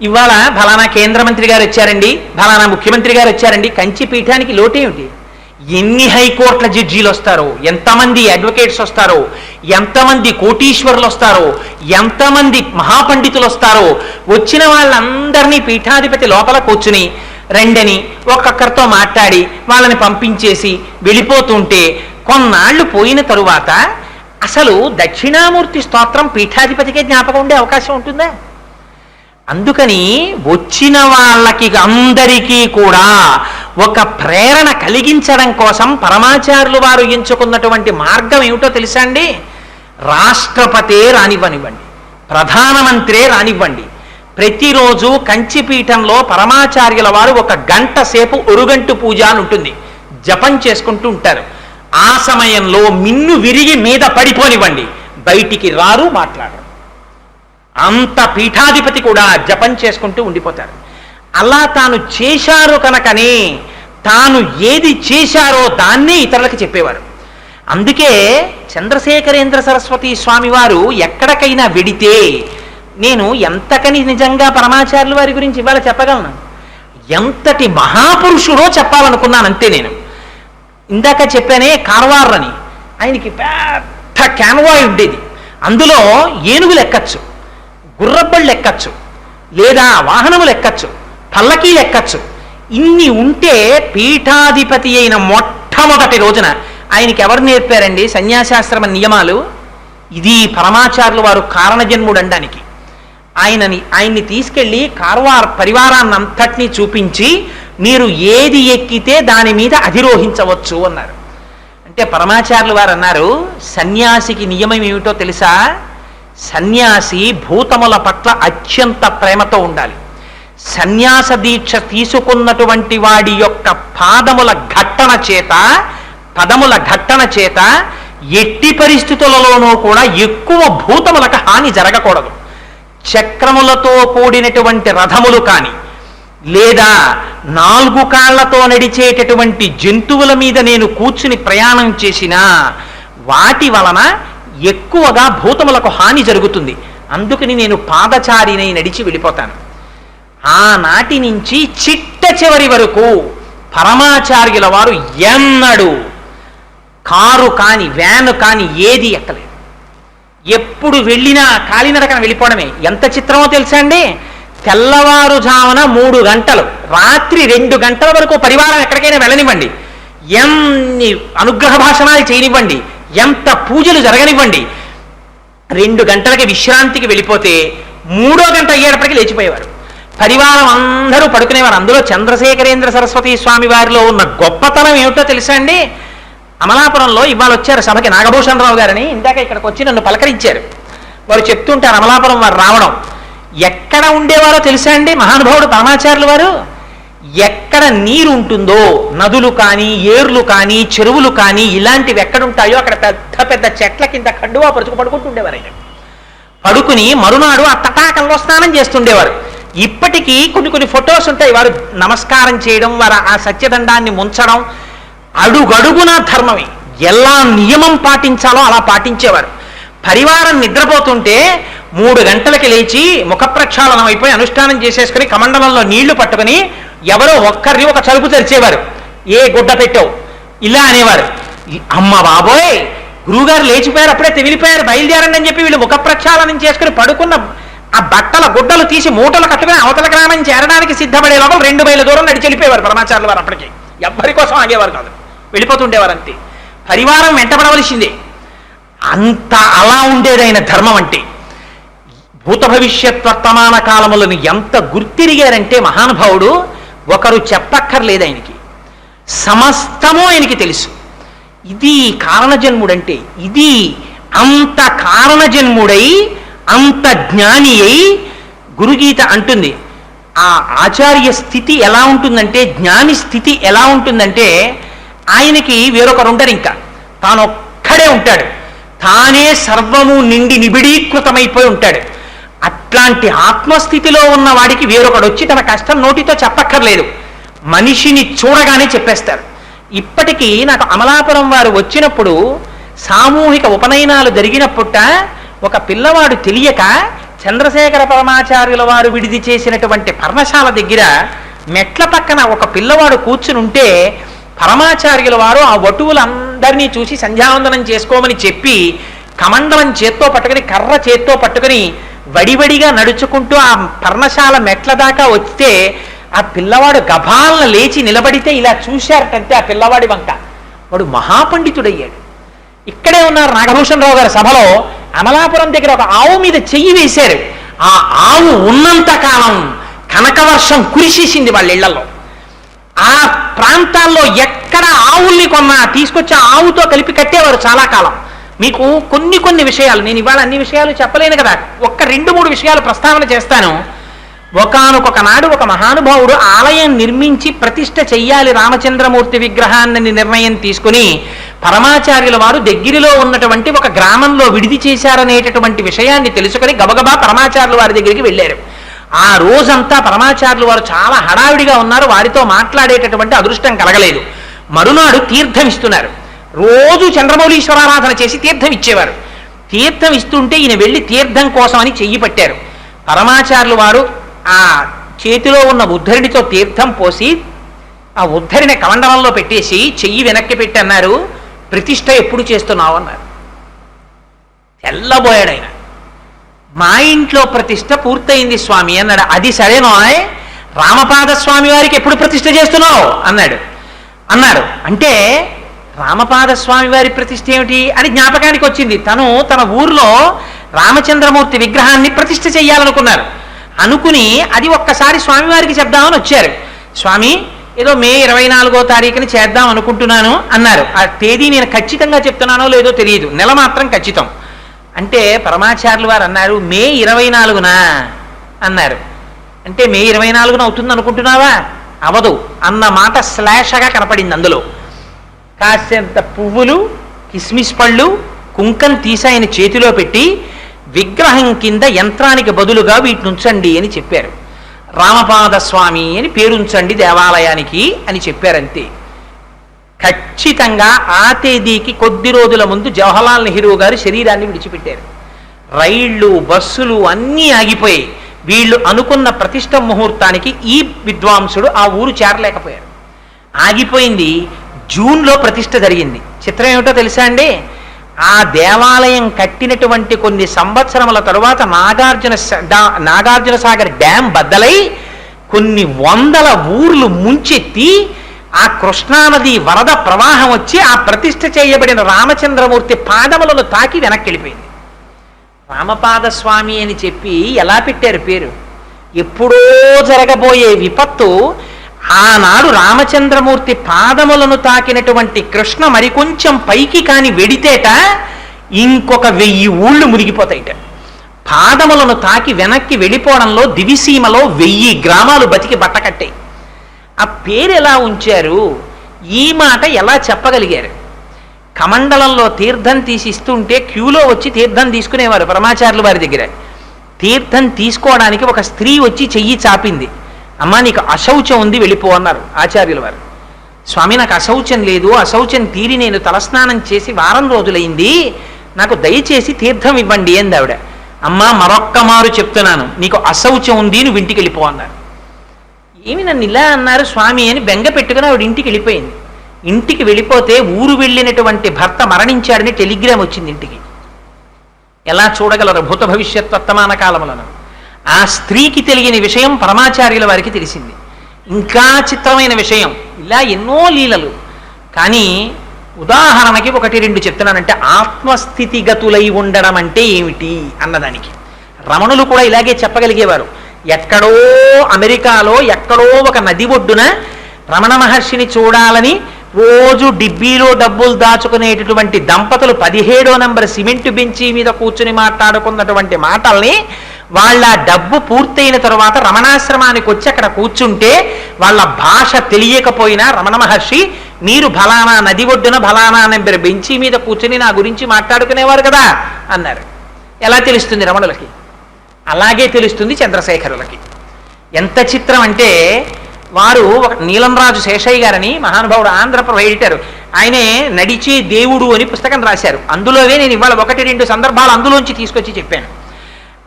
ఇవాళ ఫలానా కేంద్ర మంత్రి గారు వచ్చారండి, ఫలానా ముఖ్యమంత్రి గారు వచ్చారండి. కంచి పీఠానికి లోటేమిటి? ఎన్ని హైకోర్టుల జడ్జీలు వస్తారో, ఎంతమంది అడ్వకేట్స్ వస్తారో, ఎంతమంది కోటీశ్వరులు వస్తారో, ఎంతమంది మహాపండితులు వస్తారో, వచ్చిన వాళ్ళందరినీ పీఠాధిపతి లోపల కూర్చుని రెండని ఒక్కొక్కరితో మాట్లాడి వాళ్ళని పంపించేసి వెళ్ళిపోతుంటే కొన్నాళ్ళు పోయిన తరువాత అసలు దక్షిణామూర్తి స్తోత్రం పీఠాధిపతికే జ్ఞాపకం ఉండే అవకాశం ఉంటుందా? అందుకని వచ్చిన వాళ్ళకి అందరికీ కూడా ఒక ప్రేరణ కలిగించడం కోసం పరమాచార్యులు వారు ఎంచుకున్నటువంటి మార్గం ఏమిటో తెలుసా అండి? రాష్ట్రపతే రానివ్వనివ్వండి, ప్రధానమంత్రే రానివ్వండి, ప్రతిరోజు కంచిపీఠంలో పరమాచార్యుల వారు 1 గంట సేపు ఒరుగంటు పూజ అని ఉంటుంది, జపం చేసుకుంటూ ఉంటారు. ఆ సమయంలో మిన్ను విరిగి మీద పడిపోనివ్వండి, బయటికి రారు, మాట్లాడరు. అంత పీఠాధిపతి కూడా జపం చేసుకుంటూ ఉండిపోతారు. అలా తాను చేశారు కనుకనే తాను ఏది చేశారో దాన్నే ఇతరులకు చెప్పేవారు. అందుకే చంద్రశేఖరేంద్ర సరస్వతి స్వామి వారు ఎక్కడికైనా వెడితే నేను ఎంతకని నిజంగా పరమాచార్యుల వారి గురించి ఇవాళ చెప్పగలను, ఎంతటి మహాపురుషుడో చెప్పాలనుకున్నాను అంతే. నేను ఇందాక చెప్పానే కార్వార్ అని, ఆయనకి పెద్ద క్యాన్వాయ్ ఉండేది, అందులో ఏనుగులు ఎక్కచ్చు, గుర్రబళ్ళు ఎక్కచ్చు, లేదా వాహనములు ఎక్కచ్చు, పల్లకీలు ఎక్కచ్చు. ఇన్ని ఉంటే పీఠాధిపతి అయిన మొట్టమొదటి రోజున ఆయనకి ఎవరు నేర్పారండి సన్యాసాశ్రమ నియమాలు? ఇది పరమాచార్యులు వారు కారణజన్ముడు అనడానికి. ఆయన్ని తీసుకెళ్ళి కార్వార్ పరివారాన్నంతటినీ చూపించి మీరు ఏది ఎక్కితే దాని మీద అధిరోహించవచ్చు అన్నారు. అంటే పరమాచార్యులు వారు అన్నారు, సన్యాసికి నియమం ఏమిటో తెలుసా? సన్యాసి భూతముల పట్ల అత్యంత ప్రేమతో ఉండాలి. సన్యాస దీక్ష తీసుకున్నటువంటి వాడి యొక్క పదముల ఘట్టన చేత ఎట్టి పరిస్థితులలోనూ కూడా ఎక్కువ భూతములకు హాని జరగకూడదు. చక్రములతో కూడినటువంటి రథములు కానీ, లేదా 4 కాళ్లతో నడిచేటటువంటి జంతువుల మీద నేను కూర్చుని ప్రయాణం చేసినా వాటి వలన ఎక్కువగా భూతములకు హాని జరుగుతుంది. అందుకని నేను పాదచారినై నడిచి వెళ్ళిపోతాను. ఆనాటి నుంచి చిట్ట చివరి వరకు పరమాచార్యుల వారు ఎన్నడూ కారు కాని వ్యాను కాని ఏది ఎక్కలేదు. ఎప్పుడు వెళ్ళినా కాలినడకన వెళ్ళిపోవడమే. ఎంత చిత్రమో తెలుసా అండి? తెల్లవారుజామున 3 గంటలు, రాత్రి 2 గంటల వరకు పరివారం ఎక్కడికైనా వెళ్ళనివ్వండి, ఎన్ని అనుగ్రహ భాషణాలు చేయనివ్వండి, ఎంత పూజలు జరగనివ్వండి, 2 గంటలకి విశ్రాంతికి వెళ్ళిపోతే 3వ గంట అయ్యేటప్పటికి లేచిపోయేవారు. పరివారం అందరూ పడుకునేవారు. అందులో చంద్రశేఖరేంద్ర సరస్వతి స్వామి వారిలో ఉన్న గొప్పతనం ఏమిటో తెలుసా అండి? అమలాపురంలో ఇవాళ వచ్చారు సభకి నాగభూషణ్ రావు గారని, ఇందాక ఇక్కడికి వచ్చి నన్ను పలకరించారు. వారు చెప్తుంటారు అమలాపురం వారు రావడం. ఎక్కడ ఉండేవారో తెలుసా అండి మహానుభావుడు పరమాచార్యులు వారు? ఎక్కడ నీరు ఉంటుందో, నదులు కానీ, ఏర్లు కానీ, చెరువులు కానీ ఇలాంటివి ఎక్కడుంటాయో అక్కడ పెద్ద పెద్ద చెట్ల కింద కండువా పరుచుకు పడుకుంటుండేవారు. ఆయన పడుకుని మరునాడు ఆ తటాకంలో స్నానం చేస్తుండేవారు. ఇప్పటికీ కొన్ని ఫొటోస్ ఉంటాయి. వారు నమస్కారం చేయడం, వారు ఆ సత్యదండాన్ని ముంచడం, అడుగడుగునా ధర్మమే. ఎలా నియమం పాటించాలో అలా పాటించేవారు. పరివారం నిద్రపోతుంటే 3 గంటలకి లేచి ముఖ ప్రక్షాళనం అయిపోయి అనుష్ఠానం చేసేసుకుని కమండలంలో నీళ్లు పట్టుకుని ఎవరో ఒక్కరిని ఒక చలుపు తెరిచేవారు. ఏ గుడ్డ పెట్టావు ఇలా అనేవారు. అమ్మ బాబోయ్, గురువుగారు లేచిపోయారు, అప్పుడే తెమిలిపోయారు, బయలుదేరండి అని చెప్పి వీళ్ళు ముఖ ప్రక్షాళనం చేసుకుని పడుకున్న ఆ బట్టల గుడ్డలు తీసి మూటలు కట్టుకుని అవతల గ్రామం చేరడానికి సిద్ధపడే లోపల 2 మైళ్ళ దూరం నడిచి వెళ్ళిపోయేవారు పరమాచార్యుల వారు. అప్పటికి ఎవ్వరి కోసం ఆగేవారు కాదు, వెళ్ళిపోతుండేవారు అంతే. పరివారం వెంటబడవలసిందే. అంత అలా ఉండేదైన ధర్మం అంటే. భూత భవిష్యత్ వర్తమాన కాలములను ఎంత గుర్తిరిగారంటే మహానుభావుడు, ఒకరు చెప్పక్కర్లేదు ఆయనకి, సమస్తము ఆయనకి తెలుసు. ఇది కారణజన్ముడంటే. ఇది అంత కారణజన్ముడై అంత జ్ఞాని అయి గురుగీత అంటుంది. ఆ ఆచార్య స్థితి ఎలా ఉంటుందంటే, జ్ఞాని స్థితి ఎలా ఉంటుందంటే, ఆయనకి వేరొకరు ఉండరు, ఇంకా తానొక్కడే ఉంటాడు, తానే సర్వము నిండి నిబిడీకృతమైపోయి ఉంటాడు. అట్లాంటి ఆత్మస్థితిలో ఉన్న వాడికి వేరొకడు వచ్చి తన కష్టం నోటితో చెప్పక్కర్లేదు, మనిషిని చూడగానే చెప్పేస్తారు. ఇప్పటికీ నాకు అమలాపురం వారు వచ్చినప్పుడు సామూహిక ఉపనయనాలు జరిగినప్పుట ఒక పిల్లవాడు తెలియక చంద్రశేఖర పరమాచార్యుల వారు విడిది చేసినటువంటి పర్ణశాల దగ్గర మెట్ల పక్కన ఒక పిల్లవాడు కూర్చుని ఉంటే పరమాచార్యుల వారు ఆ వటువులందరినీ చూసి సంధ్యావందనం చేసుకోమని చెప్పి కమండలం చేత్తో పట్టుకుని కర్ర చేత్తో పట్టుకుని వడివడిగా నడుచుకుంటూ ఆ పర్ణశాల మెట్ల దాకా వస్తే ఆ పిల్లవాడు గభాలను లేచి నిలబడితే ఇలా చూశారటంటే ఆ పిల్లవాడి వంక. వాడు మహాపండితుడయ్యాడు. ఇక్కడే ఉన్నారు నాగభూషణ్ రావు గారి సభలో. అమలాపురం దగ్గర ఒక ఆవు మీద చెయ్యి వేశారు. ఆ ఆవు ఉన్నంత కాలం కనకవర్షం కురిసేసింది వాళ్ళ ఇళ్లలో. ఆ ప్రాంతాల్లో ఎక్కడ ఆవుల్ని కొన్నా తీసుకొచ్చి ఆవుతో కలిపి కట్టేవారు చాలా కాలం. మీకు కొన్ని విషయాలు, నేను ఇవాళ అన్ని విషయాలు చెప్పలేను కదా, 1-2-3 విషయాలు ప్రస్తావన చేస్తాను. ఒకానొక నాడు ఒక మహానుభావుడు ఆలయం నిర్మించి ప్రతిష్ఠ చెయ్యాలి రామచంద్రమూర్తి విగ్రహాన్ని నిర్ణయం తీసుకుని పరమాచార్యుల వారు దగ్గరలో ఉన్నటువంటి ఒక గ్రామంలో విడిది చేశారనేటటువంటి విషయాన్ని తెలుసుకుని గబగబా పరమాచార్యుల వారి దగ్గరికి వెళ్ళారు. ఆ రోజంతా పరమాచార్యులు వారు చాలా హడావిడిగా ఉన్నారు, వారితో మాట్లాడేటటువంటి అదృష్టం కలగలేదు. మరునాడు తీర్థం ఇస్తున్నారు. రోజు చంద్రమౌళీశ్వరారాధన చేసి తీర్థం ఇచ్చేవారు. తీర్థం ఇస్తుంటే ఈయన వెళ్ళి తీర్థం కోసం అని చెయ్యి పట్టారు. పరమాచార్యులు వారు ఆ చేతిలో ఉన్న ఉద్ధరిణితో తీర్థం పోసి ఆ ఉద్ధరిని కమండలంలో పెట్టేసి చెయ్యి వెనక్కి పెట్టి అన్నారు, ప్రతిష్ఠ ఎప్పుడు చేస్తున్నావు అన్నారు. తెల్లబోయాడు ఆయన. మా ఇంట్లో ప్రతిష్ఠ పూర్తయింది స్వామి అన్నాడు. అది సరేనో, రామపాద స్వామి వారికి ఎప్పుడు ప్రతిష్ఠ చేస్తున్నావు అన్నారు. అంటే రామపాద స్వామి వారి ప్రతిష్ఠ ఏమిటి అని జ్ఞాపకానికి వచ్చింది. తన ఊర్లో రామచంద్రమూర్తి విగ్రహాన్ని ప్రతిష్ఠ చెయ్యాలనుకున్నారు. అనుకుని అది ఒక్కసారి స్వామివారికి చెప్దామని వచ్చారు. స్వామి, ఏదో మే 24వ తారీఖుని చేద్దాం అనుకుంటున్నాను అన్నారు. ఆ తేదీ నేను ఖచ్చితంగా చెప్తున్నానో లేదో తెలియదు, నెల మాత్రం ఖచ్చితం. అంటే పరమాచార్యులు వారు అన్నారు, మే 24న అన్నారు. అంటే మే 24న అవుతుంది అనుకుంటున్నావా? అవదు అన్న మాట శ్లేషగా కనపడింది. అందులో కాస్తంత పువ్వులు, కిస్మిస్ పళ్ళు, కుంకం తీసి ఆయన చేతిలో పెట్టి విగ్రహం కింద యంత్రానికి బదులుగా వీటిని ఉంచండి అని చెప్పారు. రామపాద స్వామి అని పేరుంచండి దేవాలయానికి అని చెప్పారంతే. ఖచ్చితంగా ఆ తేదీకి కొద్ది రోజుల ముందు జవహర్లాల్ నెహ్రూ గారు శరీరాన్ని విడిచిపెట్టారు. రైళ్లు, బస్సులు అన్నీ ఆగిపోయాయి. వీళ్ళు అనుకున్న ప్రతిష్ఠ ముహూర్తానికి ఈ విద్వాంసుడు ఆ ఊరు చేరలేకపోయారు. ఆగిపోయింది. జూన్లో ప్రతిష్ఠ జరిగింది. చిత్రం ఏమిటో తెలుసా అండి? ఆ దేవాలయం కట్టినటువంటి కొన్ని సంవత్సరముల తరువాత నాగార్జున సాగర్ డ్యాం బద్దలై కొన్ని వందల ఊర్లు ముంచెత్తి ఆ కృష్ణానది వరద ప్రవాహం వచ్చి ఆ ప్రతిష్ఠ చేయబడిన రామచంద్రమూర్తి పాదములను తాకి వెనక్కి వెళ్ళిపోయింది. రామపాద స్వామి అని చెప్పి ఎలా పెట్టారు పేరు? ఎప్పుడో జరగబోయే విపత్తు ఆనాడు రామచంద్రమూర్తి పాదములను తాకినటువంటి కృష్ణ మరికొంచెం పైకి కాని వెడితేట ఇంకొక 1000 ఊళ్ళు మునిగిపోతాయిట. పాదములను తాకి వెనక్కి వెళ్ళిపోవడంలో దివిసీమలో 1000 గ్రామాలు బతికి బట్టకట్టాయి. ఆ పేరు ఎలా ఉంచారు? ఈ మాట ఎలా చెప్పగలిగారు? కమండలంలో తీర్థం తీసిస్తుంటే క్యూలో వచ్చి తీర్థం తీసుకునేవారు పరమాచార్యుల వారి దగ్గర. తీర్థం తీసుకోవడానికి ఒక స్త్రీ వచ్చి చెయ్యి చాపింది. అమ్మా, నీకు అశౌచం ఉంది, వెళ్ళిపో అన్నారు ఆచార్యుల వారు. స్వామి, నాకు అశౌచం లేదు, అశౌచం తీరి నేను తలస్నానం చేసి వారం రోజులైంది, నాకు దయచేసి తీర్థం ఇవ్వండి అంది ఆవిడ. అమ్మా మరొక్క మారు చెప్తున్నాను, నీకు అశౌచం ఉంది, నువ్వు ఇంటికి వెళ్ళిపో అన్నారు. ఏమి నన్ను ఇలా అన్నారు స్వామి అని బెంగ పెట్టుకుని ఆవిడ ఇంటికి వెళ్ళిపోయింది. ఇంటికి వెళ్ళిపోతే ఊరు వెళ్ళినటువంటి భర్త మరణించాడని టెలిగ్రామ్ వచ్చింది ఇంటికి. ఎలా చూడగలరు భూత భవిష్యత్ వర్తమాన కాలములను? ఆ స్త్రీకి తెలియని విషయం పరమాచార్యుల వారికి తెలిసింది. ఇంకా చిత్రమైన విషయం, ఇలా ఎన్నో లీలలు. కానీ ఉదాహరణకి 1-2 చెప్తున్నానంటే, ఆత్మస్థితిగతులై ఉండడం అంటే ఏమిటి అన్నదానికి రమణులు కూడా ఇలాగే చెప్పగలిగేవారు. ఎక్కడో అమెరికాలో ఎక్కడో ఒక నది ఒడ్డున రమణ మహర్షిని చూడాలని రోజు డిబ్బీలో డబ్బులు దాచుకునేటటువంటి దంపతులు 17వ నంబర్ సిమెంట్ బెంచీ మీద కూర్చుని మాట్లాడుకున్నటువంటి మాటల్ని వాళ్ళ డబ్బు పూర్తయిన తరువాత రమణాశ్రమానికి వచ్చి అక్కడ కూర్చుంటే వాళ్ళ భాష తెలియకపోయినా రమణ మహర్షి మీరు ఫలానా నది ఒడ్డున ఫలానా నంబర్ బెంచీ మీద కూర్చుని నా గురించి మాట్లాడుకునేవారు కదా అన్నారు. ఎలా తెలుస్తుంది రమణులకి? అలాగే తెలుస్తుంది చంద్రశేఖరులకి. ఎంత చిత్రం అంటే, వారు ఒక నీలంరాజు శేషయ్య గారని మహానుభావుడు, ఆంధ్రప్రభ ఎడిటర్, ఆయనే నడిచే దేవుడు అని పుస్తకం రాశారు. అందులోనే నేను ఇవాళ 1-2 సందర్భాలు అందులోంచి తీసుకొచ్చి చెప్పాను.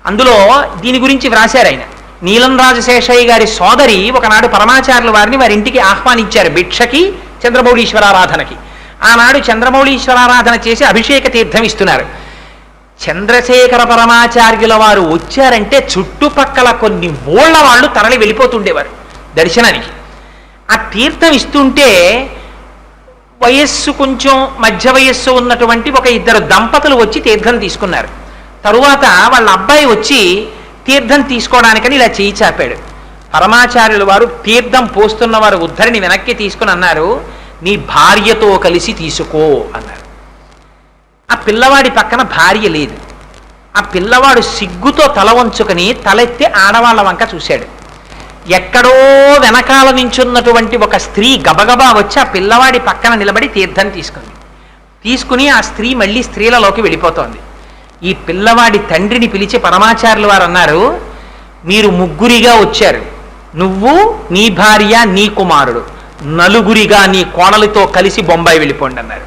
అందులో దీని గురించి వ్రాశారు ఆయన. నీలంరాజు శేషయ్య గారి సోదరి ఒకనాడు పరమాచార్యుల వారిని వారి ఇంటికి ఆహ్వానించారు భిక్షకి, చంద్రమౌళీశ్వరారాధనకి. ఆనాడు చంద్రమౌళీశ్వరారాధన చేసి అభిషేక తీర్థం ఇస్తున్నారు. చంద్రశేఖర పరమాచార్యుల వారు వచ్చారంటే చుట్టుపక్కల కొన్ని ఊళ్ళ వాళ్ళు తరలి వెళ్ళిపోతుండేవారు దర్శనానికి. ఆ తీర్థం ఇస్తుంటే వయస్సు కొంచెం మధ్య వయస్సు ఉన్నటువంటి 1-2 దంపతులు వచ్చి తీర్థం తీసుకున్నారు. తరువాత వాళ్ళ అబ్బాయి వచ్చి తీర్థం తీసుకోవడానికని ఇలా చేయి చాపాడు. పరమాచార్యుల వారు తీర్థం పోస్తున్న వారు ఉద్ధరిని వెనక్కి తీసుకుని అన్నారు, నీ భార్యతో కలిసి తీసుకో అన్నారు. ఆ పిల్లవాడి పక్కన భార్య లేదు. ఆ పిల్లవాడు సిగ్గుతో తల వంచుకొని తలెత్తి ఆడవాళ్ళ వంక చూశాడు. ఎక్కడో వెనకాల నించున్నటువంటి ఒక స్త్రీ గబగబా వచ్చి ఆ పిల్లవాడి పక్కన నిలబడి తీర్థం తీసుకుని ఆ స్త్రీ మళ్ళీ స్త్రీలలోకి వెళ్ళిపోతోంది. ఈ పిల్లవాడి తండ్రిని పిలిచి పరమాచార్యుల వారు అన్నారు, మీరు ముగ్గురిగా వచ్చారు, నువ్వు, నీ భార్య, నీ కుమారుడు, నలుగురిగా నీ కోడలితో కలిసి బొంబాయి వెళ్ళిపోండి అన్నారు.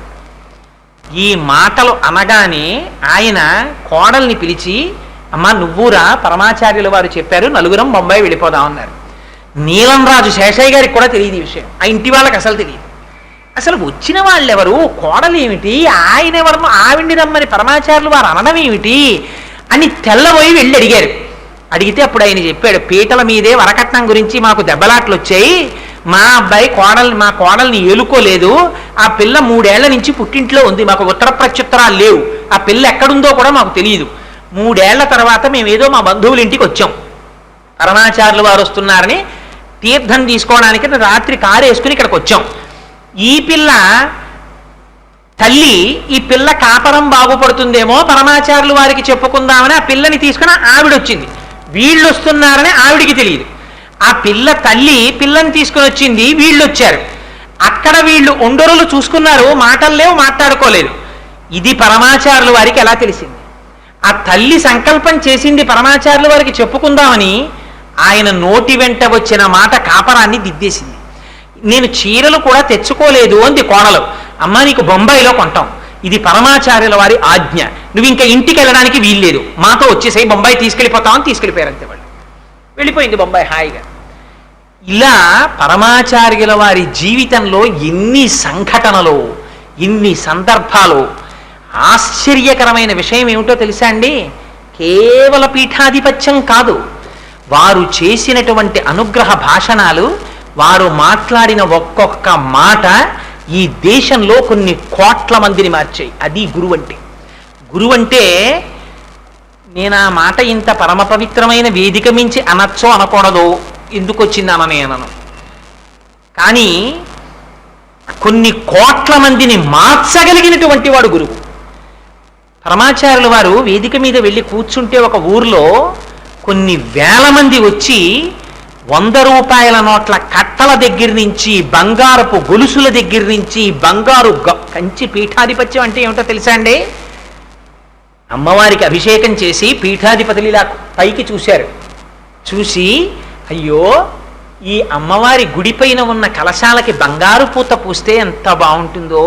ఈ మాటలు అనగానే ఆయన కోడల్ని పిలిచి, అమ్మా నువ్వురా, పరమాచార్యుల వారు చెప్పారు, నలుగురం బొంబాయి వెళ్ళిపోదామన్నారు. నీలంరాజు శేషయ్య గారికి కూడా తెలియదు ఈ విషయం, ఆ ఇంటి వాళ్ళకి అసలు తెలియదు. అసలు వచ్చిన వాళ్ళెవరు, కోడలేమిటి, ఆయన ఎవరు, ఆవిడ్ని రమ్మని పరమాచార్యులు వారు అనడం ఏమిటి అని తెల్లబోయి వెళ్ళి అడిగారు. అడిగితే అప్పుడు ఆయన చెప్పాడు, పీటల మీదే వరకట్నం గురించి మాకు దెబ్బలాట్లు వచ్చాయి, మా అబ్బాయి మా కోడల్ని ఏలుకోలేదు, ఆ పిల్ల 3 ఏళ్ల నుంచి పుట్టింట్లో ఉంది, మాకు ఉత్తర ప్రత్యుత్తరాలు లేవు, ఆ పిల్ల ఎక్కడుందో కూడా మాకు తెలియదు. 3 ఏళ్ల తర్వాత మేమేదో మా బంధువుల ఇంటికి వచ్చాం, పరమాచార్యులు వారు వస్తున్నారని తీర్థం తీసుకోవడానికి రాత్రి కారు వేసుకుని ఇక్కడికి వచ్చాం. ఈ పిల్ల తల్లి, ఈ పిల్ల కాపరం బాగుపడుతుందేమో పరమాచార్యులు వారికి చెప్పుకుందామని ఆ పిల్లని తీసుకుని ఆవిడొచ్చింది, వీళ్ళు వస్తున్నారని ఆవిడికి తెలియదు. ఆ పిల్ల తల్లి పిల్లని తీసుకుని వచ్చింది, వీళ్ళు వచ్చారు. అక్కడ వీళ్ళు ఒండరులు చూసుకున్నారు, మాటలు లేవు, మాట్లాడుకోలేదు. ఇది పరమాచార్యుల వారికి ఎలా తెలిసింది? ఆ తల్లి సంకల్పం చేసింది పరమాచార్యుల వారికి చెప్పుకుందామని, ఆయన నోటి వెంట వచ్చిన మాట కాపరాన్ని దిద్దేసింది. నేను చీరలు కూడా తెచ్చుకోలేదు అంది కోడలు. అమ్మ నీకు బొంబాయిలో కొంటాం, ఇది పరమాచార్యుల వారి ఆజ్ఞ, నువ్వు ఇంకా ఇంటికి వెళ్ళడానికి వీల్లేదు, మాతో వచ్చేసాయి, బొంబాయి తీసుకెళ్ళిపోతామని తీసుకెళ్ళిపోయారు. అంతే, వాళ్ళు వెళ్ళిపోయింది బొంబాయి హాయిగా. ఇలా పరమాచార్యుల వారి జీవితంలో ఎన్ని సంఘటనలు, ఎన్ని సందర్భాలు. ఆశ్చర్యకరమైన విషయం ఏమిటో తెలుసా అండి? కేవల పీఠాధిపత్యం కాదు, వారు చేసినటువంటి అనుగ్రహ భాషణాలు, వారు మాట్లాడిన ఒక్కొక్క మాట ఈ దేశంలో కొన్ని కోట్ల మందిని మార్చాయి. అది గురువు అంటే. గురువు అంటే నేను ఆ మాట ఇంత పరమ పవిత్రమైన వేదిక మించి అనొచ్చో అనకూడదో, ఎందుకు వచ్చిందానని అనను, కానీ కొన్ని కోట్ల మందిని మార్చగలిగినటువంటి వాడు గురువు. పరమాచార్యుల వారు వేదిక మీద వెళ్ళి కూర్చుంటే ఒక ఊర్లో కొన్ని వేల మంది వచ్చి 100 రూపాయల నోట్ల కట్టల దగ్గర నుంచి, బంగారపు గొలుసుల దగ్గర నుంచి, బంగారు కంచి పీఠాధిపత్యం అంటే ఏమిటో తెలుసా అండి? అమ్మవారికి అభిషేకం చేసి పీఠాధిపతులు ఇలా పైకి చూశారు. చూసి, అయ్యో ఈ అమ్మవారి గుడిపైన ఉన్న కలశాలకి బంగారు పూత పూస్తే ఎంత బాగుంటుందో,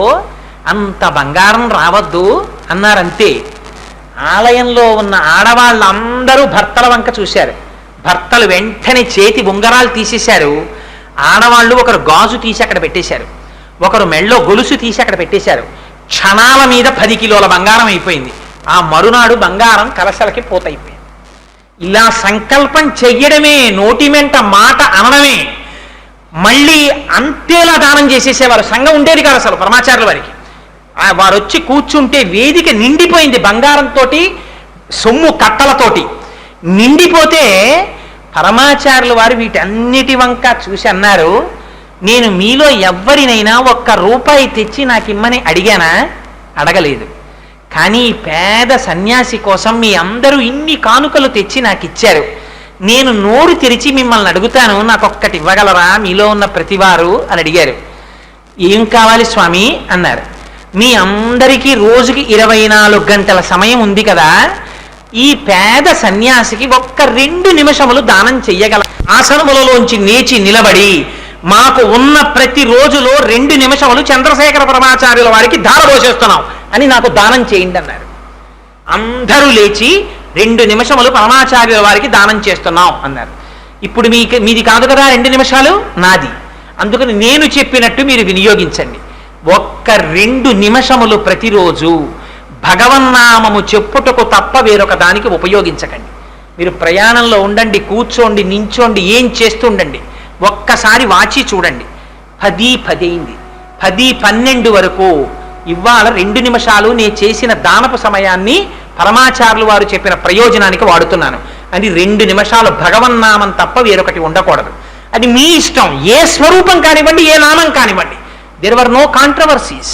అంత బంగారం రావద్దు, అన్నారంతే. ఆలయంలో ఉన్న ఆడవాళ్ళందరూ భర్తల వంక చూశారు. భర్తలు వెంటనే చేతి ఉంగరాలు తీసేశారు. ఆడవాళ్ళు ఒకరు గాజు తీసి అక్కడ పెట్టేశారు, ఒకరు మెళ్ళో గొలుసు తీసి అక్కడ పెట్టేశారు. క్షణాల మీద 10 కిలోల బంగారం అయిపోయింది. ఆ మరునాడు బంగారం కలశలకి పోతైపోయింది. ఇలా సంకల్పం చెయ్యడమే, నోటి వెంట మాట అనడమే, మళ్ళీ అంతేలా దానం చేసేసేవారు. సంఘం ఉండేది కాదు అసలు పరమాచార్యుల వారికి. వారు వచ్చి కూర్చుంటే వేదిక నిండిపోయింది బంగారంతో, సొమ్ము కట్టలతోటి నిండిపోతే పరమాచార్యుల వారు వీటన్నిటి వంక చూసి అన్నారు, నేను మీలో ఎవ్వరినైనా 1 రూపాయి తెచ్చి నాకు ఇమ్మని అడిగానా? అడగలేదు. కానీ పేద సన్యాసి కోసం మీ అందరూ ఇన్ని కానుకలు తెచ్చి నాకు ఇచ్చారు. నేను నోరు తెరిచి మిమ్మల్ని అడుగుతాను, నాకు ఒక్కటి ఇవ్వగలరా మీలో ఉన్న ప్రతివారు అని అడిగారు. ఏం కావాలి స్వామి అన్నారు. మీ అందరికీ రోజుకి 24 గంటల సమయం ఉంది కదా, ఈ పేద సన్యాసికి 2 నిమిషములు దానం చెయ్యగల. ఆసనములలోంచి లేచి నిలబడి మాకు ఉన్న ప్రతి రోజులో 2 నిమిషములు చంద్రశేఖర పరమాచార్యుల వారికి ధారపోసేస్తున్నాం అని నాకు దానం చేయండి అన్నారు. అందరూ లేచి 2 నిమిషములు పరమాచార్యుల వారికి దానం చేస్తున్నాం అన్నారు. ఇప్పుడు మీది కాదు కదా 2 నిమిషాలు, నాది. అందుకని నేను చెప్పినట్టు మీరు వినియోగించండి. 2 నిమిషములు ప్రతిరోజు భగవన్నామము చెప్పుటకు తప్ప వేరొక దానికి ఉపయోగించకండి. మీరు ప్రయాణంలో ఉండండి, కూర్చోండి, నించోండి, ఏం చేస్తుండండి, ఒక్కసారి వాచి చూడండి. 10:10 అయింది. 10:12 వరకు ఇవాళ 2 నిమిషాలు నేను చేసిన దానపు సమయాన్ని పరమాచార్యులు వారు చెప్పిన ప్రయోజనానికి వాడుతున్నాను. అది 2 నిమిషాలు భగవన్నామం తప్ప వేరొకటి ఉండకూడదు. అది మీ ఇష్టం, ఏ స్వరూపం కానివ్వండి, ఏ నామం కానివ్వండి. There were no controversies.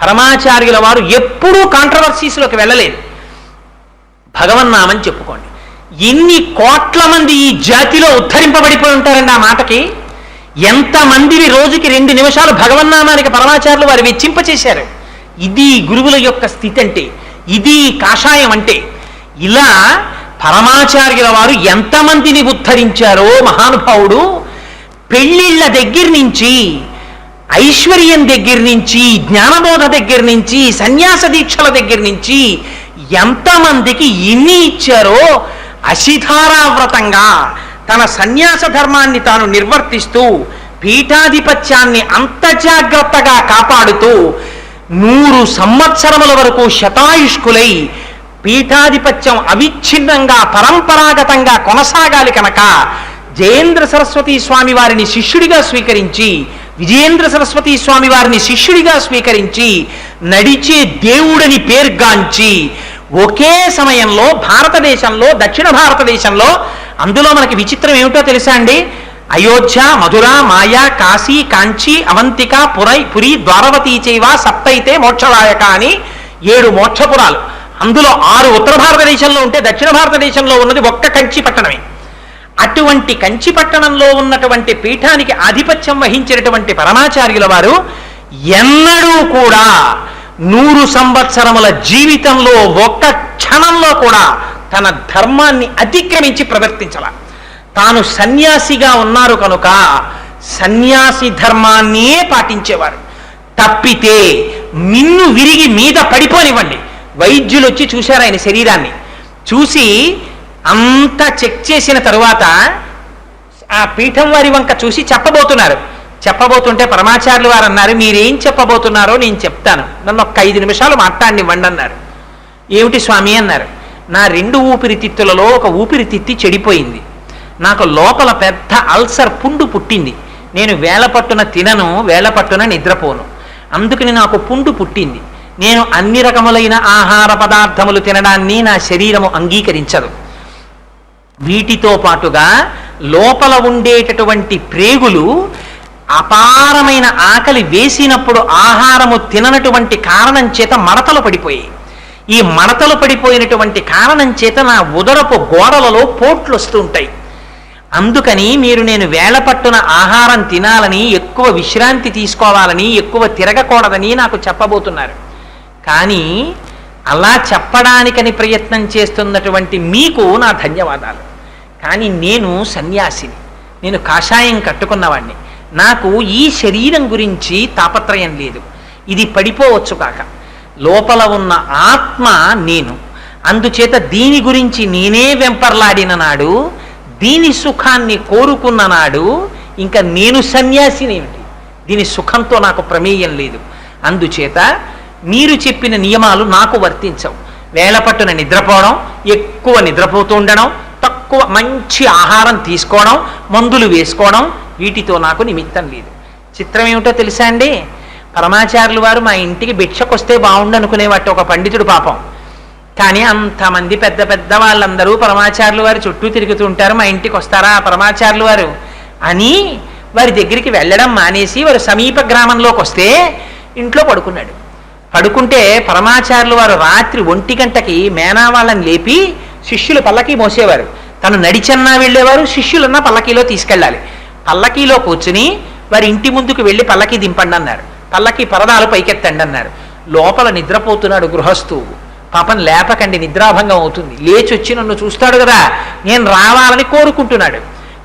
పరమాచార్యుల వారు ఎప్పుడూ కాంట్రవర్సీస్లోకి వెళ్ళలేదు. భగవన్నామం చెప్పుకోండి. ఎన్ని కోట్ల మంది ఈ జాతిలో ఉద్ధరింపబడిపోయి ఉంటారండి ఆ మాటకి. ఎంతమందిని రోజుకి 2 నిమిషాలు భగవన్నామానికి పరమాచార్యులు వారు వెచ్చింపచేశారు. ఇది గురువుల యొక్క స్థితి అంటే, ఇది కాషాయం అంటే. ఇలా పరమాచార్యుల వారు ఎంతమందిని ఉద్ధరించారో మహానుభావుడు. పెళ్ళిళ్ళ దగ్గర నుంచి, ఐశ్వర్యం దగ్గర నుంచి, జ్ఞానబోధ దగ్గర నుంచి, సన్యాస దీక్షల దగ్గర నుంచి ఎంతమందికి ఇన్ని ఇచ్చారో అశిధారావ్రతంగా తన సన్యాస ధర్మాన్ని తాను నిర్వర్తిస్తూ పీఠాధిపత్యాన్ని అంత జాగ్రత్తగా కాపాడుతూ 100 సంవత్సరముల వరకు శతాయుష్కులై పీఠాధిపత్యం అవిచ్ఛిన్నంగా పరంపరాగతంగా కొనసాగాలి కనుక జయేంద్ర సరస్వతీ స్వామి వారిని శిష్యుడిగా స్వీకరించి, విజయేంద్ర సరస్వతీ స్వామి వారిని శిష్యుడిగా స్వీకరించి, నడిచే దేవుడని పేర్గాంచి ఒకే సమయంలో భారతదేశంలో, దక్షిణ భారతదేశంలో, అందులో మనకి విచిత్రం ఏమిటో తెలుసా అండి? అయోధ్య, మధుర, మాయా, కాశీ, కాంచీ, అవంతిక, పురి, ద్వారవతీ చైవ సప్తైతే మోక్షదాయక అని 7 మోక్షపురాలు. అందులో 6 ఉత్తర భారతదేశంలో ఉంటే దక్షిణ భారతదేశంలో ఉన్నది ఒక్క కంచి పట్టణమే. అటువంటి కంచి పట్టణంలో ఉన్నటువంటి పీఠానికి ఆధిపత్యం వహించినటువంటి పరమాచార్యుల వారు ఎన్నడూ కూడా 100 సంవత్సరముల జీవితంలో ఒక్క క్షణంలో కూడా తన ధర్మాన్ని అతిక్రమించి ప్రవర్తించాల. తాను సన్యాసిగా ఉన్నారు కనుక సన్యాసి ధర్మాన్నే పాటించేవారు. తప్పితే మిన్ను విరిగి మీద పడిపోనివ్వండి. వైద్యులు వచ్చి చూశారు ఆయన శరీరాన్ని. చూసి అంతా చెక్ చేసిన తరువాత ఆ పీఠం వారి వంక చూసి చెప్పబోతుంటే పరమాచార్యులు వారు అన్నారు, మీరేం చెప్పబోతున్నారో నేను చెప్తాను, నన్ను ఒక్క 5 నిమిషాలు మాట్లాడినివ్వండి అన్నారు. ఏమిటి స్వామి అన్నారు. నా 2 ఊపిరితిత్తులలో ఒక ఊపిరితిత్తి చెడిపోయింది. నాకు లోపల పెద్ద అల్సర్ పుండు పుట్టింది. నేను వేళపట్టున తినను, వేళపట్టున నిద్రపోను. అందుకని నాకు పుండు పుట్టింది. నేను అన్ని రకములైన ఆహార పదార్థములు తినడాన్ని నా శరీరము అంగీకరించదు. వీటితో పాటుగా లోపల ఉండేటటువంటి ప్రేగులు అపారమైన ఆకలి వేసినప్పుడు ఆహారము తిననటువంటి కారణం చేత మడతలు పడిపోయాయి. ఈ మడతలు పడిపోయినటువంటి కారణం చేత నా ఉదరపు గోడలలో పోట్లు వస్తూ ఉంటాయి. అందుకని మీరు నేను వేళపట్టున ఆహారం తినాలని, ఎక్కువ విశ్రాంతి తీసుకోవాలని, ఎక్కువ తిరగకూడదని నాకు చెప్పబోతున్నారు. కానీ అలా చెప్పడానికని ప్రయత్నం చేస్తున్నటువంటి మీకు నా ధన్యవాదాలు. కానీ నేను సన్యాసిని, నేను కాషాయం కట్టుకున్నవాడిని. నాకు ఈ శరీరం గురించి తాపత్రయం లేదు. ఇది పడిపోవచ్చు కాక, లోపల ఉన్న ఆత్మ నేను. అందుచేత దీని గురించి నేనే వెంపర్లాడిన నాడు, దీని సుఖాన్ని కోరుకున్న నాడు ఇంకా నేను సన్యాసినేమిటి? దీని సుఖంతో నాకు ప్రమేయం లేదు. అందుచేత మీరు చెప్పిన నియమాలు నాకు వర్తించవు. వేళపట్టున నిద్రపోవడం, ఎక్కువ నిద్రపోతూ ఉండడం, తక్కువ మంచి ఆహారం తీసుకోవడం, మందులు వేసుకోవడం, వీటితో నాకు నిమిత్తం లేదు. చిత్రం ఏమిటో తెలుసా అండి? పరమాచార్యులు వారు మా ఇంటికి భిక్షకొస్తే బాగుండు అనుకునేవాటి ఒక పండితుడు పాపం. కానీ అంతమంది పెద్ద పెద్ద వాళ్ళందరూ పరమాచార్యులు వారు చుట్టూ తిరుగుతూ ఉంటారు, మా ఇంటికి వస్తారా పరమాచార్యులు వారు అని వారి దగ్గరికి వెళ్ళడం మానేసి వారు సమీప గ్రామంలోకి వస్తే ఇంట్లో పడుకున్నాడు. పడుకుంటే పరమాచార్యులు వారు రాత్రి 1 గంటకి మేనా వాళ్ళని లేపి శిష్యులు పల్లకీ మోసేవారు. తను నడిచన్నా వెళ్ళేవారు, శిష్యులన్నా పల్లకీలో తీసుకెళ్ళాలి. పల్లకీలో కూర్చుని వారి ఇంటి ముందుకు వెళ్ళి పల్లకీ దింపండి అన్నారు. పల్లకీ పరదాలు పైకెత్తండి అన్నారు. లోపల నిద్రపోతున్నాడు గృహస్థు. పాపం లేపకండి, నిద్రాభంగం అవుతుంది. లేచి వచ్చి నన్ను చూస్తాడు కదా, నేను రావాలని కోరుకుంటున్నాడు.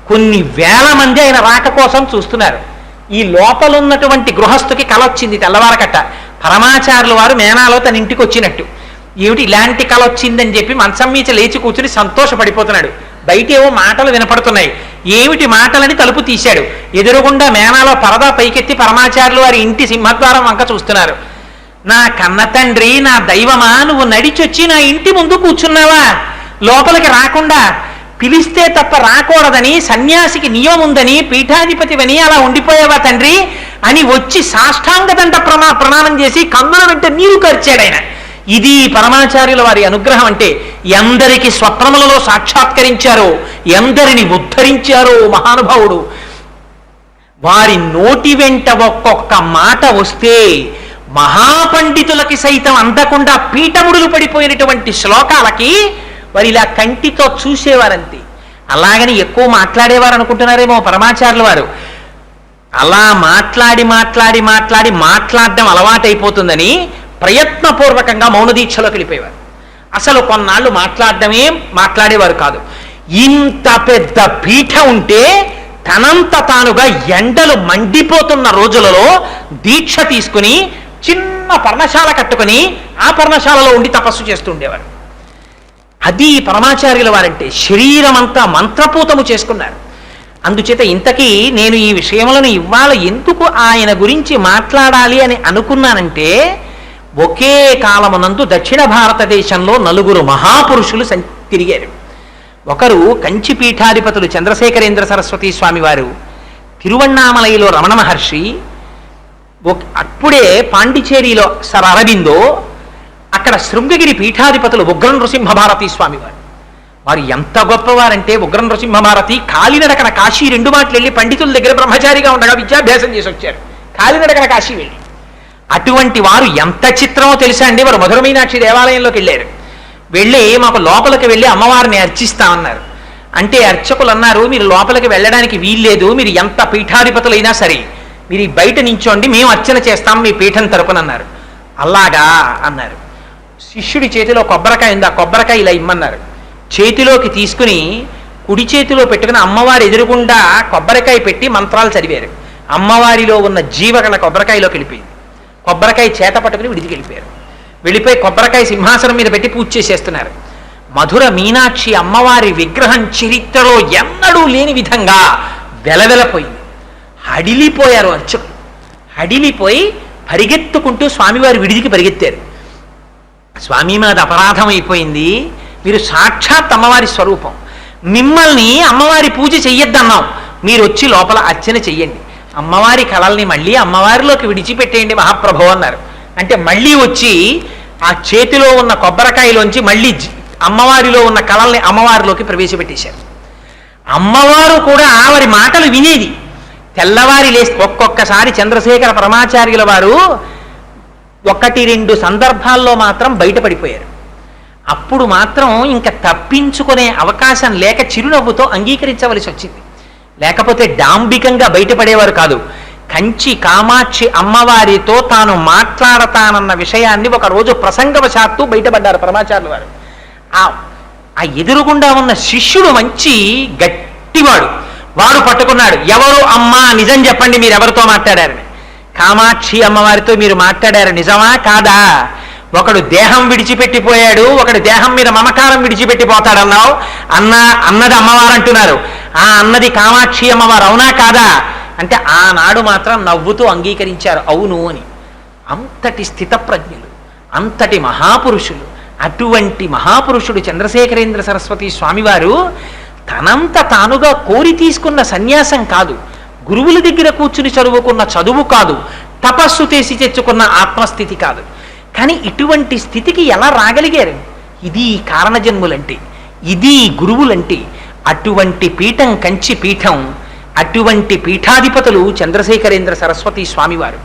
కొన్ని వేల మంది ఆయన రాక కోసం చూస్తున్నారు. ఈ లోపల ఉన్నటువంటి గృహస్థుకి కల వచ్చింది తెల్లవారకట్ట. పరమాచార్యుల వారు మేనాలో తన ఇంటికి వచ్చినట్టు. ఏమిటి ఇలాంటి కల వచ్చిందని చెప్పి మంచం మీద లేచి కూర్చుని సంతోషపడిపోతున్నాడు. బయట ఏవో మాటలు వినపడుతున్నాయి. ఏమిటి మాటలని తలుపు తీశాడు. ఎదురుగుండా మేనాలో పరదా పైకెత్తి పరమాచార్యులు వారి ఇంటి సింహద్వారం వంక చూస్తున్నారు. నా కన్న తండ్రి, నా దైవమా, నువ్వు నడిచొచ్చి నా ఇంటి ముందు కూర్చున్నావా? లోపలికి రాకుండా పిలిస్తే తప్ప రాకూడదని సన్యాసికి నియమం ఉందని పీఠాధిపతివని అలా ఉండిపోయావా తండ్రి అని వచ్చి సాష్టాంగదండ ప్రణామం చేసి కన్నుల వెంట నీరు కార్చాడు ఆయన. ఇది పరమాచార్యుల వారి అనుగ్రహం అంటే. ఎందరికి స్వప్నములలో సాక్షాత్కరించారో, ఎందరిని ఉద్ధరించారో మహానుభావుడు. వారి నోటి వెంట ఒక్కొక్క మాట వస్తే మహాపండితులకి సైతం అందకుండా పీఠముడులు పడిపోయినటువంటి శ్లోకాలకి వారు ఇలా కంటితో చూసేవారంతే. అలాగని ఎక్కువ మాట్లాడేవారు అనుకుంటున్నారేమో పరమాచార్యుల వారు. అలా మాట్లాడి మాట్లాడి మాట్లాడి మాట్లాడడం అలవాటైపోతుందని ప్రయత్నపూర్వకంగా మౌనదీక్షలోకి వెళ్ళిపోయేవారు. అసలు కొన్నాళ్ళు మాట్లాడేవారు కాదు. ఇంత పెద్ద పీఠ ఉంటే తనంత తానుగా ఎండలు మండిపోతున్న రోజులలో దీక్ష తీసుకుని చిన్న పర్ణశాల కట్టుకుని ఆ పర్ణశాలలో ఉండి తపస్సు చేస్తూ ఉండేవారు. అది పరమాచార్యుల వారంటే. శరీరం అంతా మంత్రపూతము చేసుకున్నారు. అందుచేత ఇంతకీ నేను ఈ విషయములను ఇవాళ ఎందుకు ఆయన గురించి మాట్లాడాలి అని అనుకున్నానంటే, ఒకే కాలమునందు దక్షిణ భారతదేశంలో 4 మహాపురుషులు తిరిగారు. ఒకరు కంచి పీఠాధిపతులు చంద్రశేఖరేంద్ర సరస్వతి స్వామి వారు, తిరువణ్ణామలైలో రమణ మహర్షి, అప్పుడే పాండిచేరిలో సర్ అరబిందో, అక్కడ శృంగగిరి పీఠాధిపతులు ఉగ్ర నృసింహ భారతీ స్వామి వారు. వారు ఎంత గొప్పవారంటే ఉగ్ర నృసింహ భారతి కాలినడకన కాశీ 2 మాటలు వెళ్ళి పండితుల దగ్గర బ్రహ్మచారిగా ఉండగా విద్యాభ్యాసం చేసి వచ్చారు. కాలినడకన కాశీ వెళ్ళి. అటువంటి వారు ఎంత చిత్రమో తెలుసా అండి. వారు మధుర మీనాక్షి దేవాలయంలోకి వెళ్ళారు. వెళ్ళి మాకు లోపలికి వెళ్ళి అమ్మవారిని అర్చిస్తామన్నారు. అంటే అర్చకులు అన్నారు, మీరు లోపలికి వెళ్ళడానికి వీల్లేదు, మీరు ఎంత పీఠాధిపతులైనా సరే మీరు బయట నించోండి, మేము అర్చన చేస్తాం మీ పీఠం తరపున అన్నారు. అలాగా అన్నారు. శిష్యుడి చేతిలో కొబ్బరికాయ ఉంది, ఆ కొబ్బరికాయ ఇలా ఇమ్మన్నారు. చేతిలోకి తీసుకుని కుడి చేతిలో పెట్టుకుని అమ్మవారి ఎదురుగుండా కొబ్బరికాయ పెట్టి మంత్రాలు చదివారు. అమ్మవారిలో ఉన్న జీవగల కొబ్బరికాయలోకి వెళ్ళిపోయింది. కొబ్బరికాయ చేత పట్టుకుని విడిదికి వెళ్ళిపోయారు. వెళ్ళిపోయి కొబ్బరికాయ సింహాసనం మీద పెట్టి పూజ చేసేస్తున్నారు. మధుర మీనాక్షి అమ్మవారి విగ్రహం చరిత్రలో ఎన్నడూ లేని విధంగా వెలవెలపోయింది. హడిలిపోయారు అర్చకులు. హడిలిపోయి పరిగెత్తుకుంటూ స్వామివారి విడిదికి పరిగెత్తారు. స్వామి మాది అపరాధం అయిపోయింది, మీరు సాక్షాత్ అమ్మవారి స్వరూపం, మిమ్మల్ని అమ్మవారి పూజ చెయ్యొద్దన్నాం, మీరు వచ్చి లోపల అర్చన చెయ్యండి, అమ్మవారి కళల్ని మళ్ళీ అమ్మవారిలోకి విడిచిపెట్టేయండి మహాప్రభు అన్నారు. అంటే మళ్ళీ వచ్చి ఆ చేతిలో ఉన్న కొబ్బరికాయలోంచి మళ్ళీ అమ్మవారిలో ఉన్న కళల్ని అమ్మవారిలోకి ప్రవేశపెట్టేశారు. అమ్మవారు కూడా వారి మాటలు వినేది. తెల్లవారి లేసి ఒక్కొక్కసారి చంద్రశేఖర పరమాచార్యుల వారు 1-2 సందర్భాల్లో మాత్రం బయటపడిపోయారు. అప్పుడు మాత్రం ఇంకా తప్పించుకునే అవకాశం లేక చిరునవ్వుతో అంగీకరించవలసి వచ్చింది. లేకపోతే డాంబికంగా బయటపడేవారు కాదు. కంచి కామాక్షి అమ్మవారితో తాను మాట్లాడతానన్న విషయాన్ని ఒకరోజు ప్రసంగవశాత్తు బయటపడ్డారు పరమాచార్యుల వారు. ఆ ఎదురుగుండా ఉన్న శిష్యుడు మంచి గట్టివాడు. వాడు పట్టుకున్నాడు, ఎవరు అమ్మా నిజం చెప్పండి, మీరు ఎవరితో మాట్లాడారని. కామాక్షి అమ్మవారితో మీరు మాట్లాడారు, నిజమా కాదా? ఒకడు దేహం విడిచిపెట్టిపోయాడు, ఒకడు దేహం మీద మమకారం విడిచిపెట్టిపోతాడన్నావు. అన్నది అమ్మవారు అంటున్నారు. ఆ అన్నది కామాక్షి అమ్మవారు అవునా కాదా అంటే ఆనాడు మాత్రం నవ్వుతూ అంగీకరించారు అవును అని. అంతటి స్థితప్రజ్ఞులు, అంతటి మహాపురుషులు. అటువంటి మహాపురుషుడు చంద్రశేఖరేంద్ర సరస్వతి స్వామివారు తనంత తానుగా కోరి తీసుకున్న సన్యాసం కాదు, గురువుల దగ్గర కూర్చుని చదువుకున్న చదువు కాదు, తపస్సు చేసి తెచ్చుకున్న ఆత్మస్థితి కాదు. కానీ ఇటువంటి స్థితికి ఎలా రాగలిగారు? ఇది కారణజన్ములంటే, ఇది గురువులంటే. అటువంటి పీఠం కంచి పీఠం, అటువంటి పీఠాధిపతులు చంద్రశేఖరేంద్ర సరస్వతి స్వామివారు.